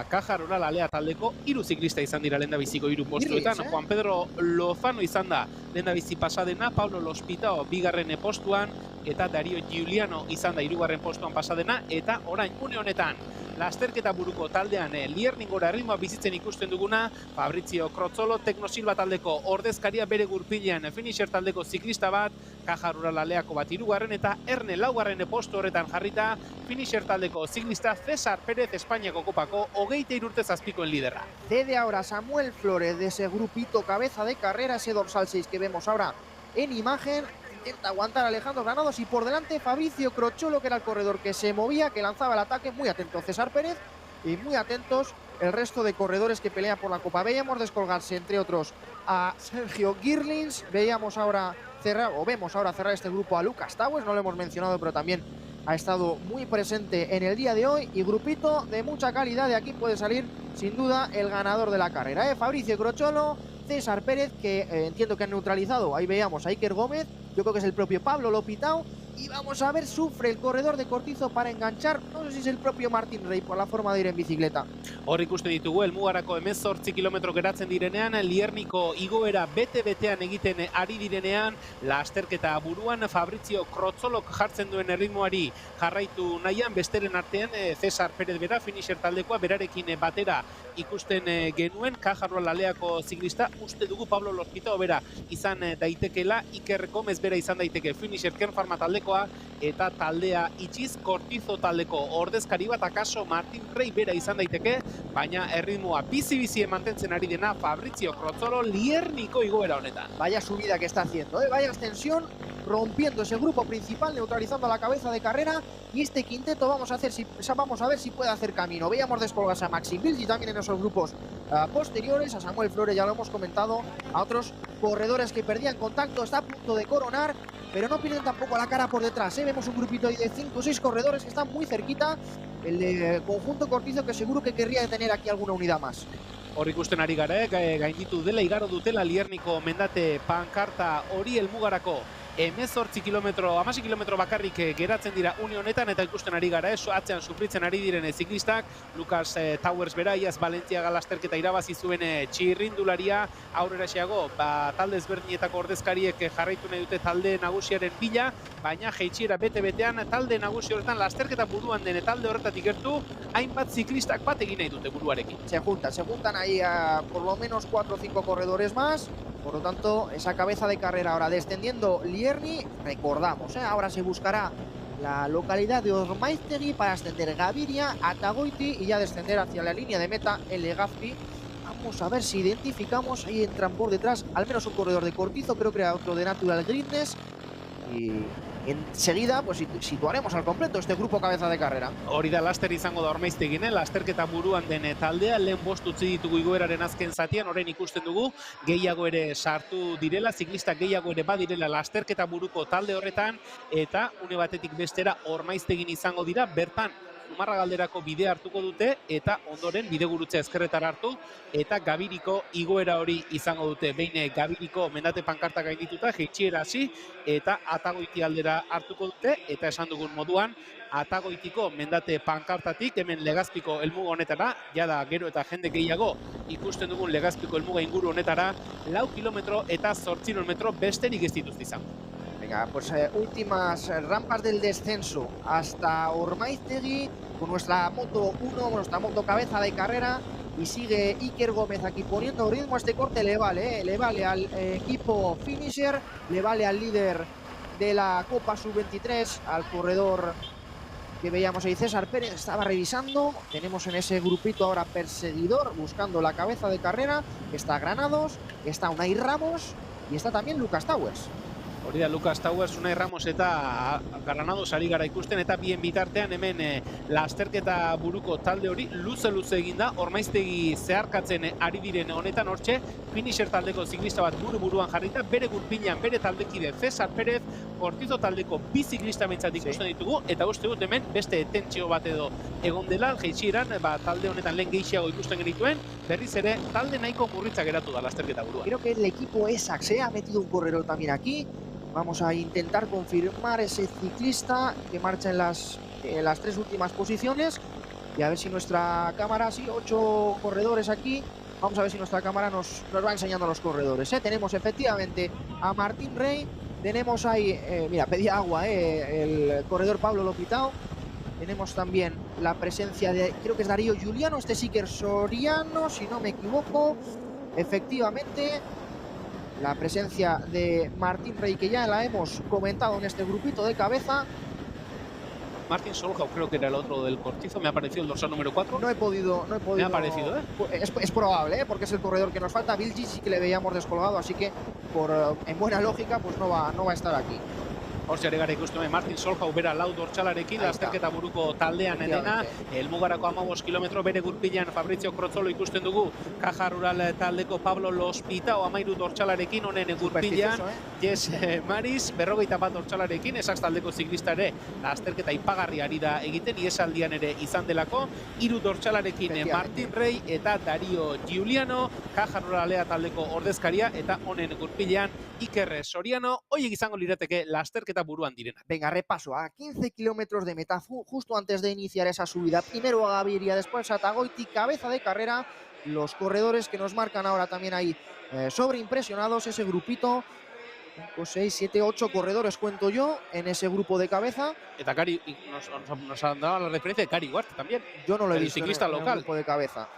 Caja Rural Alea taldeko 3 ziklista izan dira lehendabiziko 3 postuetan. Juan Pedro Lozano izan da lehendabizi pasadena, Pablo Lospitao bigarren postuan, eta Dario Giuliano izan da 3. postuan pasadena, eta orain une honetan lasterketa buruko taldean Liernin gora erritmoa bizitzen ikusten duguna, Fabrizio Crozzolo, Teknosilba taldeko ordezkaria bere gurpilean, finisher taldeko ziklista bat, Caja Rural Aleako bat 3. eta Erne 4. postu horretan jarrita, finisher taldeko ziklista Cesar Pérez, Espainiako Kopako 23 urte zazpikoen liderra. Cede ahora Samuel Flores de ese grupito cabeza de carrera, ese dorsal 6 que vemos ahora en imagen. Intenta aguantar Alejandro Granados y por delante Fabricio Crozzolo, que era el corredor que se movía, que lanzaba el ataque. Muy atento Cesar Pérez y muy atentos el resto de corredores que pelean por la Copa. Veíamos descolgarse, entre otros, a Sergio Girlings. Vemos ahora cerrar este grupo a Lucas Taues, no lo hemos mencionado, pero también ha estado muy presente en el día de hoy. Y grupito de mucha calidad, de aquí puede salir sin duda el ganador de la carrera. Fabricio Crozzolo, Cesar Pérez, que entiendo que han neutralizado. Ahí veíamos a Iker Gómez, yo creo que es el propio Pablo Lopitao. Y vamos a ver, sufre el corredor de Kortizo para enganchar. No sé si es el propio Martin Rey por la forma de ir en bicicleta. Hor ikusten ditugu, helmugarako 18 kilometro geratzen direnean, Lierniko igoera bete-betean egiten ari direnean, lasterketa buruan Fabrizio Crozzolok jartzen duen erritmoari jarraitu nahian, besteren artean Cesar Pérez bera, finisher taldekoa, berarekin batera ikusten genuen, Caja Rural Aleako ziklista, uste dugu Pablo Lospitao bera izan daitekela, Iker Gómez bera izan daiteke, finisher Kern Pharma taldeko taldekoa, eta taldea itxiz Cortizo taldeko ordezkari bat akaso Martin Rey bera izan daiteke, baina erritmoa bizi-bizi mantentzen ari dena Fabrizio Crozzolo Lierniko igoera honetan. Vaya subida que está haciendo, vaya extensión, rompiendo ese grupo principal, neutralizando a la cabeza de carrera, y este quinteto vamos a ver si puede hacer camino. Veíamos descolgarse a Maxim Bilgi también en esos grupos posteriores, a Samuel Flores ya lo hemos comentado, a otros corredores que perdían contacto, está a punto de coronar, pero no pierden tampoco la cara por detrás, Vemos un grupito ahí de 5 o 6 corredores que están muy cerquita, el de conjunto Cortizo que seguro que querría tener aquí alguna unidad más. Hor ikusten ari gara, gainditu dela, igaro dutela Lierniko mendate pankarta hori helmugarako 18 kilometro bakarrik geratzen dira une honetan, eta ikusten ari gara, atzean sufritzen ari diren ziklistak, Lucas Towers bera, iaz Valentziaga lasterketa irabazi zuen txirrindularia, aurrera xeago, talde ezberdinetako ordezkariek jarraitu nahi dute talde nagusiaren bila, baina jeitsiera bete-betean talde nagusi horretan lasterketa buruan den talde horretatik gertu, hainbat ziklistak bat egin nahi dute buruarekin. Se juntan ahí por lo menos 4 o 5 corredores más. Por lo tanto, esa cabeza de carrera ahora descendiendo Lierni, recordamos, ahora se buscará la localidad de Ormaiztegui para ascender Gaviria, Atagoiti y ya descender hacia la línea de meta el Legazpi. Vamos a ver si identificamos, ahí entran por detrás, al menos un corredor de Cortizo, creo que era otro de Natural Greenness. Y enseguida pues situaremos al completo este grupo cabeza de carrera. Hori da laster izango da Ormaiztegin, lasterketa buruan den taldea, lehen 5 utzi ditugu igoeraren azken zatian, orain ikusten dugu gehiago ere sartu direla, ziklistak gehiago ere badirela lasterketa buruko talde horretan, eta une batetik bestera Ormaiztegin izango dira, bertan Zumarragalderako bidea hartuko dute, eta ondoren bidegurutzea ezkerretara hartu, eta Gabiriko igoera hori izango dute. Behin Gabiriko mendate pankarta gaindituta, jeitsiera hasi, eta Atagoiti aldera hartuko dute, eta esan dugun moduan, Atagoitiko mendate pankartatik, hemen Legazpiko helmuga honetara, jada gero eta jende gehiago ikusten dugun Legazpiko helmuga inguru honetara, 4 kilometro eta 8 metro besterik ez dituzte izango. Venga, pues últimas rampas del descenso hasta Ormaiztegui con nuestra moto 1, nuestra moto cabeza de carrera, y sigue Iker Gómez aquí poniendo ritmo a este corte, le vale al equipo finisher, le vale al líder de la Copa Sub-23, al corredor que veíamos ahí, César Pérez estaba revisando, tenemos en ese grupito ahora perseguidor buscando la cabeza de carrera, está Granados, está Unai Ramos y está también Lucas Towers. Hori da, Lucas Towers, Unai Ramos eta Granados ari gara ikusten, eta bien bitartean hemen lasterketa buruko talde hori luze egin da, Ormaiztegi zeharkatzen ari diren honetan hortxe, finisher taldeko ziklista bat buruan jarrita, bere gurpilean bere taldekide César Pérez, Cortizo taldeko bi ziklista mentzat ikusten ditugu, eta uste dut hemen beste tentsio bat edo egon dela, jeitsieran, talde honetan lehen gehiago ikusten genituen, berriz ere talde nahiko murritza geratu da lasterketa buruan. Creo que el equipo Essex ha metido un corredor también aquí. Vamos a intentar confirmar ese ciclista que marcha en las 3 últimas posiciones. Y a ver si nuestra cámara, sí, 8 corredores aquí. Vamos a ver si nuestra cámara nos va enseñando los corredores. Tenemos efectivamente a Martín Rey. Tenemos ahí, mira, pedía agua, el corredor Pablo Lopitao. Tenemos también la presencia de, creo que es Darío Giuliano, este sí que es Soriano, si no me equivoco. Efectivamente, la presencia de Martín Rey, que ya la hemos comentado en este grupito de cabeza. Martín Solhau creo que era el otro del Cortizo, me ha aparecido el dorsal número 4. No he podido. Me ha parecido, Es probable, porque es el corredor que nos falta. Bilgi sí que le veíamos descolgado, así que en buena lógica pues no va a estar aquí. Hortxe ere gara ikusten Martin Solhau bera lau dortsalarekin, lasterketa buruko taldean dena, helmugarako 15 kilometro bere gurpilean Fabrizio Crozzolo ikusten dugu, Caja Rural taldeko Pablo Lospitao 13 dortsalarekin, honen gurpilean, Jess Maris, 41 dortsalarekin, Essex taldeko ziklista ere, lasterketa ipagarri ari da egiten, iesaldian ere izan delako, 3 dortsalarekin Martin Rey eta Darío Giuliano, Caja Ruralea taldeko ordezkaria, eta honen gurpilean Iker Soriano, hoiek izango lirateke lasterketa buruan direna. Venga, repaso, a 15 kilómetros de meta, justo antes de iniciar esa subida, primero a Gaviria, después a Atagoiti, cabeza de carrera, los corredores que nos marcan ahora también ahí sobreimpresionados, ese grupito 5, 6, 7, 8 corredores, cuento yo, en ese grupo de cabeza. Eta Gary, nos han dado la referencia de Gary Ward también. Yo no lo he el visto ciclista en el local. grupo de cabeza.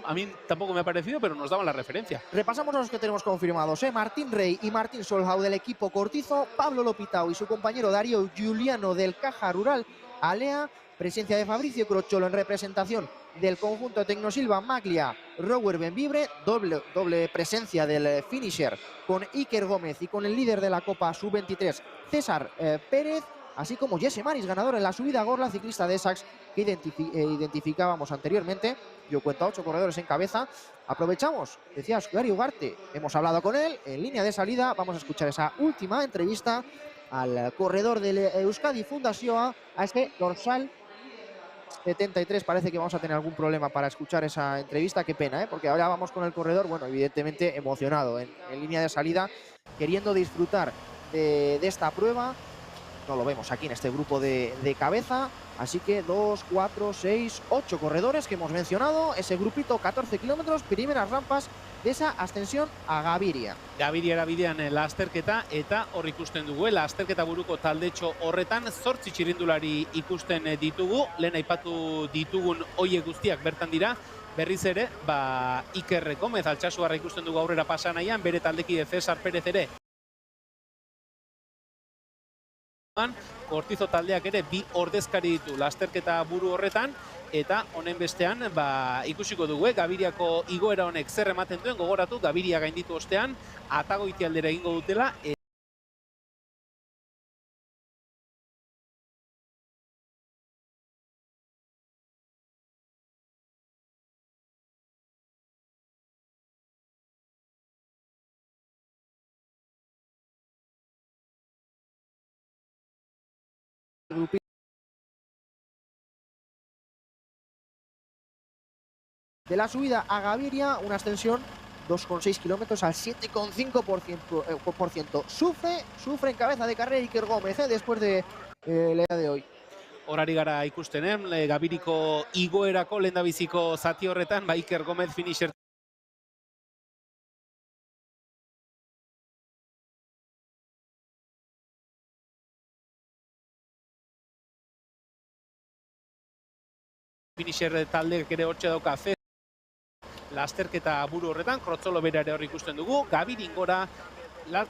A mí tampoco me ha parecido, pero nos daban la referencia. Repasamos a los que tenemos confirmados, Martín Rey y Martín Solhau del equipo Cortizo, Pablo Lopitao y su compañero Darío Giuliano del Caja Rural Alea, presencia de Fabricio Crocciolo en representación del conjunto Tecnosilva Maglia, Rower Benvibre, doble presencia del finisher con Iker Gómez y con el líder de la Copa Sub-23, César Pérez, así como Jesse Maris, ganador en la subida a Gorla, ciclista de Essex que identificábamos anteriormente. Yo cuento a 8 corredores en cabeza. Aprovechamos, decía Gary Ugarte, hemos hablado con él en línea de salida. Vamos a escuchar esa última entrevista al corredor del Euskadi Fundación, a este dorsal 73. Parece que vamos a tener algún problema para escuchar esa entrevista. Qué pena, porque ahora vamos con el corredor, bueno, evidentemente emocionado en línea de salida, queriendo disfrutar de esta prueba. No lo vemos aquí en este grupo de cabeza. Así que 2, 4, 6, 8 corredores que hemos mencionado. Ese grupito, 14 kilómetros, primeras rampas de esa ascensión a Gaviria. Gaviria bidean lasterketa eta hor ikusten dugu. Lasterketa buruko taldetxo horretan 8 txirrindulari ikusten ditugu. Lehen aipatu ditugun hoiek guztiak bertan dira. Berriz ere, Iker Gómez Altsasuarra ikusten dugu aurrera pasa nahian, bere taldekide César Pérez ere. Cortizo taldeak ere 2 ordezkari ditu lasterketa buru horretan, eta honen bestean ikusiko dugu Gaviriako igoera honek zer ematen duen. Gogoratu, Gaviria gainditu ostean Atagoiti aldera egingo dutela. De la subida a Gaviria, una ascensión 2,6 kilómetros al 7,5%. Sufre en cabeza de carrera Iker Gómez después de la de hoy. Horari gara ikusten, Gabiriko igoerako lehendabiziko zati horretan, Iker Gómez finisher taldeak ere hortxe dauka lasterketa buru horretan, Crocciolo bera ere hor ikusten dugu. Gavirin gora,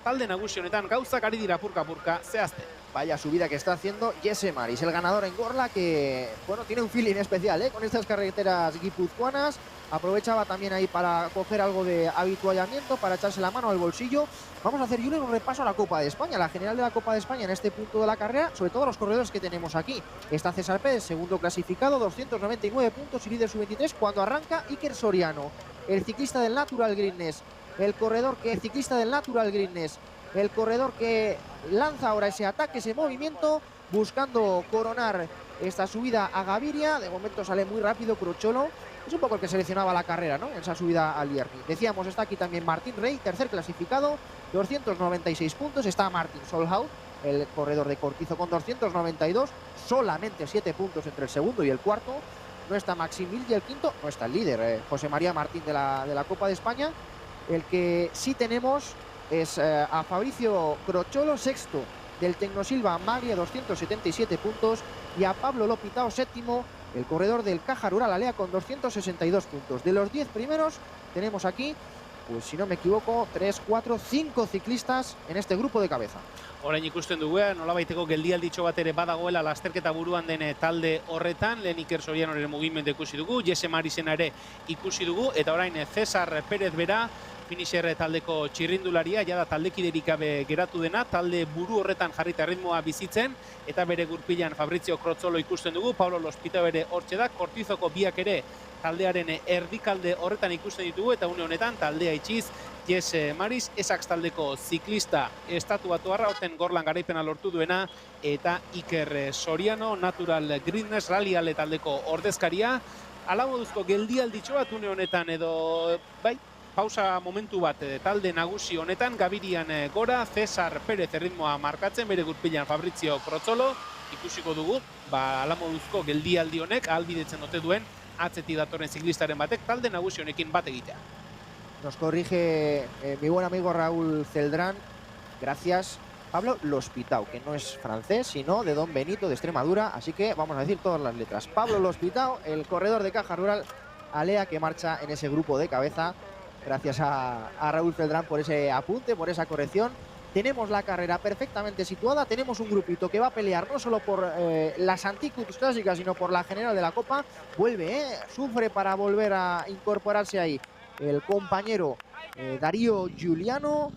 talde nagusi honetan gauzak ari dira purka-purka zehazte. Vaya subida que está haciendo Jesse Maris, el ganador en Gorla, que bueno, tiene un feeling especial con estas carreteras guipuzcoanas. Aprovechaba también ahí para coger algo de habituallamiento, para echarse la mano al bolsillo. Vamos a hacer un repaso a la Copa de España, la general de la Copa de España en este punto de la carrera, sobre todo los corredores que tenemos aquí. Está César Pérez, segundo clasificado, 299 puntos y líder sub-23 cuando arranca Iker Soriano, el ciclista del Natural Greenness, el corredor que lanza ahora ese ataque, ese movimiento, buscando coronar esta subida a Gaviria. De momento sale muy rápido Crocciolo. Es un poco el que seleccionaba la carrera, ¿no? En esa subida al Lierni. Decíamos, está aquí también Martín Rey, tercer clasificado, 296 puntos. Está Martín Solhau, el corredor de Cortizo, con 292. Solamente 7 puntos entre el segundo y el cuarto. No está Maxim Mil y el quinto no está el líder, José María Martín de la Copa de España. El que sí tenemos es a Fabricio Crocciolo, sexto del Tecnosilva Maglia, 277 puntos, y a Pablo Lopitao, séptimo, el corredor del Caja Rural Alea, con 262 puntos. De los 10 primeros tenemos aquí, pues si no me equivoco, 3, 4, 5 ciclistas en este grupo de cabeza. Orain ikusten dugu, nolabaiteko geldialditxo bat ere badagoela lasterketa buruan den talde horretan. Lehen Iker Sorianoren mugimendu ikusi dugu, Jesse Marisena ere ikusi dugu, eta orain César Pérez bera, finisher taldeko txirrindularia, jada taldekiderik gabe geratu dena, talde buru horretan jarrita ritmoa bizitzen, eta bere gurpilan Fabricio Crocciolo ikusten dugu, Pablo Lopitao ere hortxe da, Cortizoko biak ere taldearen erdikalde horretan ikusten ditugu, eta une honetan taldea itxiz Jesse Maris, Essex taldeko ziklista estatuatuarra, horten Gorlan garaipena lortu duena, eta Iker Soriano, Natural Greenness Rally Ale taldeko ordezkaria. Hala moduzko geldialditxo bat une honetan edo, pausa momentu bat talde nagusi honetan, Gavirian gora, César Pérez erritmoa markatzen, bere gurpilan Fabricio Crocciolo, ikusiko dugu, hala moduzko geldialdi honek ahalbidetzen ote duen atzetik datorren ziklistaren batek talde nagusi honekin bat egitea. Nos corrige mi buen amigo Raúl Celdrán. gracias Pablo L'Hospital, que no es francés, sino de Don Benito de Extremadura, así que vamos a decir todas las letras. Pablo L'Hospital, el corredor de Caja Rural Alea, que marcha en ese grupo de cabeza. Gracias a Raúl Feldrán por ese apunte, por esa corrección. Tenemos la carrera perfectamente situada, tenemos un grupito que va a pelear no solo por las Anticuts clásicas, sino por la general de la Copa. Vuelve, sufre para volver a incorporarse ahí el compañero Darío Giuliano.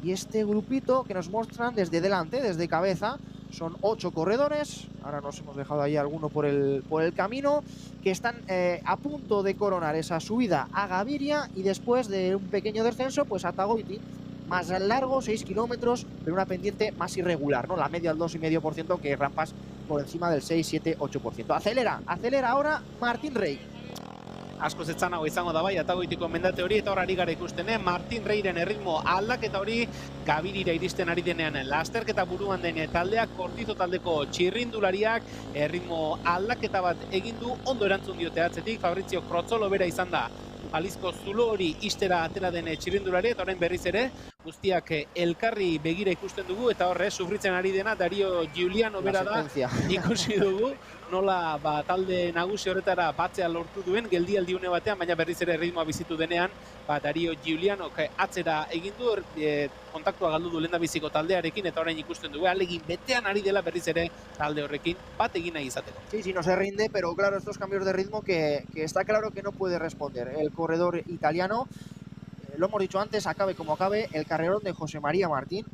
Y este grupito que nos muestran desde delante, desde cabeza, son 8 corredores. Ahora nos hemos dejado ahí alguno por el camino, que están a punto de coronar esa subida a Gaviria y después de un pequeño descenso, pues a Tagoiti. Más largo, 6 kilómetros, pero una pendiente más irregular, ¿no? La media al 2,5%, que rampas por encima del 6, 7, 8%. Acelera ahora Martín Rey. Asko zetzanago izango da bai, Atagoitiko mendate hori, eta hor ari gara ikusten, Martin Reiren erritmo aldaketa hori Gabirira iristen ari denean lasterketa buruan den taldeak, Kortizo taldeko txirrindulariak erritmo aldaketa bat egin du, ondo erantzun diote atzetik, Fabrizio Krotzolo bera izan da balizko zulo hori istera atera den txirrindulari, eta orain berriz ere guztiak elkarri begira ikusten dugu, eta horre sufritzen ari dena Darío Giuliano bera da, ikusi dugu nola talde nagusi horretara batzea lortu duen geldialdi une batean, baina berriz ere ritmoa bizitu denean Darío Giuliano atzera egin du, kontaktua galdu du lehendabiziko taldearekin, eta orain ikusten dugu alegin betean ari dela berriz ere talde horrekin bat egin nahi izateko. Sí, no se rinde, pero claro, estos cambios de ritmo que está claro que no puede responder el corredor italiano. Lo hemos dicho antes, acabe como acabe, el carrerón de José María Martín.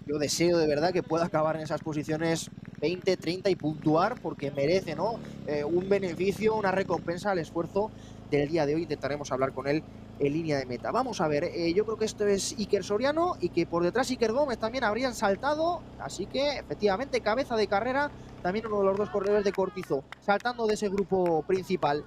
Yo deseo de verdad que pueda acabar en esas posiciones 20, 30 y puntuar, porque merece, ¿no? Un beneficio, una recompensa al esfuerzo del día de hoy. Intentaremos hablar con él en línea de meta. Vamos a ver, yo creo que esto es Iker Soriano y que por detrás Iker Gómez también habrían saltado, así que efectivamente cabeza de carrera, también uno de los dos corredores de Kortizo, saltando de ese grupo principal.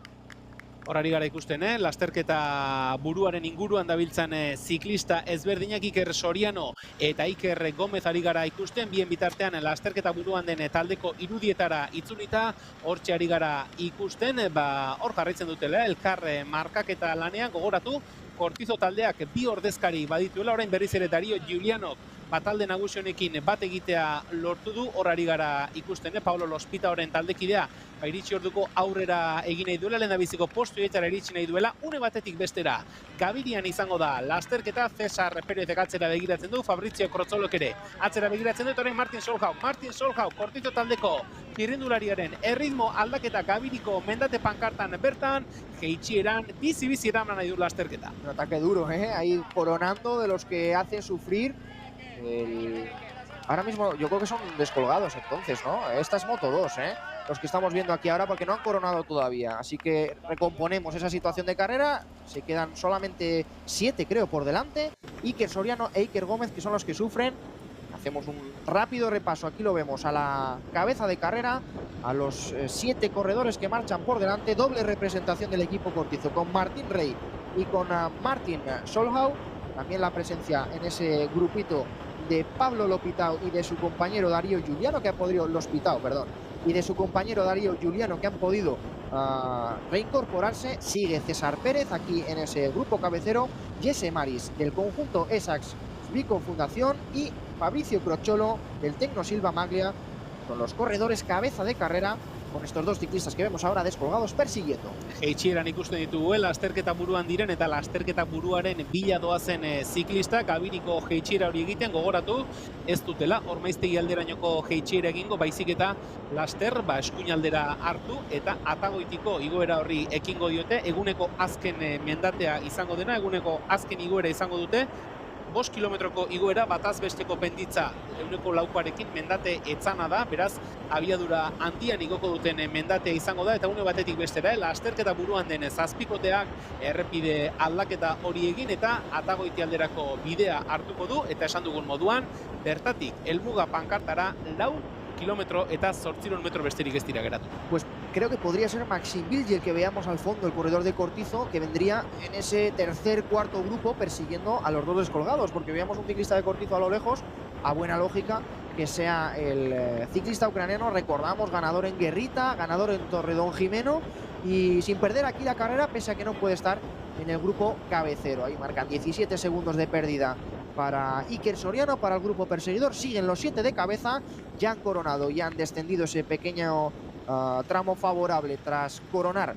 Horari gara ikusten, lasterketa buruaren inguruan dabiltzan ziklista ezberdinak Iker Soriano eta Iker Gómez ari gara ikusten, bien bitartean lasterketa buruan den taldeko irudietara itzulita, hortxe ari gara ikusten, hor jarraitzen dutela, elkar markaketa lanean, gogoratu, Kortizo taldeak bi ordezkari badituela, orain berriz ere Darío Giuliano talde nagusi honekin bat egitea lortu du, hor ari gara ikusten, Pablo L'Hospitaoren taldekidea iritsi orduko aurrera egin nahi duela, lehendabiziko postu etxara iritsi nahi duela, une batetik bestera Gabirian izango da lasterketa, Cesar Pérez atzera begiratzen du, Fabrizio Krotzolok ere atzera begiratzen du, eta orain Martin Solhau, Kortizo taldeko txirrindulariaren erritmo aldaketa Gabiriko mendate pankartan bertan, jeitxieran, bizi eraman nahi du lasterketa. Un ataque duro, ahí coronando de los que hace sufrir. Ahora mismo yo creo que son descolgados entonces, ¿no? Esta es Moto 2, los que estamos viendo aquí ahora, porque no han coronado todavía. Así que recomponemos esa situación de carrera. Se quedan solamente 7, creo, por delante. Iker Soriano e Iker Gómez, que son los que sufren. Hacemos un rápido repaso. Aquí lo vemos a la cabeza de carrera, a los 7 corredores que marchan por delante. Doble representación del equipo Kortizo, con Martín Rey y con Martin Solhau. También la presencia en ese grupito de Pablo L'Hospital y de su compañero Darío Giuliano, que han podido y de su compañero Darío Giuliano, que han podido reincorporarse. Sigue César Pérez aquí en ese grupo cabecero, Jesse Maris del conjunto Esax Vico Fundación y Fabrizio Krotzolo del Tecno Silva Maglia, con los corredores cabeza de carrera, con estos dos ciclistas que vemos ahora descolgados persiguiendo. Jeitxieran ikusten ditugu, lasterketa buruan diren eta lasterketa buruaren bila doazen ziklista, Gabiriko jeitxiera hori egiten, gogoratu, ez dutela, Ormaiztegi alderainoko jeitxiera egingo, baizik eta laster, eskuin aldera hartu, eta Atagoitiko igoera horri ekingo diote, eguneko azken mendatea izango dena, eguneko azken igoera izango dute, 5 kilometroko igoera, bataz besteko penditza euneko laukoarekin mendate etzana da, beraz, abiadura handian igoko duten mendatea izango da, eta une batetik bestera, lasterketa buruan den zazpikoteak errepide aldaketa hori egin, eta Atagoiti alderako bidea hartuko du, eta esan dugun moduan, bertatik, helmuga pankartara 4 kilometro eta 800 metro besterik ez dira geratu. Pues creo que podría ser Maxim Bilgi el que veamos al fondo, el corredor de Kortizo, que vendría en ese tercer, cuarto grupo persiguiendo a los dos descolgados, porque veíamos un ciclista de Kortizo a lo lejos, a buena lógica que sea el ciclista ucraniano, recordamos, ganador en Guerrita, ganador en Torredón Jimeno, y sin perder aquí la carrera, pese a que no puede estar en el grupo cabecero. Ahí marcan 17 segundos de pérdida para Iker Soriano, para el grupo perseguidor. Siguen los 7 de cabeza, ya han coronado y han descendido ese pequeño tramo favorable tras coronar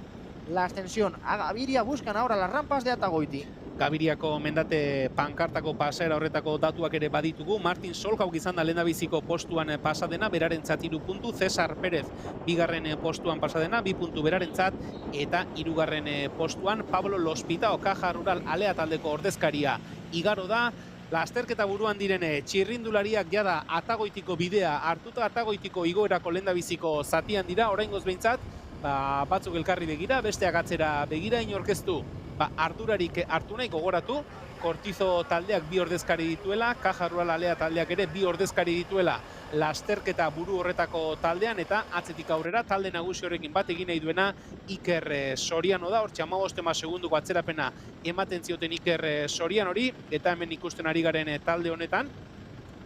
la ascensión a Gaviria. Buscan ahora las rampas de Atagoiti. Gaviriako mendate pankartako pasaera horretako datuak ere baditugu. Martin Solkauk izan da lehendabiziko postuan pasadena, berarentzat 3 puntu. Cesar Pérez bigarren postuan pasadena, 2 puntu berarentzat, eta hirugarren postuan Pablo Lospitao, Caja Rural Alea taldeko ordezkaria igaro da. Lasterketa buruan direne txirrindulariak jada Atagoitiko bidea hartuta, Atagoitiko igoerako lehendabiziko zatian dira, oraingoz behintzat, batzuk elkarri begira, besteak atzera begira, inorkeztu ardurarik hartu nahi. Gogoratu, Kortizo taldeak 2 ordezkari dituela, Caja Rural Alea taldeak ere 2 ordezkari dituela lasterketa buru horretako taldean, eta atzetik aurrera talde nagusi horrekin bat egin nahi duena Iker Soriano da. Hortxe 15 segunduko atzerapena ematen zioten Iker Sorianori, eta hemen ikusten ari garen talde honetan,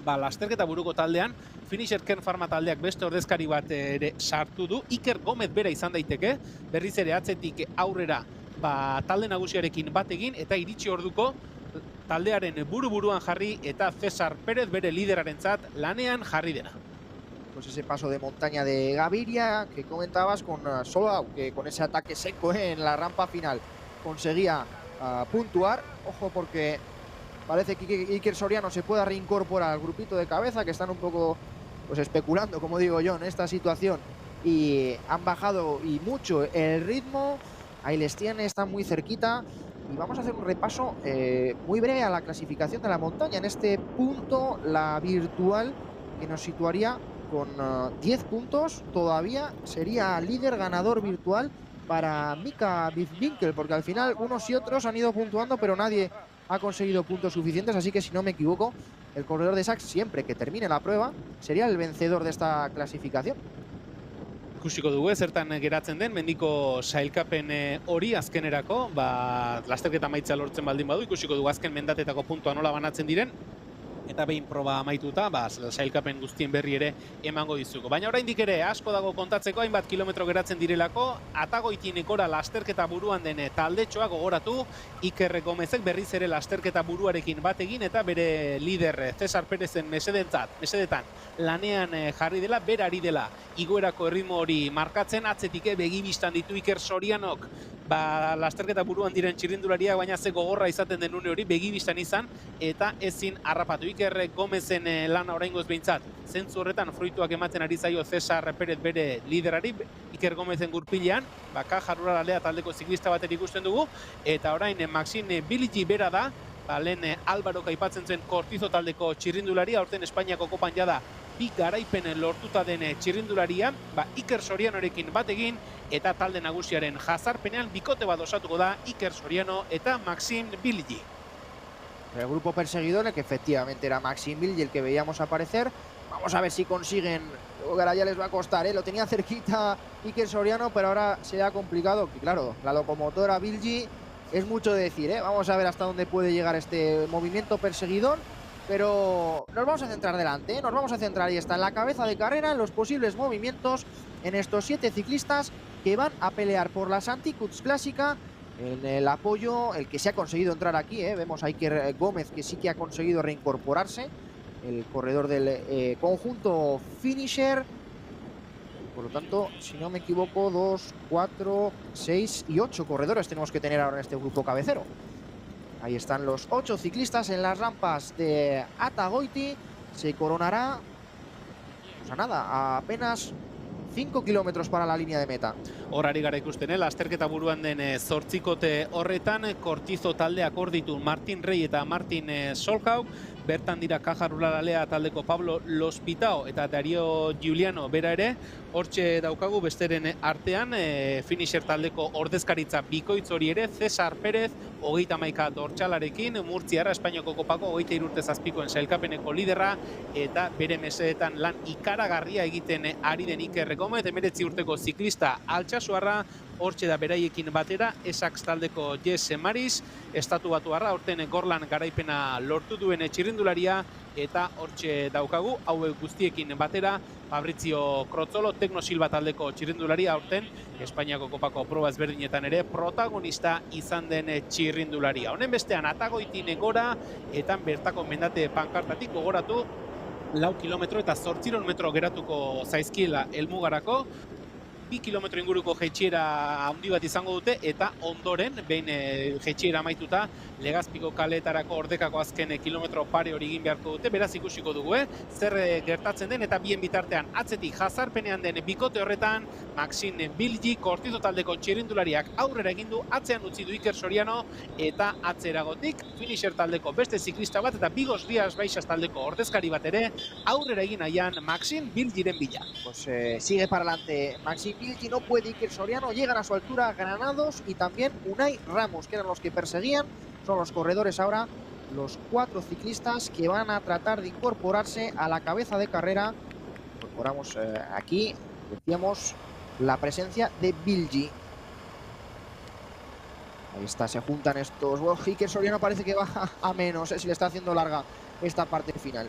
lasterketa buruko taldean Finisher Kern Pharma taldeak beste ordezkari bat ere sartu du. Iker Gomez bera izan daiteke, berriz ere atzetik aurrera talde nagusiarekin bat egin, eta iritsi orduko taldearen buru-buruan jarri eta Cesar Pérez bere liderarentzat lanean jarri dena. Pues ese paso de montaña de Gaviria que comentabas con Solkauk, que con ese ataque seco en la rampa final conseguía puntuar. Ojo, porque parece que Iker Soriano se pueda reincorporar al grupito de cabeza, que están un poco pues especulando, como digo yo, en esta situación, y han bajado y mucho el ritmo. Ahí les tiene, están muy cerquita. Y vamos a hacer un repaso muy breve a la clasificación de la montaña. En este punto, la virtual, que nos situaría con 10 puntos, todavía sería líder ganador virtual para Mika Wittwinkel, porque al final unos y otros han ido puntuando, pero nadie ha conseguido puntos suficientes. Así que, si no me equivoco, el corredor de Sachs, siempre que termine la prueba, sería el vencedor de esta clasificación. Ikusiko dugu zertan geratzen den mendiko sailkapen hori azkenerako, lasterketa amaitza lortzen baldin badu, ikusiko dugu azken mendatetako puntua nola banatzen diren, eta behin proba amaituta, sailkapen guztien berri ere emango dizuko. Baina oraindik ere asko dago kontatzeko, hainbat kilometro geratzen direlako. Atagoitinekora lasterketa buruan den taldetxoa, gogoratu, Iker Gomezek berriz ere lasterketa buruarekin bat egin, eta bere lider Cesar Pérezen mesedetan lanean jarri dela, berari dela igoerako erritmo hori markatzen. Atzetik begibistan ditu Iker Sorianok lasterketa buruan diren txirrindulariak, baina ze gogorra izaten den une hori begibistan izan eta ezin harrapatu. Iker Gomezen lana oraingoz behintzat zentzu horretan fruituak ematen ari zaio Cesar Pérez bere liderari. Iker Gomezen gurpilean Caja Rural Alea taldeko ziklista bater ikusten dugu, eta orain Maxime Biligi bera da, lehen Alvaro aipatzen zen Kortizo taldeko txirrindularia, aurten Espainiako kopan jada 2 garaipen lortuta den txirrindularia, Iker Sorianorekin bat egin, eta talde nagusiaren jazarpenean bikote bat osatuko da Iker Soriano eta Maxime Biligi. El grupo perseguidor, el que efectivamente era Maxime Biligi el que veíamos aparecer. Vamos a ver si consiguen. Ahora ya les va a costar, lo tenía cerquita Iker Soriano, pero ahora se ha complicado. Y claro, la locomotora Biligi es mucho de decir, Vamos a ver hasta dónde puede llegar este movimiento perseguidor. Pero nos vamos a centrar delante, Nos vamos a centrar, ahí está, en la cabeza de carrera, en los posibles movimientos, en estos 7 ciclistas que van a pelear por la Santicuts Clásica, en el apoyo, el que se ha conseguido entrar aquí, Vemos a Iker Gómez, que sí que ha conseguido reincorporarse, el corredor del conjunto Finisher. Por lo tanto, si no me equivoco, 2, 4, 6 y 8 corredores tenemos que tener ahora en este grupo cabecero. Ahí están los 8 ciclistas en las rampas de Atagoiti. Se coronará, pues a nada, a apenas 5 kilómetros para la línea de meta. Hor ari gara ikusten, lasterketa buruan den 8 horretan, Kortizo taldeak hor ditu Martin Rey eta Martin Solkauk, bertan dira Caja Rural Alea taldeko Pablo Lospitao eta Dario Giuliano bera ere, hortxe daukagu besteren artean, Finisher taldeko ordezkaritza bikoitz hori ere, Cesar Pérez, 31 dortxalarekin, Murtziarra Espainiako kopako 23 urte zazpikoen sailkapeneko liderra, eta bere mesedetan lan ikaragarria egiten ari den Iker Gomez, 19 urteko ziklista altxasuarra, hortxe da beraiekin batera, Essex taldeko Jesse Maris, estatu batuarra, horten Gorlan garaipena lortu duen txirrindularia, eta hortxe daukagu, hauek guztiekin batera, Fabrizio Crozzolo, Tekno Silva taldeko txirrindularia aurten, Espainiako kopako proba ezberdinetan ere protagonista izan den txirrindularia. Honen bestean Atagoitin gora, eta bertako mendate pankartatik gogoratu, 4 kilometro eta 8 metro geratuko zaizkiela helmugarako, 2 kilometro inguruko jaitsiera handi bat izango dute, eta ondoren, behin jaitsiera amaituta, Legazpiko kaleetarako ordekako azken kilometro pare hori egin beharko dute, beraz ikusiko dugu, zer gertatzen den, eta bien bitartean atzetik jazarpenean den bikote horretan, Maxime Bilgi, Kortizo taldeko txirrindulariak aurrera egin du, atzean utzi du Iker Soriano, eta atzeragotik, finisher taldeko beste ziklista bat, eta Bigos Rías Baixas taldeko ordezkari bat ere, aurrera egin nahian Maxime Bilgiren bila. Pues sigue para adelante Maxime Bilgi, no puede Iker Soriano, llegan a su altura Granados y también Unai Ramos, que eran los que perseguían. Son los corredores ahora, los 4 ciclistas que van a tratar de incorporarse a la cabeza de carrera. Incorporamos aquí, decíamos, la presencia de Bilgi. Ahí está, se juntan estos. Bueno, Iker Soriano parece que va a menos, si le está haciendo larga esta parte final.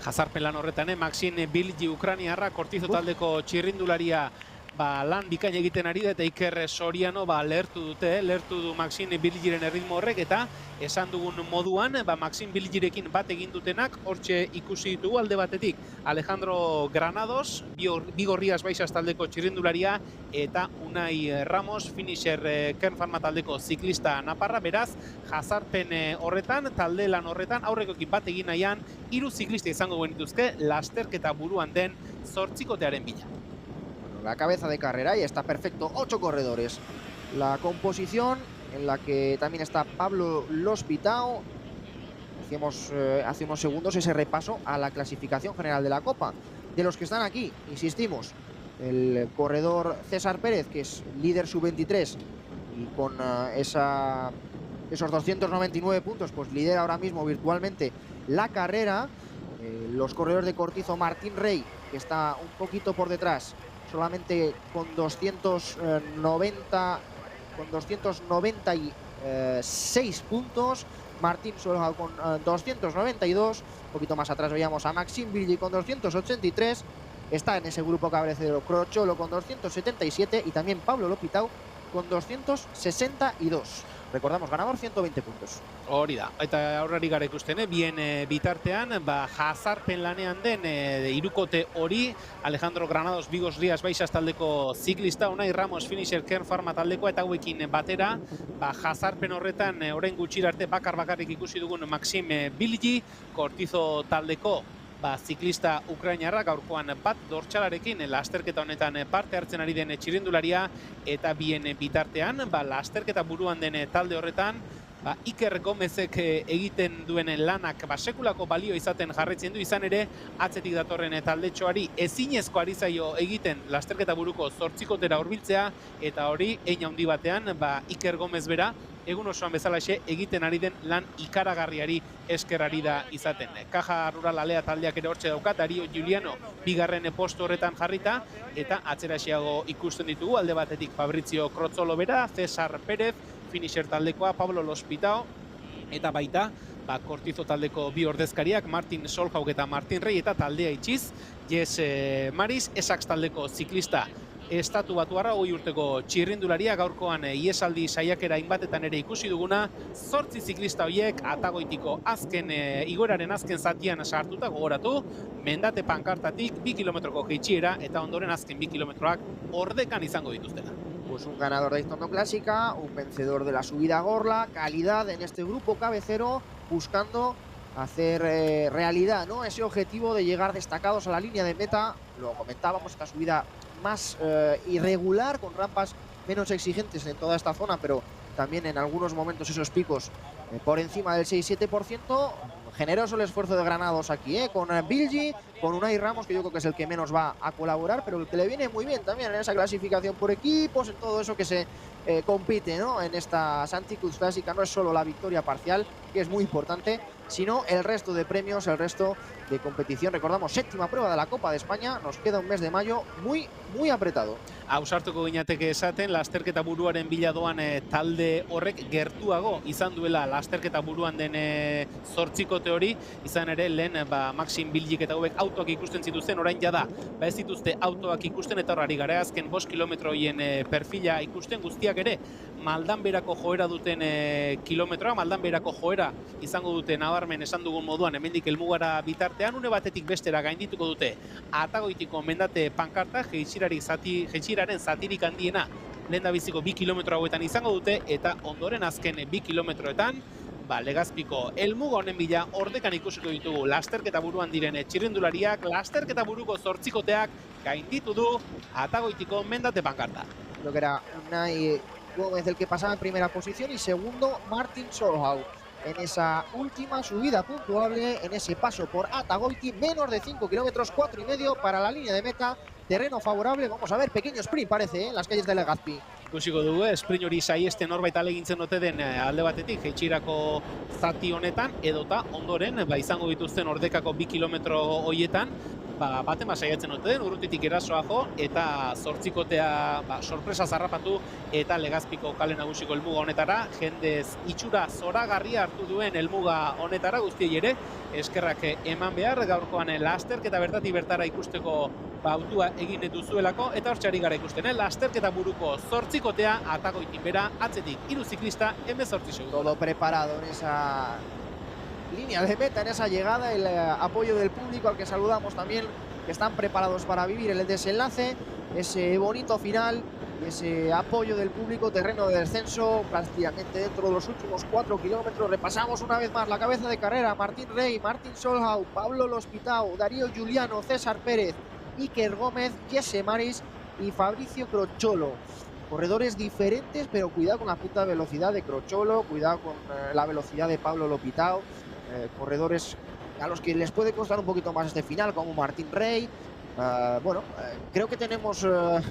Jazarpen lan horretan, Maxime Bilgi Ukraniarra, Kortizo taldeko txirrindularia lan bikain egiten ari da, eta Iker Soriano lertu du Maxime Bilgiren erritmo horrek, eta esan dugun moduan, Maxime Bilgirekin bat egin dutenak, hortxe ikusi ditugu alde batetik Alejandro Granados, Bigos Rías Baixas taldeko txirrindularia, eta Unai Ramos, finisher Kern Pharma taldeko ziklista naparra, beraz, jazarpen horretan, talde lan horretan, aurrekoekin bat egin nahian, 3 ziklista izango genituzke, lasterketa buruan den 8kotearen bila. La cabeza de carrera y está perfecto, 8 corredores. La composición en la que también está Pablo Lospitao. Hacíamos hace unos segundos ese repaso a la clasificación general de la Copa. De los que están aquí, insistimos, el corredor César Pérez, que es líder sub-23 y con esos 299 puntos, pues lidera ahora mismo virtualmente la carrera. Los corredores de Cortizo, Martín Rey, que está un poquito por detrás, solamente con 296 puntos. Martín Solja con 292. Un poquito más atrás veíamos a Maxime Bilgi con 283. Está en ese grupo cabecero Crozzolo con 277 y también Pablo Lopitau con 262. Recordamos, ganador 120 puntos. Hori da, eta aurrari gara ikusten, bien bitartean, jazarpen lanean den hirukote hori, Alejandro Granados, Bigos Rías Baixas taldeko ziklista, Unai Ramos, finisher Kern Pharma taldeko, eta hauekin batera, jazarpen horretan, orain gutxira arte bakarrik ikusi dugun Maxime Bilgi, Kortizo taldeko ziklista ukrainarra, gaurkoan bat dortxalarekin lasterketa honetan parte hartzen ari den txirrindularia, eta bien bitartean, lasterketa buruan den talde horretan, Iker Gomezek egiten duen lanak sekulako balio izaten jarraitzen du, izan ere atzetik datorren taldetxoari ezinezko ari zaio egiten lasterketa buruko 8kotera hurbiltzea, eta hori hein handi batean Iker Gomez bera egun osoan bezalaxe egiten ari den lan ikaragarriari eskerrari da izaten. Caja Rural Alea taldeak ere hortxe daukat, Dario Giuliano bigarren postu horretan jarrita, eta atzeraxeago ikusten ditugu alde batetik Fabrizio Crozzolo bera, César Pérez, finisher taldekoa, Pablo Lospitao, eta baita, Kortizo taldeko bi ordezkariak, Martin Soljauk eta Martin Rey, eta taldea itxiz, Jes Maris, Esax taldeko ziklista estatu batuarra, 20 urteko txirrindularia, gaurkoan iesaldi saiakera hainbatetan ere ikusi duguna, 8 ziklista horiek Atagoitiko azken igoeraren azken zatian sartuta, gogoratu, mendate pankartatik 2 kilometroko jaitsiera, eta ondoren azken 2 kilometroak ordekan izango dituztela. Pues un ganador de Istondo Clásica, un vencedor de la subida a Gorla, calidad en este grupo cabecero, buscando hacer realidad, ¿no?, ese objetivo de llegar destacados a la línea de meta. Lo comentábamos, esta subida más irregular, con rampas menos exigentes en toda esta zona, pero también en algunos momentos esos picos por encima del 6-7%. Generoso el esfuerzo de Granados aquí, con Bilgi, con Unai Ramos, que yo creo que es el que menos va a colaborar, pero el que le viene muy bien también en esa clasificación por equipos, en todo eso que se compite, ¿no?, en esta Santicus Clásica. No es solo la victoria parcial, que es muy importante, sino el resto de premios, el resto de competición. Recordamos, 7ª prueba de la Copa de España, nos queda un mes de mayo muy apretado. Ausartuko ginateke esaten, lasterketa buruaren bila doan talde horrek gertuago izan duela lasterketa buruan den zortzikote hori, izan ere lehen Maxim Biljik eta hauek autoak ikusten zituzten, orain jada ez dituzte autoak ikusten, eta horari gara azken 5 kilometroien perfila ikusten, guztiak ere maldan berako joera duten kilometroa, maldan berako joera izango dute nabarmen esan dugun moduan, hemendik helmugara bitartean, une batetik bestera gaindituko dute Atagoitiko mendate pankarta, jeitsiraren zatirik handiena lehendabiziko 2 kilometro hauetan izango dute, eta ondoren azken 2 kilometroetan Legazpiko helmuga honen bila ordekan ikusiko ditugu lasterketa buruan diren txirrindulariak, lasterketa buruko zortzikoteak gainditu du Atagoitiko mendate pankarta. Creo que era Unai Gómez el que pasaba en primera posición y segundo Martin Solhaug. En esa última subida puntuable, en ese paso por Atagoiti, menos de 5 kilómetros, 4,5 para la línea de meta, terreno favorable. Vamos a ver, pequeño sprint parece, en las calles de Legazpi. Ikusiko dugu, sprint hori saiesten norbait alegintzen ote den alde batetik, jeitsirako zati honetan, edota ondoren, izango dituzten ordekako 2 kilometro hoietan, baten saiatzen ote den, urrutitik erasoa jo, eta zortzikotea sorpresa zarrapatu, eta Legazpiko kale nagusiko helmuga honetara, jendez itxura zoragarria hartu duen helmuga honetara, guztiei ere, eskerrak eman behar, gaurkoan lasterketa bertatik bertara ikusteko autua egin duzuelako, eta hortxari gara ikusten, lasterketa buruko zortzikotea, Atagoitik bera, atzetik 3 ziklista, 18 segundos. Todo preparado en esa línea de meta, en esa llegada, el apoyo del público al que saludamos también, que están preparados para vivir el desenlace, ese bonito final y ese apoyo del público, terreno de descenso prácticamente dentro de los últimos 4 kilómetros. Repasamos una vez más la cabeza de carrera: Martín Rey, Martin Solhaug, Pablo Lospitao, Darío Giuliano, César Pérez, Iker Gómez, Jesse Maris y Fabricio Crocciolo. Corredores diferentes, pero cuidado con la punta de velocidad de Crocciolo, cuidado con la velocidad de Pablo Lospitao. Corredores a los que les puede costar un poquito más este final, como Martín Rey. Creo que tenemos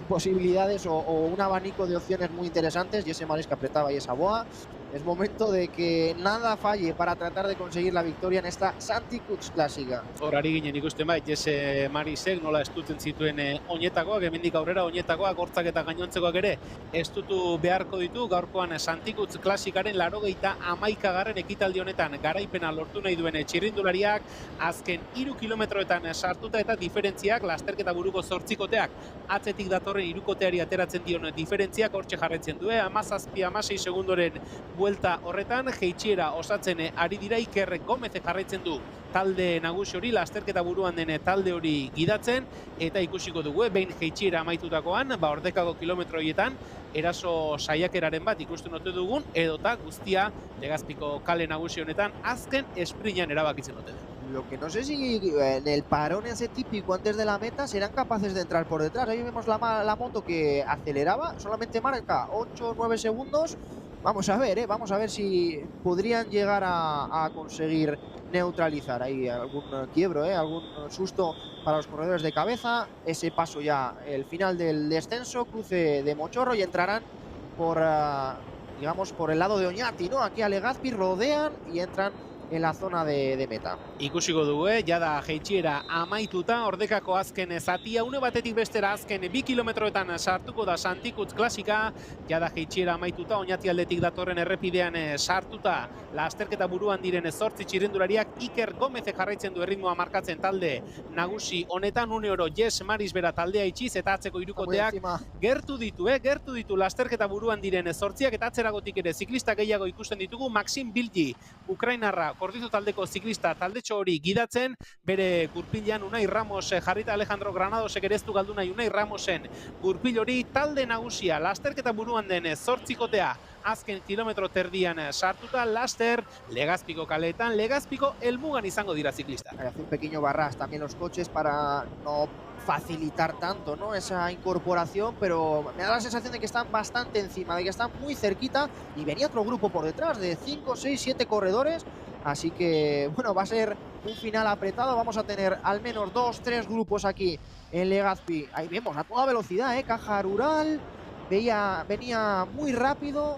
posibilidades o un abanico de opciones muy interesantes. Jesse Maris, que apretaba, y esa boa. Es momento de que nada falle para tratar de conseguir la victoria en esta Santicus Clásica. Horari ginen ikusten bai, Jesse Marisek nola estutzen zituen oinetakoak, hemendik aurrera oinetakoak, hortzak eta gainontzekoak ere estutu beharko ditu. Gaurkoan Santicus Klasikaren 81. ekitaldi honetan garaipena lortu nahi duen txirrindulariak, azken 3 kilometroetan sartuta, eta diferentziak, lasterketa buruko zortzikoteak atzetik datorren hirukoteari ateratzen dion diferentziak hortxe jarraitzen du, 17-16 segundoren buelta horretan, jeitxiera osatzen ari dira. Iker Gómez jarraitzen du talde nagusi hori, lasterketa buruan den talde hori gidatzen, eta ikusiko dugu, behin jeitxiera amaitutakoan, ordekako kilometroietan, eraso saiakeraren bat ikusten ote dugun, edota guztia Legazpiko kale nagusi honetan azken esprintan erabakitzen ote du. Lo que no sé si en el parón ese típico antes de la meta serán capaces de entrar por detrás. Ahí vemos la moto que aceleraba, solamente marca 8 o 9 segundos. Vamos a ver si podrían llegar a conseguir neutralizar ahí algún quiebro, algún susto para los corredores de cabeza. Ese paso ya, el final del descenso, cruce de Mochorro, y entrarán por, digamos, por el lado de Oñati, ¿no? Aquí a Legazpi, rodean y entran en la zona de meta. Ikusiko dugu, jada jeitxiera amaituta, ordekako azken zatia, une batetik bestera azken 2 kilometroetan sartuko da Santicus Klasika, jada jeitxiera amaituta, Oñati aldetik datorren errepidean sartuta, lasterketa buruan diren 8 txirrindulariak. Iker Gómez jarraitzen du erritmoa markatzen talde nagusi honetan, une oro Jesse Maris bera taldea itxiz, eta atzeko hirukoteak gertu ditu lasterketa buruan diren 8, eta atzeragotik ere ziklista gehiago ikusten ditugu. Maxim Biljik, Ukrainarra, Kordizo taldeko ziklista, taldetxo hori gidatzen, bere gurpilean Unai Ramos jarrita, Alejandro Granadosek ere ez du galdu nahi Unai Ramosen gurpil hori. Talde nagusia, lasterketa buruan den 8kotea, azken kilometro terdian sartuta, laster Legazpiko kaletan, Legazpiko helmugan izango dira ziklista. Hace un pequeño barras también los coches para no facilitar tanto, ¿no?, esa incorporación, pero me da la sensación de que están bastante encima, de que están muy cerquita, y venía otro grupo por detrás de 5, 6, 7 corredores. Así que, bueno, va a ser un final apretado. Vamos a tener al menos 2, 3 grupos aquí en Legazpi. Ahí vemos a toda velocidad, Caja Rural, venía muy rápido.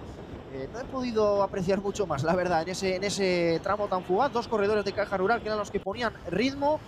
No he podido apreciar mucho más, la verdad, en ese tramo tan fugaz. Dos corredores de Caja Rural que eran los que ponían ritmo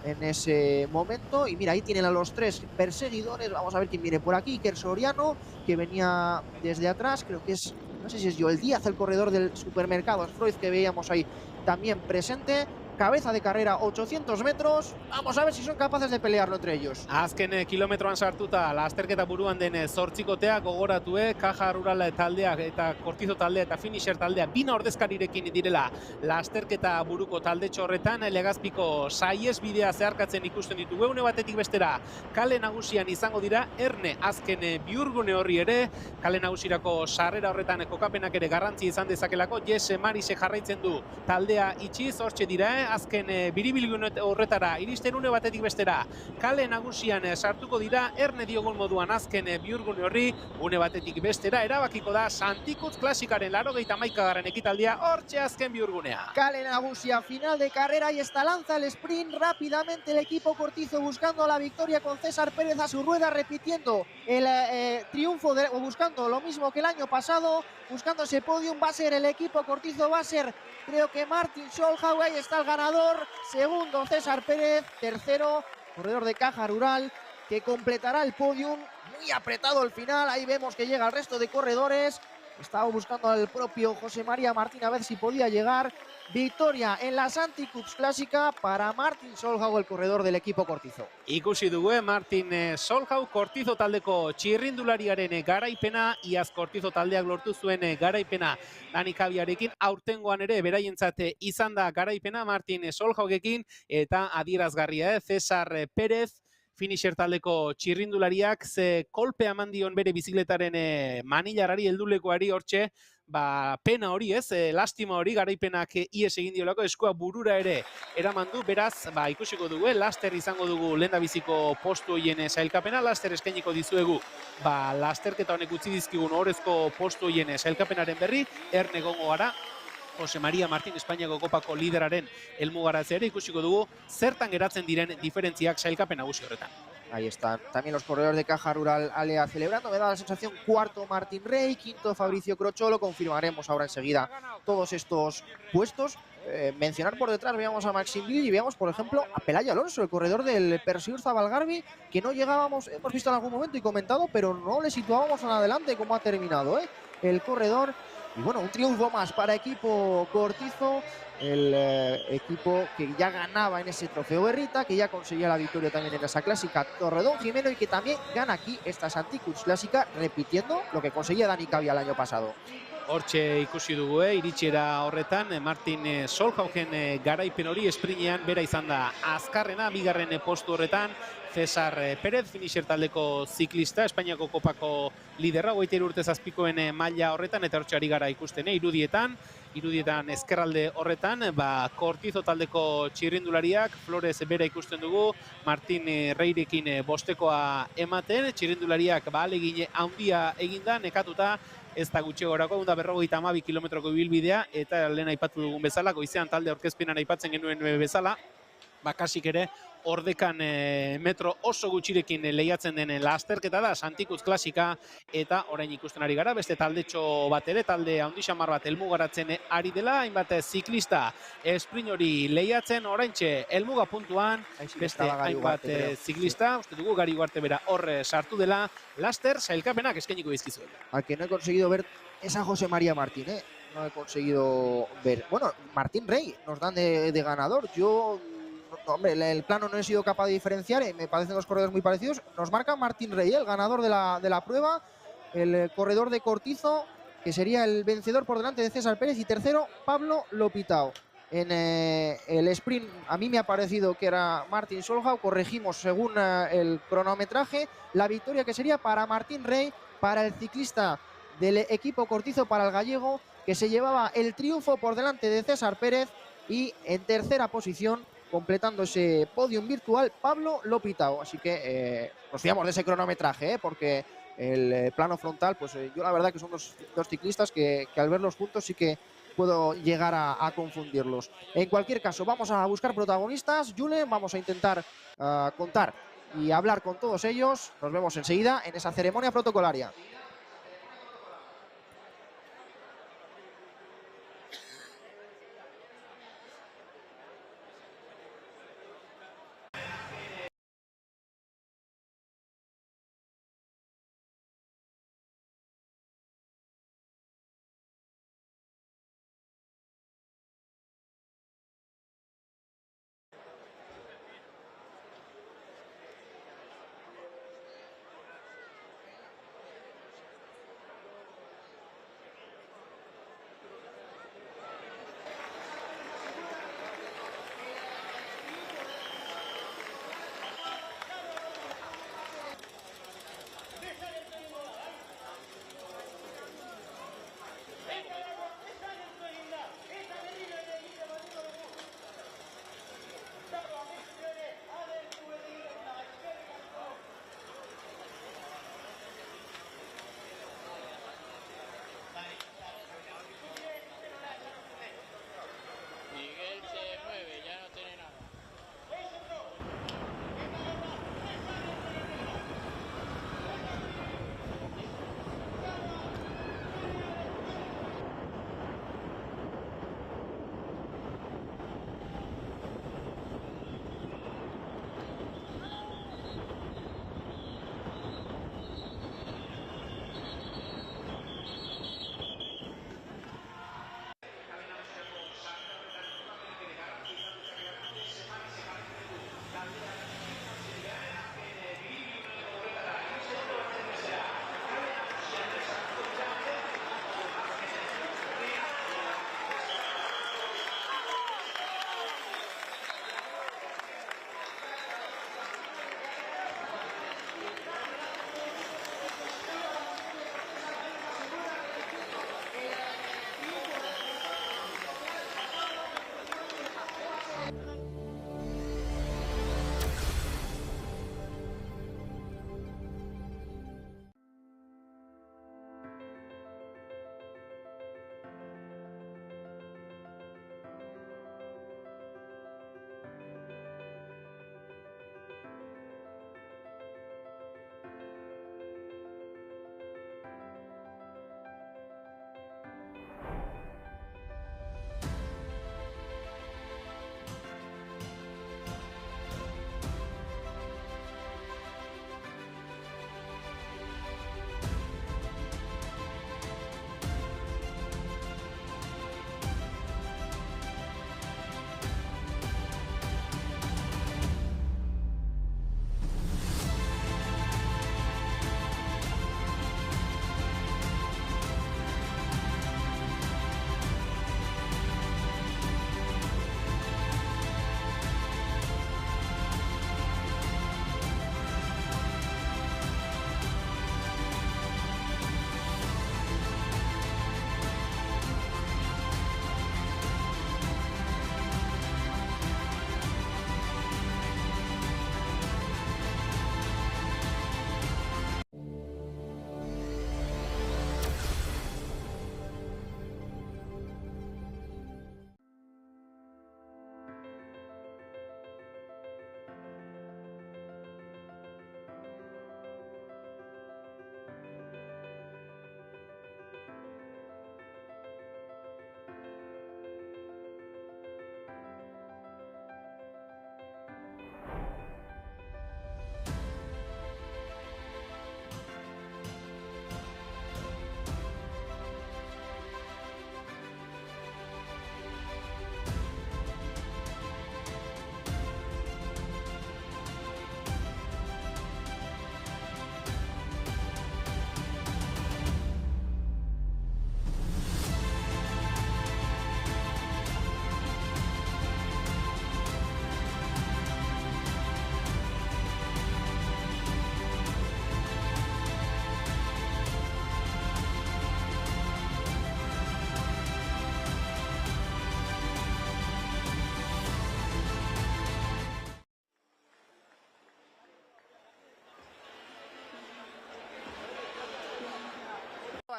en ese momento. Y mira, ahí tienen a los tres perseguidores. Vamos a ver quién viene por aquí. Iker Soriano, que venía desde atrás. Creo que es, no sé si es Joel Díaz, el corredor del supermercado Freud, que veíamos ahí también presente. Cabeza de carrera, 800 metros. Vamos a ver si son capaces de pelearlo entre ellos. Azken kilometroan sartuta, lasterketa buruan den zortzikotea, gogoratu, Caja Rural taldea eta Kortizo taldea eta Finisher taldea bina ordezkarirekin direla lasterketa buruko taldetxo horretan. Legazpiko saihesbidea zeharkatzen ikusten ditugu. Une batetik bestera kale nagusian izango dira Erne azken bihurgune horri ere. Kale nagusirako sarrera horretan kokapenak ere garrantzi izan dezakelako. Jesse Marise jarraitzen du taldea itxiz, hortxe dira, azken biribilgune horretara iristen une batetik bestera kale nagusian sartuko dira. Erne diogun moduan azken bihurgune horri une batetik bestera erabakiko da Santikutz klasikaren 81. ekitaldia, hortxe azken bihurgunea. Kale nagusia, final de carrera, y esta lanza el sprint rápidamente el equipo Cortizo, buscando la victoria con César Pérez a su rueda, repitiendo el triunfo o buscando lo mismo que el año pasado, buscando ese podium. Va a ser el equipo Cortizo, va a ser, creo que Martin Solhaug. Ahí está el ganador. Segundo César Pérez, tercero corredor de Caja Rural, que completará el podium. Muy apretado el final, ahí vemos que llega el resto de corredores. Estaba buscando al propio José María Martín a ver si podía llegar. Victoria en la Santikutz Clásica para Martin Solhaug, el corredor del equipo Cortizo. Ikusi dugu Martin Solhaug Kortizo taldeko txirrindulariaren garaipena, iaz Kortizo taldeak lortu zuen garaipena Dani Caviarekin. Aurtengoan ere beraientzat izan da garaipena Martin Solhaugekin, eta adierazgarria César Pérez Finisher taldeko txirrindulariak ze kolpe eman dion bere bizikletaren manilarari, heldulekoari, hortxe pena hori, lastima hori, garaipenak ies egin diolako, eskua burura ere eraman du. Beraz, ikusiko dugu, laster izango dugu lehendabiziko postu hoien sailkapena. Laster eskainiko dizuegu lasterketa honek utzi dizkigun ohorezko postu hoien sailkapenaren berri. Erne egongo gara José María Martín Espainiako kopako lideraren helmugaratze ere, ikusiko dugu zertan geratzen diren diferentziak sailkapen nagusi horretan. Ahí están también los corredores de Caja Rural Alea celebrando. Me da la sensación cuarto Martín Rey, quinto Fabricio Crocciolo. Confirmaremos ahora enseguida todos estos puestos. Mencionar por detrás, veamos a Maxim Bill y veamos, por ejemplo, a Pelayo Alonso, el corredor del Persiur Zabalgarbi, que no llegábamos, hemos visto en algún momento y comentado, pero no le situábamos en adelante como ha terminado el corredor. Y bueno, un triunfo más para equipo Cortizo, el equipo que ya ganaba en ese trofeo Berrita, que ya conseguía la victoria también en esa clásica Torredón Jimeno, y que también gana aquí esta Santikutz Clásica, repitiendo lo que conseguía Dani Cavia el año pasado. Hortxe ikusi dugu, iritsiera horretan, Martin Solhaugen garaipen hori esprinean bera izan da azkarrena, bigarren postu horretan, César Pérez, Finisher taldeko ziklista, Espainiako kopako liderra, 23 urte zazpikoen maila horretan, eta hortxe ari gara ikusten, irudietan ezkerralde horretan, Kortizo taldeko txirrindulariak, Flores bera ikusten dugu, Martin Reirekin bostekoa ematen, txirrindulariak ahalegin handia eginda, nekatuta, ez da gutxi gorako, 152 kilometroko ibilbidea, eta lehen aipatu dugun bezala, goizean talde aurkezpenan aipatzen genuen bezala, kasik ere ordekan metro oso gutxirekin lehiatzen den lasterketa da Santikutz Klasika, eta orain ikusten ari gara, beste taldetxo bat ere, talde handi xamar bat helmugaratzen ari dela, hainbat ziklista sprint hori lehiatzen, oraintxe helmuga puntuan, beste hainbat ziklista, uste dugu Gari Ugarte bera hor sartu dela, laster sailkapenak eskainiko dizkizuela. Al que no he conseguido ver es a José María Martín, no he conseguido ver. Bueno, Martín Rey nos dan de ganador. Yo, hombre, el plano no he sido capaz de diferenciar, me parecen dos corredores muy parecidos. Nos marca Martín Rey, el ganador de la prueba, el corredor de Cortizo, que sería el vencedor por delante de César Pérez, y tercero Pablo Lopitao. En el sprint a mí me ha parecido que era Martin Solhaug, corregimos según el cronometraje. La victoria que sería para Martín Rey, para el ciclista del equipo Cortizo, para el gallego, que se llevaba el triunfo por delante de César Pérez, y en tercera posición, completando ese podium virtual, Pablo Lopitao. Así que nos fiamos de ese cronometraje, porque el plano frontal, pues yo la verdad que son dos ciclistas que al verlos juntos sí que puedo llegar a confundirlos. En cualquier caso, vamos a buscar protagonistas, Julen, vamos a intentar contar y hablar con todos ellos. Nos vemos enseguida en esa ceremonia protocolaria.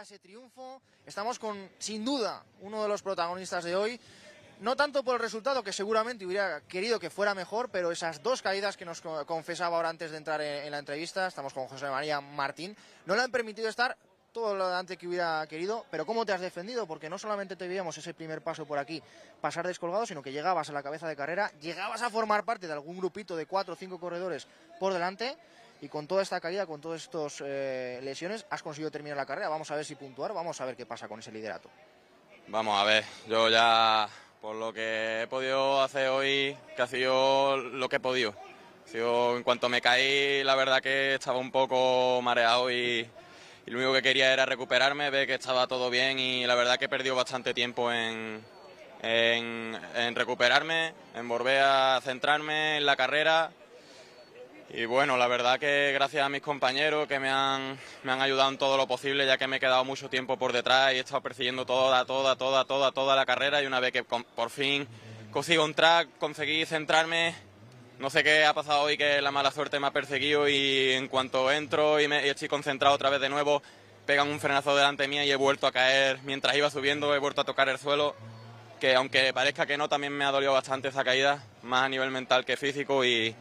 ese triunfo. Estamos con, sin duda, uno de los protagonistas de hoy. No tanto por el resultado, que seguramente hubiera querido que fuera mejor, pero esas dos caídas que nos confesaba ahora antes de entrar en la entrevista, estamos con José María Martín, no le han permitido estar todo lo adelante que hubiera querido. Pero ¿cómo te has defendido? Porque no solamente te veíamos ese primer paso por aquí pasar descolgado, sino que llegabas a la cabeza de carrera, llegabas a formar parte de algún grupito de 4 o 5 corredores por delante, y con toda esta caída, con todas estas lesiones, has conseguido terminar la carrera. Vamos a ver si puntuar, vamos a ver qué pasa con ese liderato. Vamos a ver, yo ya, por lo que he podido hacer hoy, que ha sido lo que he podido. En cuanto me caí, la verdad que estaba un poco mareado y lo único que quería era recuperarme, ver que estaba todo bien, y la verdad que he perdido bastante tiempo en recuperarme, en volver a centrarme en la carrera. Y bueno, la verdad que gracias a mis compañeros que me han ayudado en todo lo posible, ya que me he quedado mucho tiempo por detrás y he estado persiguiendo toda la carrera, y una vez que por fin consigo un track, conseguí centrarme. No sé qué ha pasado hoy, que la mala suerte me ha perseguido, y en cuanto entro y estoy concentrado otra vez de nuevo, pegan un frenazo delante mía y he vuelto a caer. Mientras iba subiendo he vuelto a tocar el suelo, que aunque parezca que no, también me ha dolido bastante esa caída, más a nivel mental que físico, y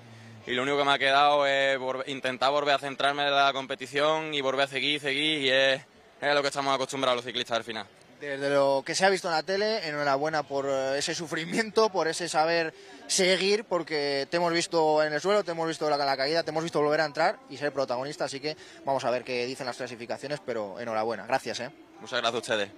lo único que me ha quedado es intentar volver a centrarme en la competición y volver a seguir, y es lo que estamos acostumbrados los ciclistas al final. Desde lo que se ha visto en la tele, enhorabuena por ese sufrimiento, por ese saber seguir, porque te hemos visto en el suelo, te hemos visto la caída, te hemos visto volver a entrar y ser protagonista, así que vamos a ver qué dicen las clasificaciones, pero enhorabuena, gracias. Muchas gracias a ustedes.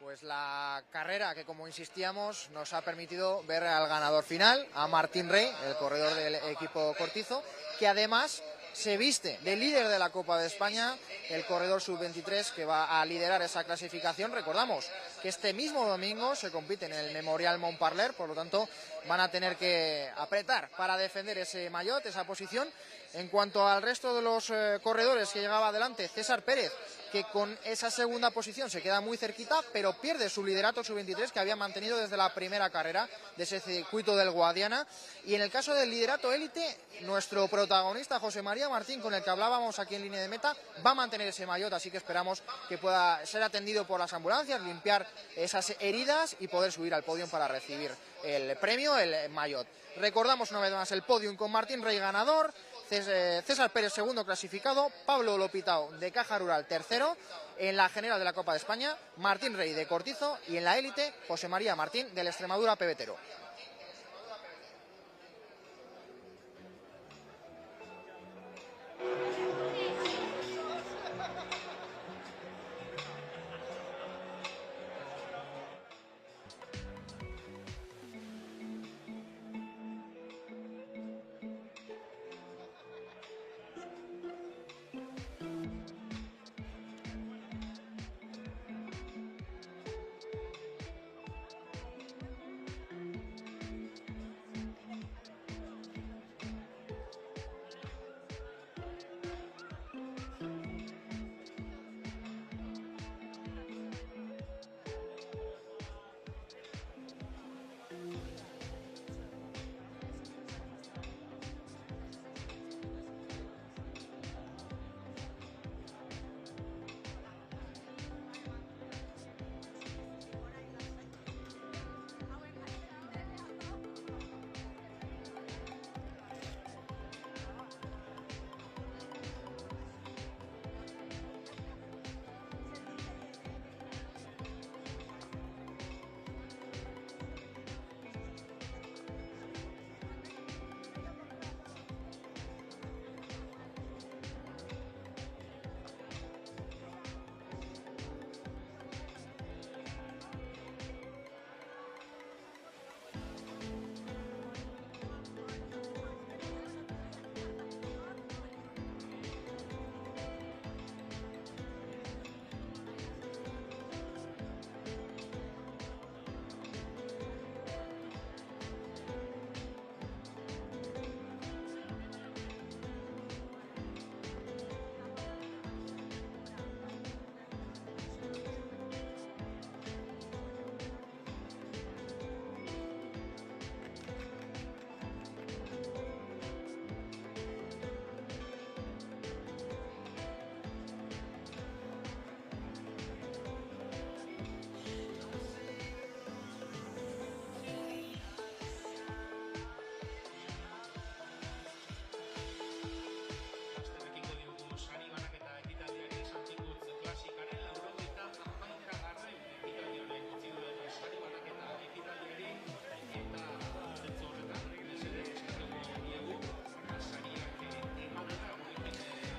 pues la carrera que, como insistíamos, nos ha permitido ver al ganador final, a Martín Rey, el corredor del equipo Cortizo, que además se viste de líder de la Copa de España, el corredor sub-23 que va a liderar esa clasificación. Recordamos que este mismo domingo se compite en el Memorial Montparler, por lo tanto van a tener que apretar para defender ese maillot, esa posición. En cuanto al resto de los corredores que llegaba adelante, César Pérez, que con esa segunda posición se queda muy cerquita, pero pierde su liderato sub-23 que había mantenido desde la primera carrera de ese circuito del Guadiana. Y en el caso del liderato élite, nuestro protagonista José María Martín, con el que hablábamos aquí en línea de meta, va a mantener ese maillot, así que esperamos que pueda ser atendido por las ambulancias, limpiar esas heridas y poder subir al podio para recibir el premio, el maillot. Recordamos una vez más el podium con Martín Rey ganador, César Pérez segundo clasificado, Pablo Lopitao de Caja Rural tercero, en la general de la Copa de España Martín Rey de Cortizo y en la élite José María Martín del Extremadura Pebetero.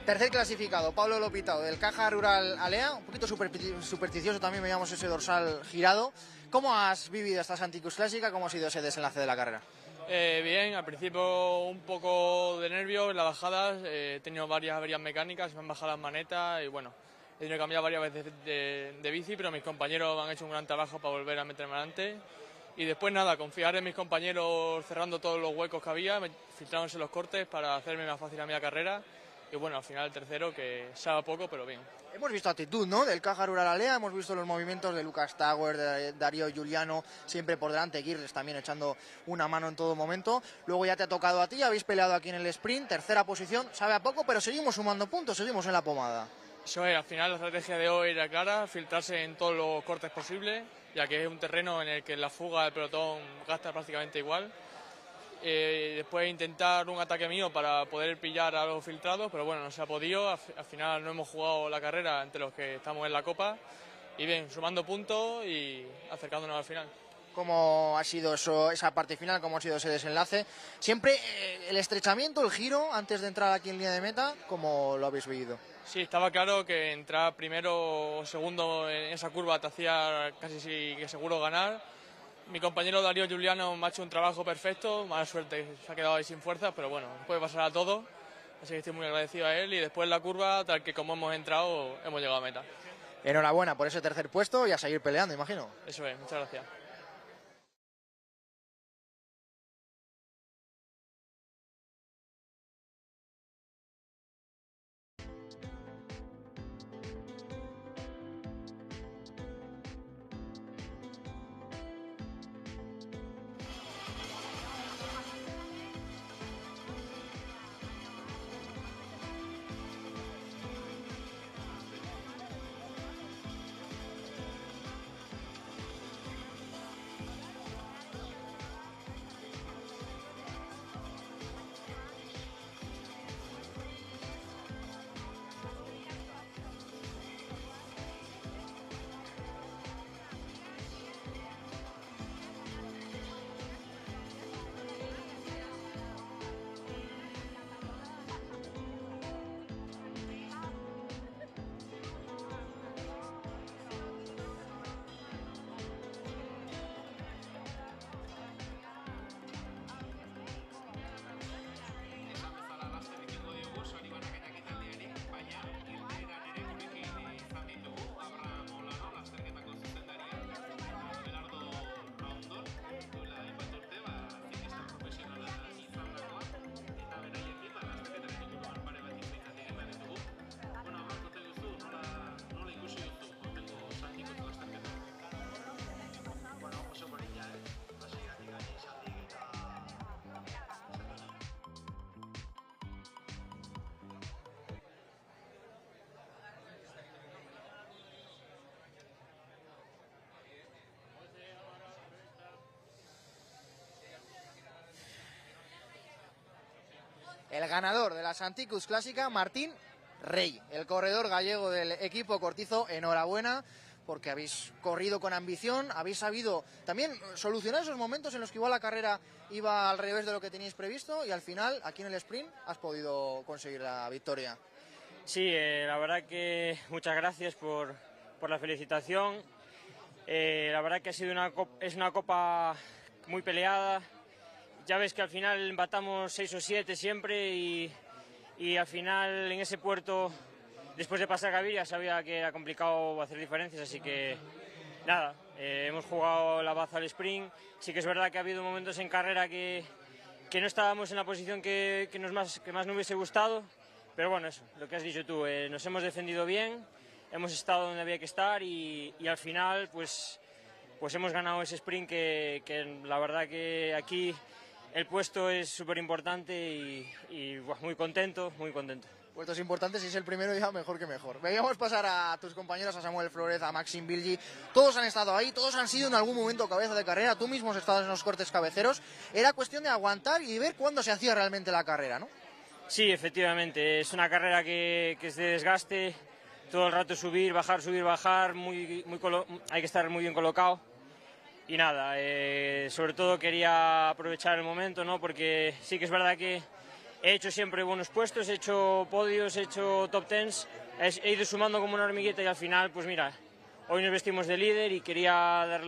Tercer clasificado, Pablo Lopitao, del Caja Rural Alea, un poquito supersticioso también, veíamos ese dorsal girado. ¿Cómo has vivido esta Santicus Clásica? ¿Cómo ha sido ese desenlace de la carrera? Bien, al principio un poco de nervios en las bajadas, he tenido varias averías mecánicas, me han bajado las manetas y bueno, he tenido que cambiar varias veces de bici, pero mis compañeros han hecho un gran trabajo para volver a meterme adelante. Y después nada, confiar en mis compañeros cerrando todos los huecos que había, filtrándose los cortes para hacerme más fácil a mí la carrera. Y bueno, al final el tercero, que sabe poco, pero bien. Hemos visto actitud, ¿no?, del Caja Rural Alea, hemos visto los movimientos de Lucas Tauer, de Darío Giuliano, siempre por delante, Girles también echando una mano en todo momento. Luego ya te ha tocado a ti, habéis peleado aquí en el sprint, tercera posición, sabe a poco, pero seguimos sumando puntos, seguimos en la pomada. Eso es, al final la estrategia de hoy era clara, filtrarse en todos los cortes posibles, ya que es un terreno en el que la fuga del pelotón gasta prácticamente igual. Después intentar un ataque mío para poder pillar a los filtrados, pero bueno, no se ha podido. Al final no hemos jugado la carrera entre los que estamos en la Copa. Y bien, sumando puntos y acercándonos al final. cómo ha sido esa parte final, cómo ha sido ese desenlace. Siempre el estrechamiento, el giro, antes de entrar aquí en línea de meta, ¿cómo lo habéis vivido? Sí, estaba claro que entrar primero o segundo en esa curva te hacía casi que seguro ganar. Mi compañero Darío Giuliano me ha hecho un trabajo perfecto, mala suerte, se ha quedado ahí sin fuerzas, pero bueno, puede pasar a todo, así que estoy muy agradecido a él y después la curva, tal que como hemos entrado, hemos llegado a meta. Enhorabuena por ese tercer puesto y a seguir peleando, imagino. Eso es, muchas gracias. El ganador de la Santicus Clásica, Martín Rey, el corredor gallego del equipo Cortizo. Enhorabuena, porque habéis corrido con ambición, habéis sabido también solucionar esos momentos en los que igual la carrera iba al revés de lo que teníais previsto y al final, aquí en el sprint, has podido conseguir la victoria. Sí, la verdad que muchas gracias por la felicitación. La verdad que ha sido es una copa muy peleada. Ya ves que al final empatamos 6 o 7 siempre y al final en ese puerto, después de pasar Gaviria, sabía que era complicado hacer diferencias, así que nada, hemos jugado la baza al sprint. Sí que es verdad que ha habido momentos en carrera que no estábamos en la posición que más nos hubiese gustado, pero bueno, eso, lo que has dicho tú, nos hemos defendido bien, hemos estado donde había que estar y al final pues hemos ganado ese sprint que la verdad que aquí el puesto es súper importante y muy contento, muy contento. Puestos importantes, si es el primero ya mejor que mejor. Veíamos pasar a tus compañeros, a Samuel Flores, a Maxim Bilgi, todos han estado ahí, todos han sido en algún momento cabeza de carrera, tú mismo has estado en los cortes cabeceros, era cuestión de aguantar y ver cuándo se hacía realmente la carrera, ¿no? Sí, efectivamente, es una carrera que es de desgaste, todo el rato subir, bajar, hay que estar muy bien colocado. Y nada, sobre todo quería aprovechar el momento, ¿no? Porque sí que es verdad que he hecho siempre buenos puestos, he hecho podios, he hecho top tens, he ido sumando como una hormiguita y al final, pues mira, hoy nos vestimos de líder y quería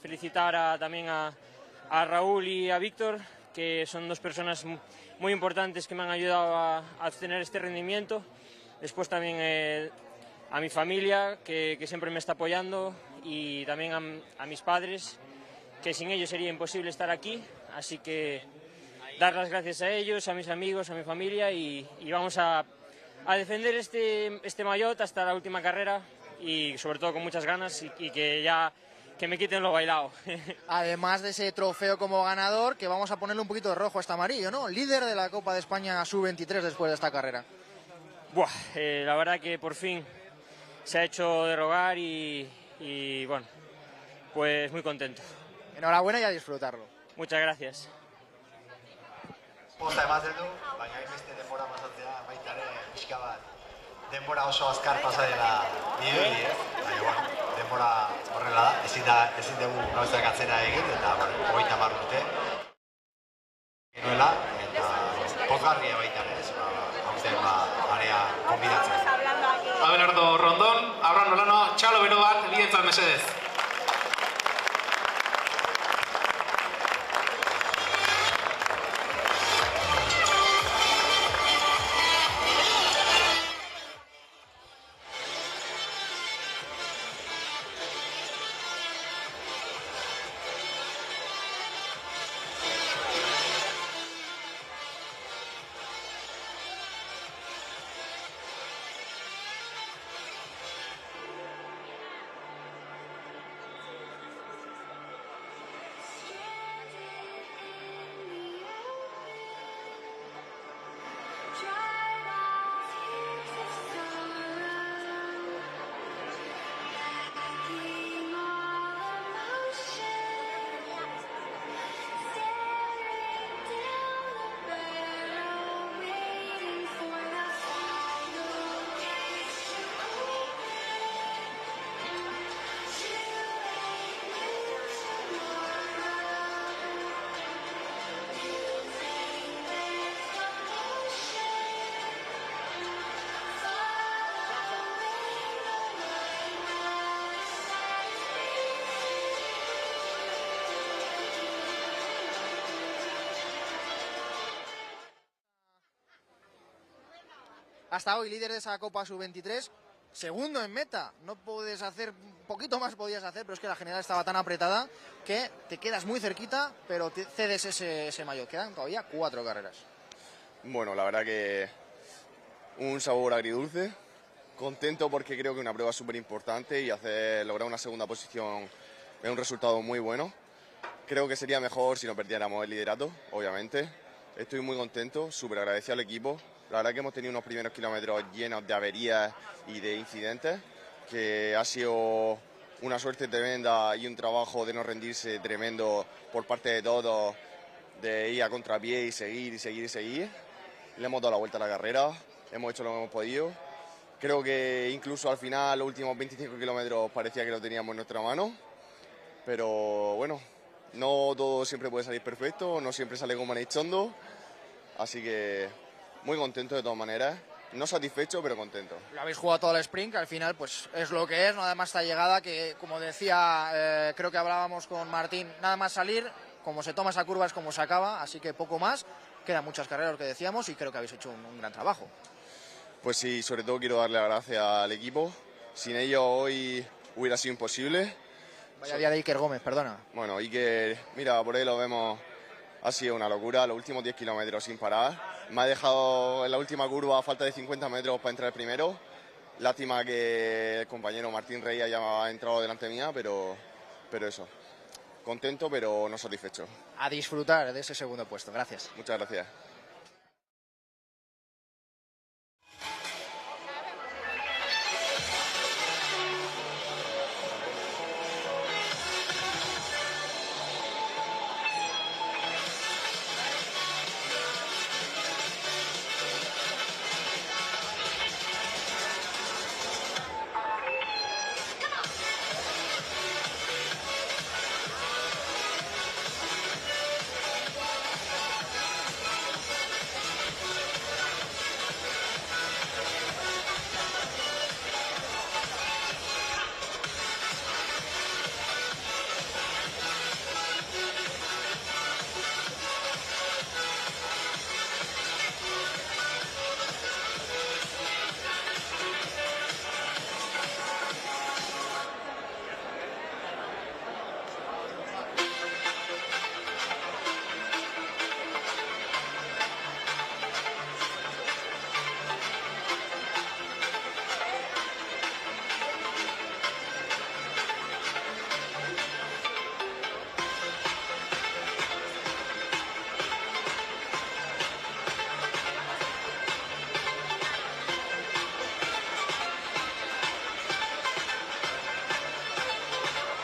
felicitar también a Raúl y a Víctor, que son dos personas muy importantes que me han ayudado a tener este rendimiento. Después también a mi familia, que siempre me está apoyando, y también a mis padres, que sin ellos sería imposible estar aquí, así que dar las gracias a ellos, a mis amigos, a mi familia y vamos a defender este maillot hasta la última carrera y sobre todo con muchas ganas y que me quiten lo bailado. Además de ese trofeo como ganador, que vamos a ponerle un poquito de rojo hasta amarillo, ¿no? Líder de la Copa de España Sub-23 después de esta carrera. Buah, la verdad que por fin se ha hecho de rogar y bueno, pues muy contento. Enhorabuena y a disfrutarlo. Muchas gracias. Posta ematen du, baina hainbeste denbora pasatzea baita ere pixka bat denbora oso azkar pasa dela dirudi, baina bueno, denbora horrela da, ezin dugu gauzak atzera egin, eta 30 urte genuela, eta pozgarria baita ere, aurten area konbidatzen. Abelardo Rondon, Abraham Nolano, txalo bero bat, bidetzat mesedez. Hasta hoy líder de esa Copa Sub-23, segundo en meta. No puedes hacer, un poquito más podías hacer, pero es que la general estaba tan apretada que te quedas muy cerquita, pero te cedes ese maillot. Quedan todavía 4 carreras. Bueno, la verdad que un sabor agridulce. Contento porque creo que una prueba súper importante y lograr una segunda posición es un resultado muy bueno. Creo que sería mejor si no perdiéramos el liderato, obviamente. Estoy muy contento, súper agradecido al equipo. La verdad que hemos tenido unos primeros kilómetros llenos de averías y de incidentes, que ha sido una suerte tremenda y un trabajo de no rendirse tremendo por parte de todos, de ir a contrapié y seguir y seguir y seguir. Le hemos dado la vuelta a la carrera, hemos hecho lo que hemos podido. Creo que incluso al final, los últimos 25 kilómetros, parecía que lo teníamos en nuestra mano. Pero bueno, no todo siempre puede salir perfecto, no siempre sale como en Eichondo. Así que muy contento de todas maneras. No satisfecho, pero contento. Lo habéis jugado todo el sprint, que al final pues es lo que es. Nada más esta llegada que, como decía, creo que hablábamos con Martín, nada más salir, como se toma esa curva es como se acaba, así que poco más. Quedan muchas carreras, lo que decíamos, y creo que habéis hecho un gran trabajo. Pues sí, sobre todo quiero darle las gracias al equipo. Sin ellos hoy hubiera sido imposible. Vaya día de Iker Gómez, perdona. Bueno, Iker, mira, por ahí lo vemos, ha sido una locura, los últimos 10 kilómetros sin parar. Me ha dejado en la última curva a falta de 50 metros para entrar primero. Lástima que el compañero Martín Rey haya entrado delante mía, pero eso. Contento, pero no satisfecho. A disfrutar de ese segundo puesto. Gracias. Muchas gracias.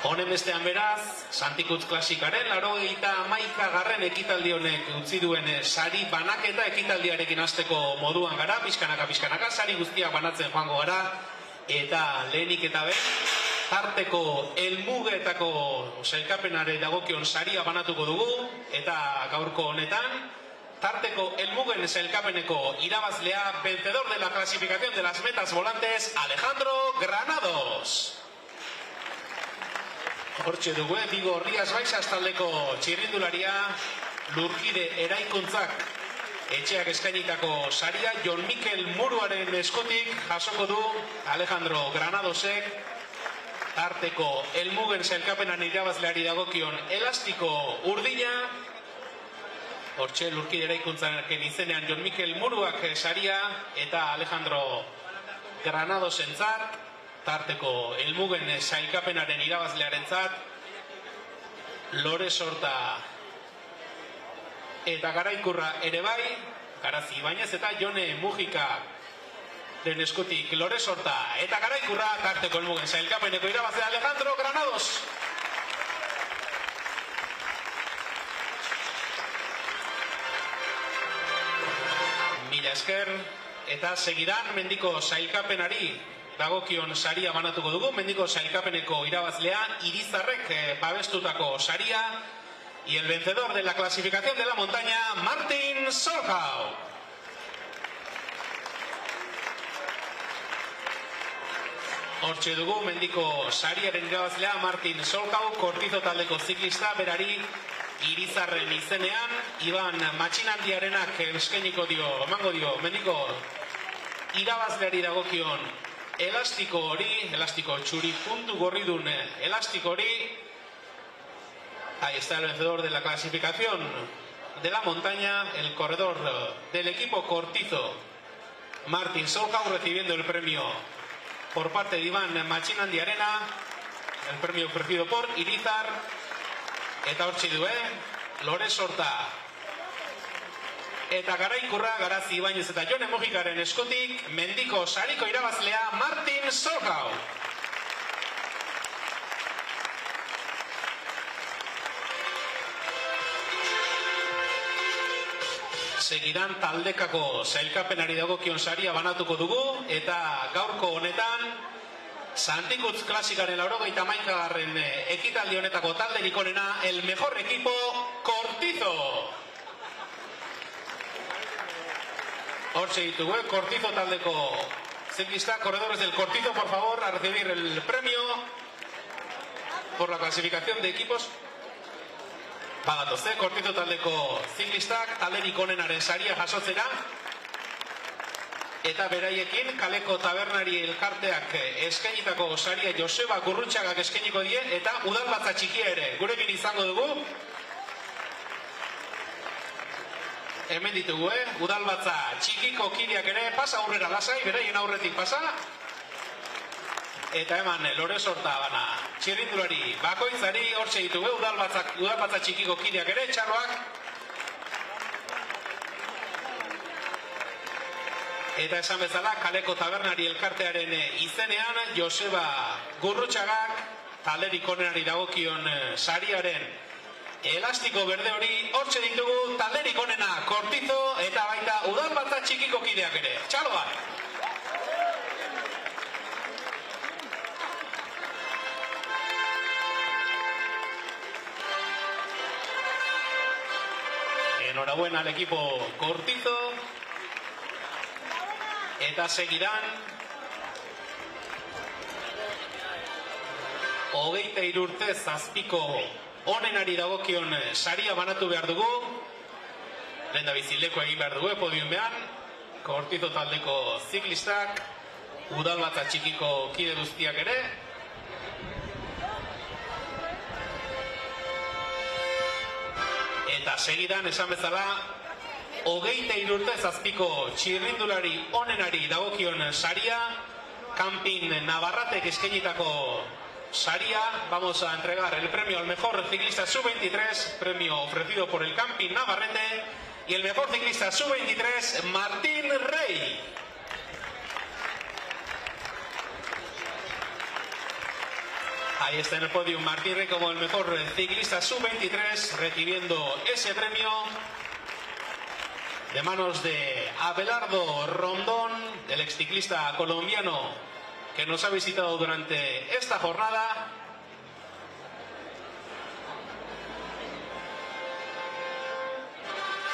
Honen bestean beraz, Santikutz klasikaren 81. ekitaldi honek utzi duen sari banaketa ekitaldiarekin hasteko moduan gara, pixkanaka, sari guztiak banatzen joango gara, eta lehenik eta behin tarteko helmugetako sailkapenari dagokion saria banatuko dugu, eta gaurko honetan, tarteko helmugen sailkapeneko irabazlea, vencedor de la clasificación de las metas volantes, Alejandro Granados. Hortxe dugu, Bigo Rías Baixas taldeko txirrindularia, Lurkide Eraikuntzak etxeak eskainitako saria, Jon Mikel Muruaren eskutik jasoko du Alejandro Granadosek, tarteko helmugen sailkapenan irabazleari dagokion elastiko urdina. Hortxe Lurkide Eraikuntzaren izenean Jon Mikel Muruak saria, eta Alejandro Granadosentzat, tarteko helmugen sailkapenaren irabazlearentzat, Lore Sorta eta Garaikurra ere bai, Garazi Ibañez eta Jone Mujika den eskutik Lore Sorta eta Garaikurra, tarteko helmugen sailkapeneko irabazlea Alejandro Granados. Mila esker, eta segidan mendiko sailkapenari dagokion saria banatuko dugu. Mendiko sailkapeneko irabazlea Irizarrek babestutako saria, y el vencedor de la clasificación de la montaña, Martin Solhau. Hortxe dugu mendiko sariaren irabazlea Martin Solhau, Kortizo taldeko ziklista, berari Irizarren izenean, Iban Matxinandiarenak eskainiko dio, emango dio, mendiko irabazleari dagokion elastiko hori, elastiko txuri puntu gorridun elastiko hori. Ahí está el vencedor de la clasificación de la montaña, el corredor del equipo Kortizo, Martin Solhau, recibiendo el premio por parte de Iban Matxinandiarena, el premio ofrecido por Irizar. Eta hortxe du, Lore Sorta eta Garaikurra, Garazi Ibañez eta Jone Mujikaren eskutik, mendiko sariko irabazlea Martin Solhau. Segidan taldekako sailkapenari dagokion saria banatuko dugu, eta gaurko honetan Santikutz klasikaren 81. ekitaldi honetako talderik onena, el mejor equipo Kortizo. Hortxe ditugu, Kortizo taldeko ziklista, corredores del Kortizo, por favor, a recibir el premio por la clasificación de equipos. Bagatoz, Kortizo taldeko ziklistak talderik onenaren saria jasotzera, eta beraiekin kaleko tabernari elkarteak eskainitako saria Joseba Gurrutxagak eskainiko die, eta udalbatza txikia ere gurekin izango dugu. Hemen ditugu, udalbatza txikiko kideak ere, pasa aurrera lasai, beraien aurretik pasa. Eta eman Lore Sorta bana txirrindulari bakoitzari, hortxe ditugu, udalbatza txikiko kideak ere, txarroak. Eta esan bezala, kaleko tabernari elkartearen izenean, Joseba Gurrutxagak, talderik onenari dagokion sariaren elastiko berde hori, hortxe ditugu, talderik onena Kortizo, eta baita udalbatza txikiko kideak ere. Txalo bat! Enhorabuena al equipo Kortizo. Eta segidan, 23 urte zazpiko onenari dagokion saria banatu behar dugu. Lehen da bizileko egin behar dugu, podiumean. Kortizo taldeko ziklistak, udalbatza txikiko kide guztiak ere. Eta segidan, esan bezala, 23 urte zazpiko txirrindulari onenari dagokion saria, Camping Navarratek eskainitako saria. Vamos a entregar el premio al mejor ciclista sub-23, premio ofrecido por el Camping Navarrete, y el mejor ciclista sub-23, Martín Rey. Ahí está en el podio Martín Rey como el mejor ciclista sub-23, recibiendo ese premio de manos de Abelardo Rondón, el exciclista colombiano que nos ha visitado durante esta jornada.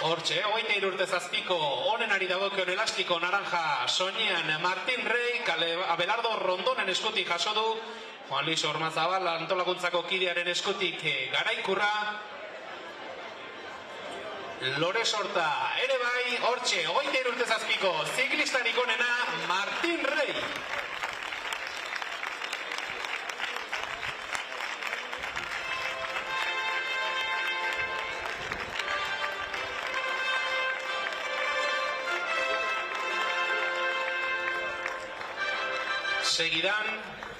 Hortxe, 23 urte zazpiko onenari dagokion elastiko naranja soinean Martín Rey, Abelardo Rondonen eskutik jaso du, Juan Luis Ormazabal antolakuntzako kidearen eskutik Garaikurra, Lore Sorta ere bai, hortxe, 23 urte zazpiko ziklistarik onena Martín Rey. Segidan,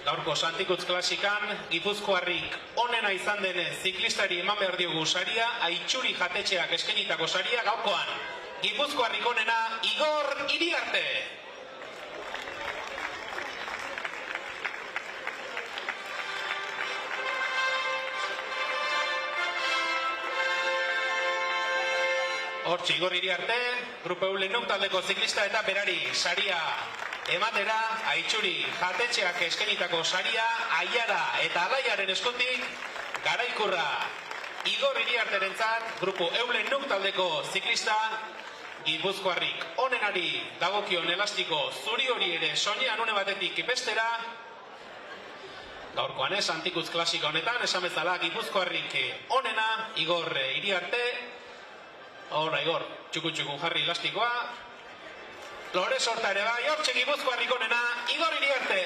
gaurko Santikutz klasikan, Gipuzkoarrik onena izan den ziklistari eman behar diogu saria, Aitxuri jatetxeak eskenitako saria, gaurkoan, Gipuzkoarrik onena Igor Iriarte. Hortxe, Igor Iriarte, Grupo Eulenok taldeko ziklista eta berari saria ematera, Aitxuri jatetxeak eskenitako saria, Aiara eta Alaiaren eskutik, Garaikurra Igor Iriarterentzat, Grupo Eulenok taldeko ziklista, Gipuzkoarrik onenari dagokion elastiko zuri hori ere soinean une batetik bestera. Gaurkoan ez, Santikutz klasika honetan, esan bezala Gipuzkoarrik onena, Igor Iriarte. Hora, Igor, txuku jarri elastikoa. Lore Sorta ere bai, hortxe Gipuzkoarrik onena, Igor Iriarte.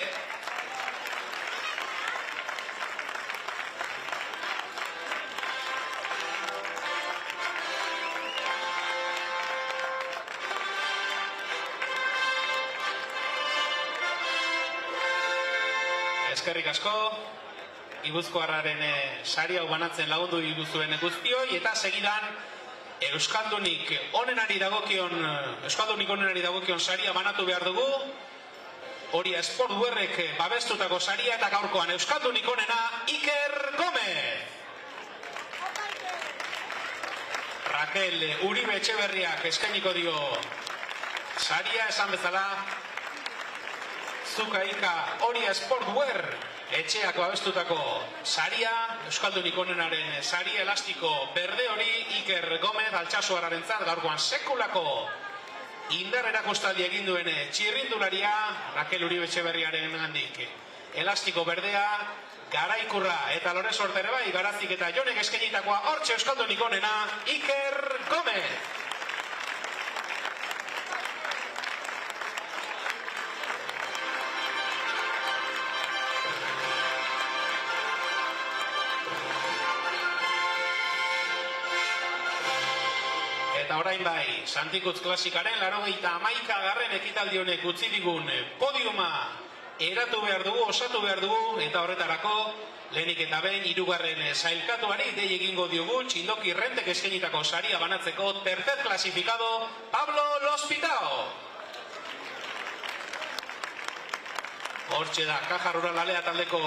Eskerrik asko, Gipuzkoarraren sari hau banatzen lagundu diguzuen guztioi, eta segidan Euskaldunik onenari dagokion saria banatu behar dugu. Hori Sport Duerrek babestutako saria eta gaurkoan Euskaldunik onena Iker Gomez. Raquel Uribe Etxeberriak eskainiko dio saria, esan bezala Zukaika hori Sport Duer etxeak babestutako saria, Euskaldunik onenaren saria elastiko berde hori Iker Gomez Altsasuarraren zat, gaurkoan sekulako indar erakustaldi egin duen txirrindularia Raquel Uribe Etxeberriaren gandik. Elastiko berdea, Garaikurra eta Lore Sorta ere bai, Garazik eta Jonek eskenitakoa, hortxe Euskaldunik onena Iker Gomez. Eta orain bai, Santikutz klasikaren 81. ekitaldi honek utzi digun podiuma eratu behar dugu, osatu behar dugu, eta horretarako lehenik eta behin 3. sailkatuari dei egingo diogu Txindoki Rentek eskenitako saria banatzeko tercer klasifikado Pablo Lospitao. Hortxe da Caja Rural Alea taldeko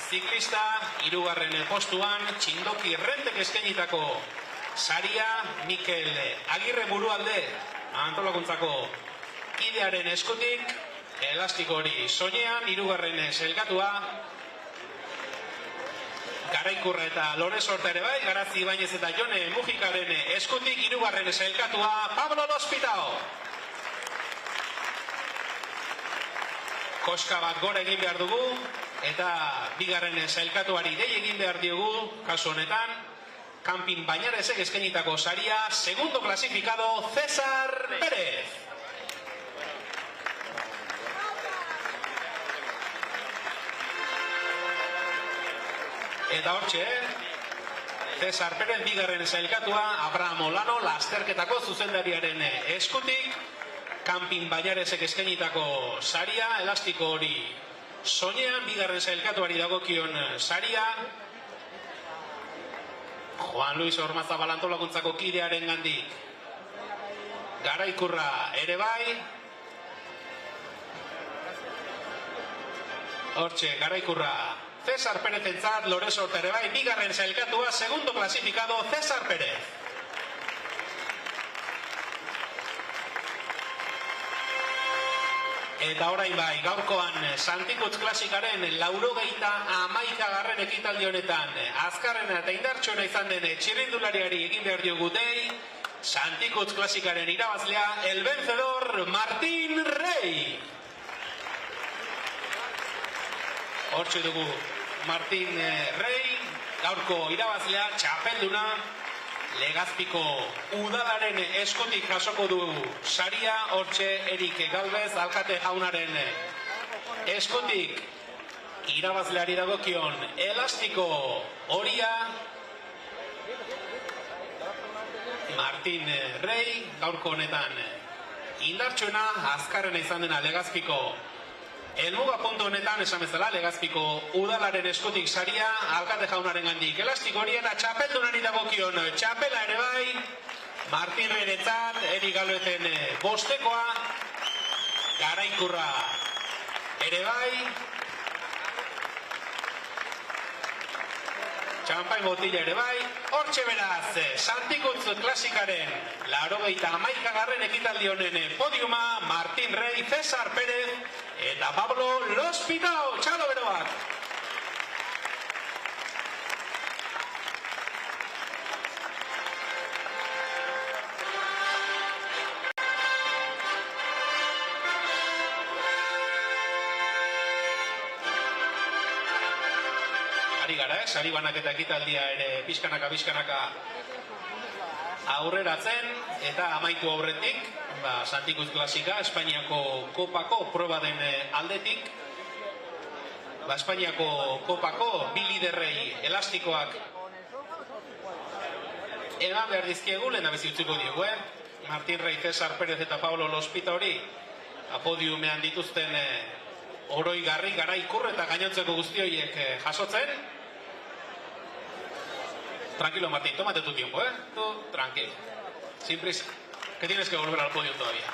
ziklista, 3. postuan Txindoki Rentek eskenitako saria, Mikel Agirre Burualde antolakuntzako kidearen eskutik, elastiko hori soinean, 3. sailkatua, Garaikurra eta Lore Sorta ere bai, Garazi Ibañez eta Jone Mujikaren eskutik, 3. sailkatua, Pablo Lospitao. Koska bat gora egin behar dugu, eta 2. sailkatuari dei egin behar diogu, kasu honetan, Camping Bañaresek eskenitako saria, segundo klasifikado, César Pérez. Eta hortxe, César Pérez 2. sailkatua, Abraham Olano, lasterketako zuzendariaren eskutik, Camping Bañaresek eskenitako saria, elastiko hori soinean, 2. sailkatuari dagokion saria, Juan Luis Ormazabal antolakuntzako kidearen gandik, Garaikurra ere bai, hortxe Garaikurra César Pérez entzat, Lore Sorta ere bai, 2. sailkatua, segundo klasifikado, César Pérez. Eta orain bai, gaurkoan Santikutz klasikaren 81. ekitaldi honetan azkarrena eta indartsuena izan den txirrindulariari egin behar diogu dei, Santikutz klasikaren irabazlea, el vencedor Martín Rey. Hortxe dugu Martín Rey, gaurko irabazlea, txapelduna, Legazpiko udalaren eskutik jasoko du saria, hortxe Erik Galvez, alkate jaunaren eskutik irabazleari dagokion elastiko horia, Martín Rey, gaurko honetan indartsuena, azkarrena izan dena Legazpiko helmuga puntu honetan, esan bezala, Legazpiko udalaren eskutik saria, alkate jaunaren gandik elastiko horia, eta txapeldunari dagokion txapela ere bai, Martín Reyretzat, Erik Galvezen bostekoa, garaikurra ere bai, txampain botila ere bai, hortxe beraz, Santikutz klasikaren 81. ekitaldi honen podiuma, Martín Rey, César Pérez, eta Pablo Lospitao, txalo beroak. Ari gara, sari banaketa ekitaldia ere pixkanaka aurreratzen, eta amaitu aurretik, Santikutz klasika, Espainiako kopako proba den aldetik, Espainiako kopako bi liderrei elastikoak eman behar dizkiegu, lehen abezi utziko diogu, Martín Rey, César Pérez eta Pablo Lospita hori, podiumean dituzten oroi garri, garaikur eta gainontzeko guzti horiek jasotzen. Tranquilo, Martín, tómate tu tiempo, Tú, tranquilo, sin prisa, que tienes que volver al podio todavía.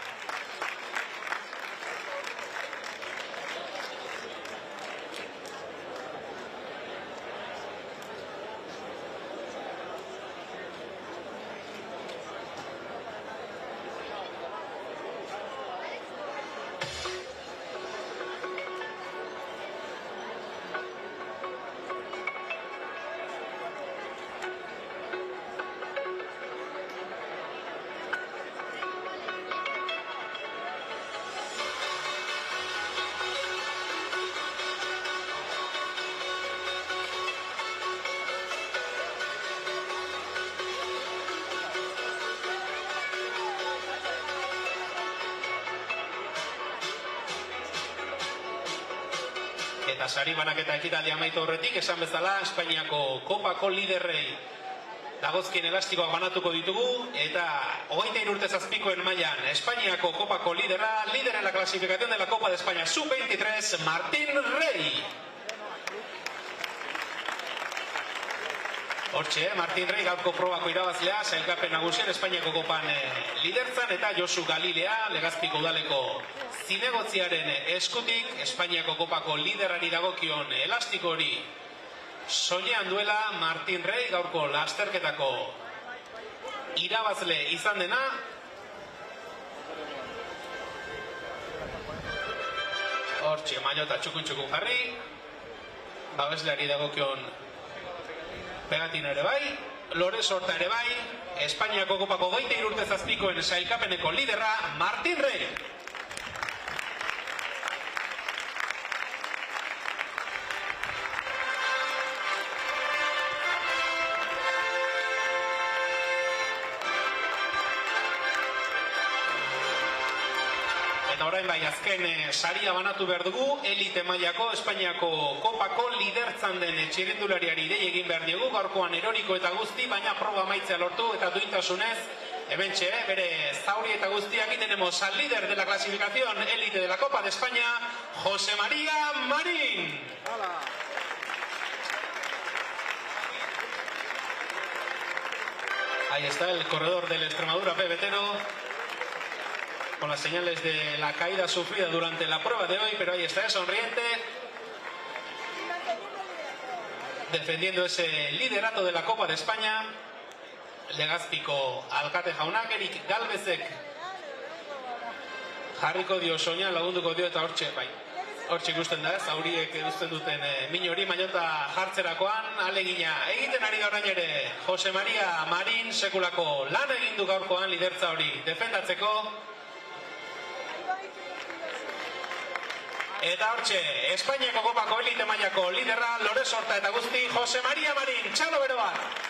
Eta sari banaketa ekitaldi amaitu horretik, esan bezala, Espainiako kopako liderrei dagozkien elastikoak banatuko ditugu, eta 23 urte zazpikoen mailan Espainiako kopako lidera, líder en la clasificación de la Copa de España Sub-23, Martín Rey. Hortxe, Martín Rey gaurko probako irabazlea, sailkapen nagusian Espainiako kopan lidertzan, eta Josu Galilea, Legazpiko udaleko zinegotziaren eskutik, Espainiako kopako liderari dagokion elastiko hori soinean duela Martín Rey, gaurko lasterketako irabazle izan dena. Hortxe, maillota txukun jarri, babesleari dagokion pegatina ere bai, Lores Horta ere bai, Espainiako kopako 23 urte zazpikoen sailkapeneko liderra, Martín Rey. Eta orain bai, azken saria banatu behar dugu, elite mailako Espainiako kopako lidertzan den txirrindulariari dei egin behar diegu, gaurkoan eroriko eta guzti, baina proba amaitzea lortu eta duintasunez, hementxe, bere zauri eta guztiak. Aquí tenemos al líder de la clasificación elite de la Copa de España, José María Marín. Ahí está el corredor del Extremadura pebetero, con las señales de la caída sufrida durante la prueba de hoy, pero ahí está, sonriente, defendiendo ese liderato de la Copa de España. Legazpiko alkate jaunak, Erik Galvezek jarriko dio soinan, lagunduko dio eta hortxe, bai. Hortxe ikusten da, zauriek eduzten duten min hori, Mañota jartzerakoan, alegina egiten ari da orain ere, Jose Maria Marin sekulako lan egin du gaurkoan lidertza hori defendatzeko. Eta hortxe, Espainiako kopako elite mailako liderra, Lores Horta eta guzti, Jose Maria Marin, txalo bero bat!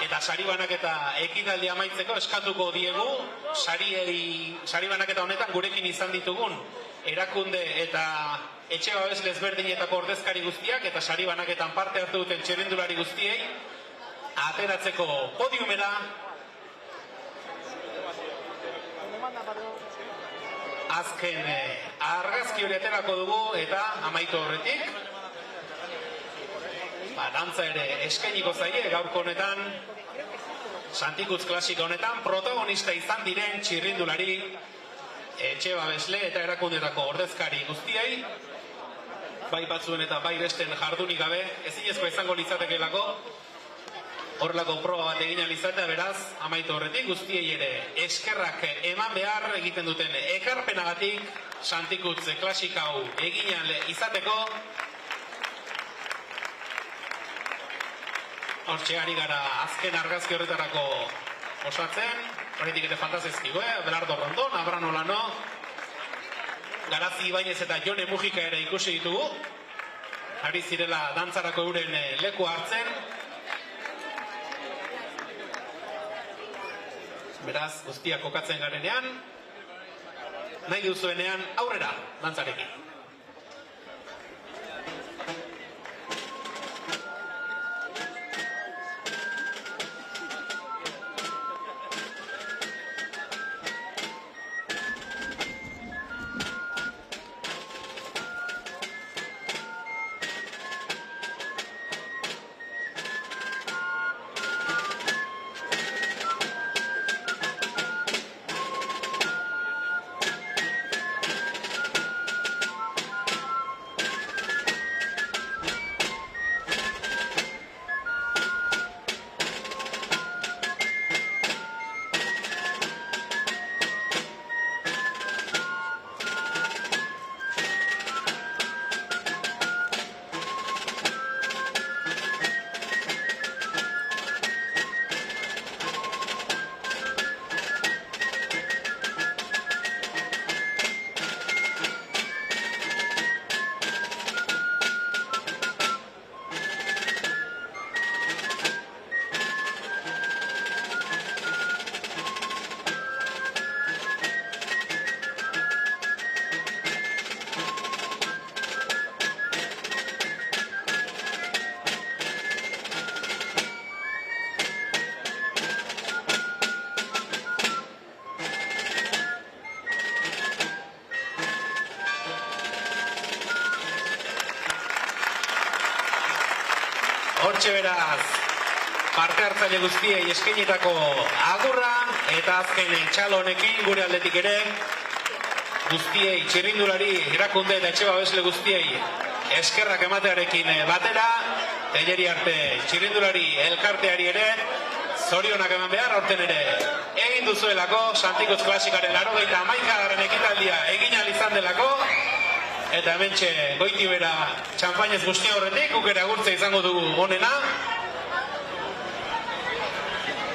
Eta sari banaketa ekitaldia amaitzeko eskatuko diegu, sari banaketa honetan gurekin izan ditugun erakunde eta etxe babes desberdinetako ordezkari guztiak eta sari banaketan parte hartu duten txirrindulari guztiei ateratzeko podiumera. Azken argazki hori aterako dugu eta amaitu horretik. Dantza ere eskainiko zaie gaurko honetan, Santikutz klasika honetan, protagonista izan diren txirrindulari, etxe babesle eta erakundetako ordezkari guztiei, bai batzuen eta bai besten jardunik gabe, ezinezkoa izango litzatekelako, horrelako proba bat egin alizatea, beraz, amaitu horretik, guztiei ere eskerrak eman behar egiten duten ekarpenagatik, Santikutz klasika hau egin izateko. Hortxe ari gara azken argazki horretarako osatzen, horretik ere fantazizkigo, Belardo Rondon, Abran Olano, Garazi Ibainez eta Jone Mujika ere ikusi ditugu, ari zirela dantzarako euren leku hartzen. Beraz, guztiak kokatzen garenean, nahi duzuenean aurrera dantzarekin. Hortxe beraz, parte hartzaile guztiei eskainitako agurra eta azken txalo honekin gure aldetik ere guztiei txirrindulari erakunde eta etxe babesle guztiei eskerrak ematearekin batera, Telleri arte txirrindulari elkarteari ere zorionak eman behar, horten ere egin duzuelako Santikutz klasikaren 81. ekitaldia egin ahal izan delako. Eta hementxe goiti bera txampainez guztia horretik, gukera agurtza izango dugu honena.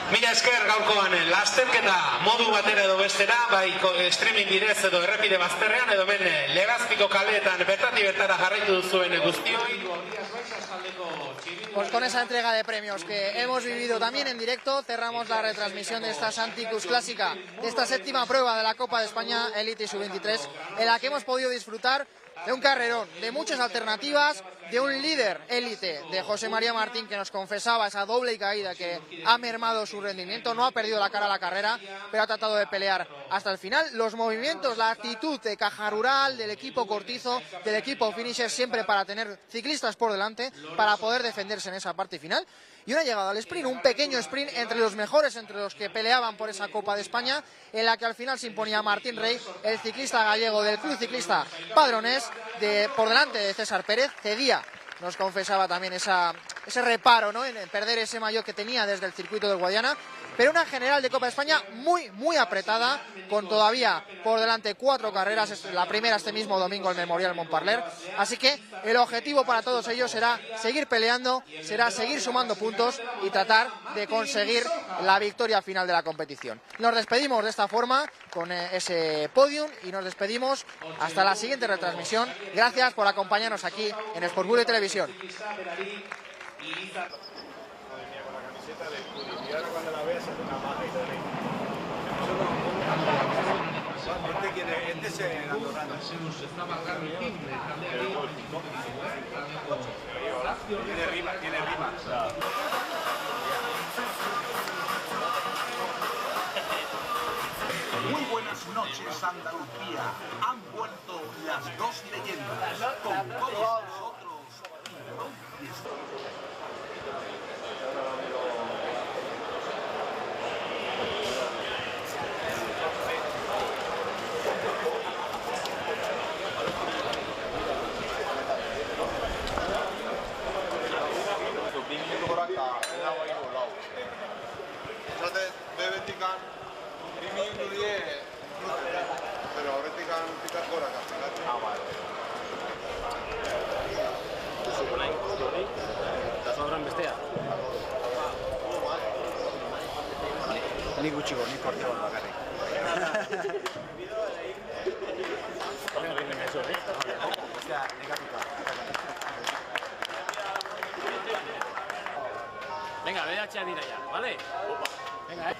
Mila esker gaurkoan lasterketa modu batera edo bestera, bai streaming bidez edo errepide bazterrean, edo hemen Legazpiko kaleetan bertatik bertara jarraitu duzuen guztioi. Pues con esa entrega de premios que hemos vivido también en directo, cerramos la retransmisión de esta Santikutz clásica, de esta 7ª prueba de la Copa de España Elite Sub-23, en la que hemos podido disfrutar de un carrerón, de muchas alternativas, de un líder élite, de José María Martín, que nos confesaba esa doble caída que ha mermado su rendimiento, no ha perdido la cara a la carrera, pero ha tratado de pelear hasta el final. Los movimientos, la actitud de Caja Rural, del equipo Cortizo, del equipo Finisher, siempre para tener ciclistas por delante, para poder defenderse en esa parte final. y una llegada al sprint, un pequeño sprint entre los mejores, entre los que peleaban por esa Copa de España, en la que al final se imponía Martín Rey, el ciclista gallego del Club Ciclista Padronés, por delante de César Pérez. Cedía, nos confesaba también ese reparo, ¿no?, en perder ese maillot que tenía desde el circuito del Guadiana, pero una general de Copa de España muy apretada, con todavía por delante 4 carreras, la primera este mismo domingo, el Memorial Montparler, así que el objetivo para todos ellos será seguir peleando, será seguir sumando puntos y tratar de conseguir la victoria final de la competición. Nos despedimos de esta forma, con ese podium, y nos despedimos hasta la siguiente retransmisión. Gracias por acompañarnos aquí en Sport Bullet Televisión. Cuando la veas es una magia y todo. Este es el andorrano. Tiene rima. Muy buenas noches, Andalucía. Han vuelto las dos leyendas. Con todos nosotros. Ni gutxiko, ni portero bakarrik. Venga, ve a echar dira ya, ¿vale? Venga, venga.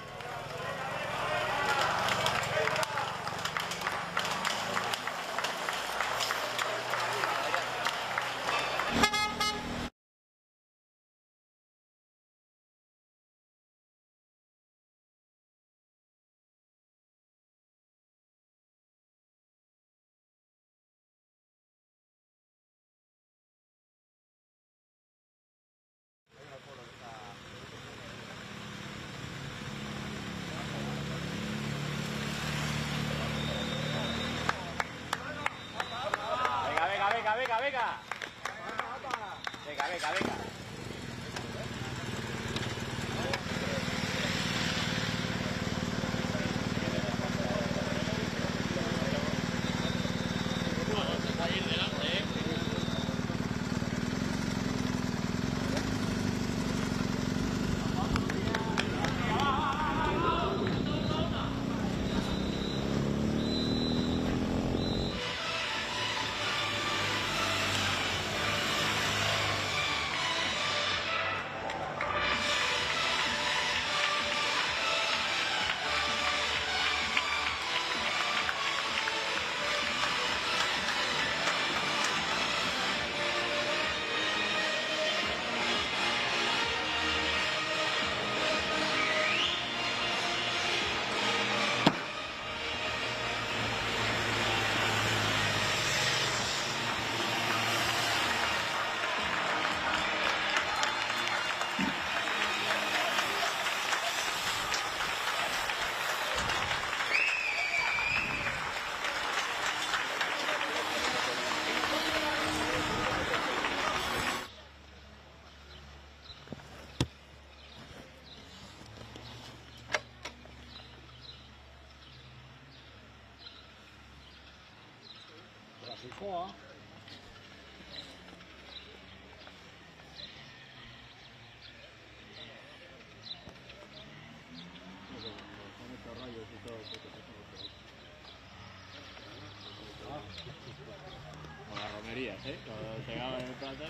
Vor. Con las romerías, cuando pegaban en el plantel.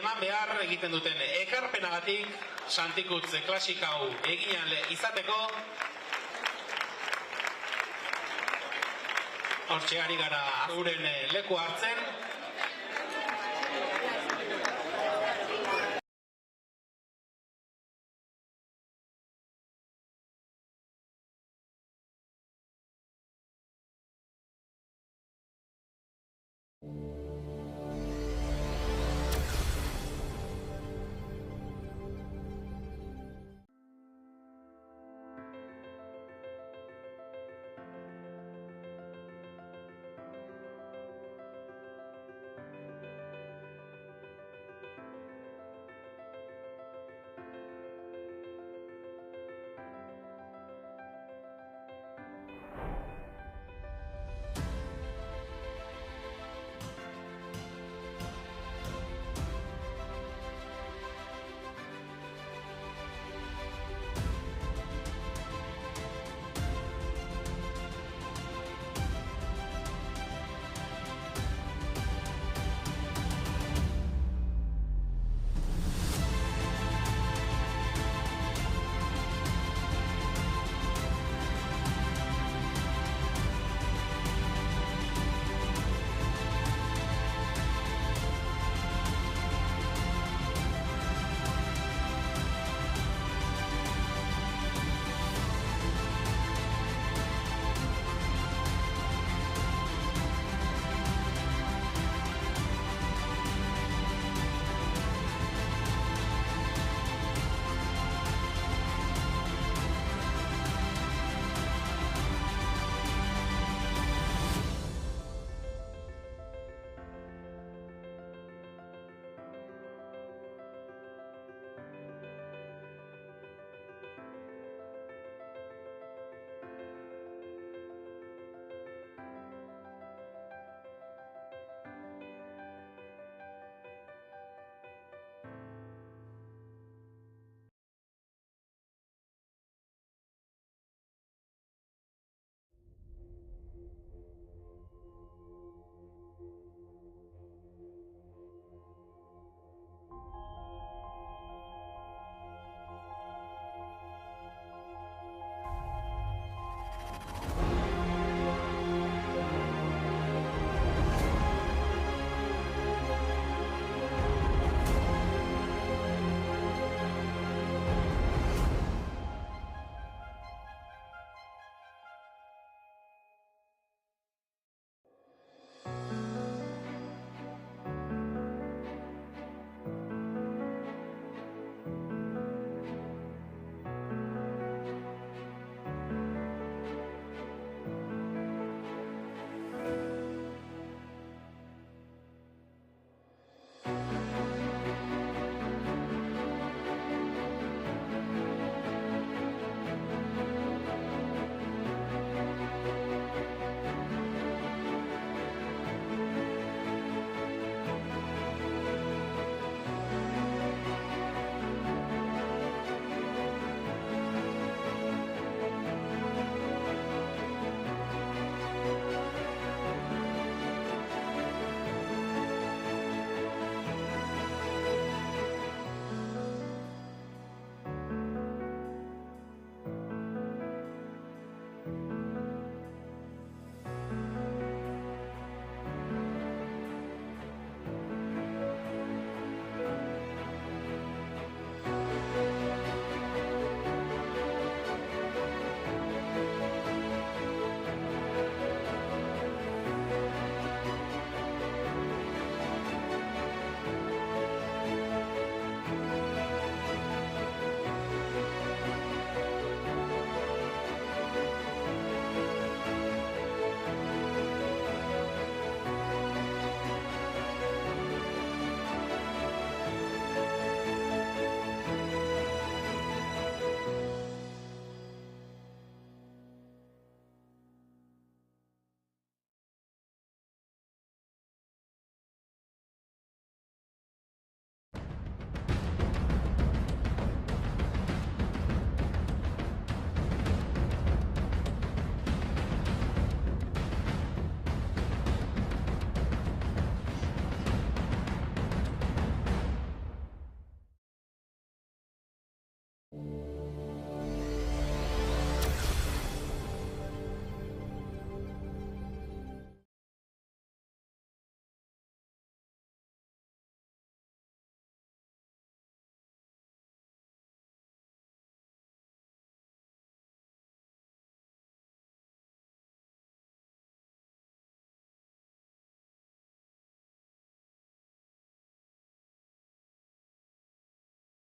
eman behar egiten duten ekarpenagatik Santikutz klasika hau egin izateko. Hortxe ari gara uren leku hartzen.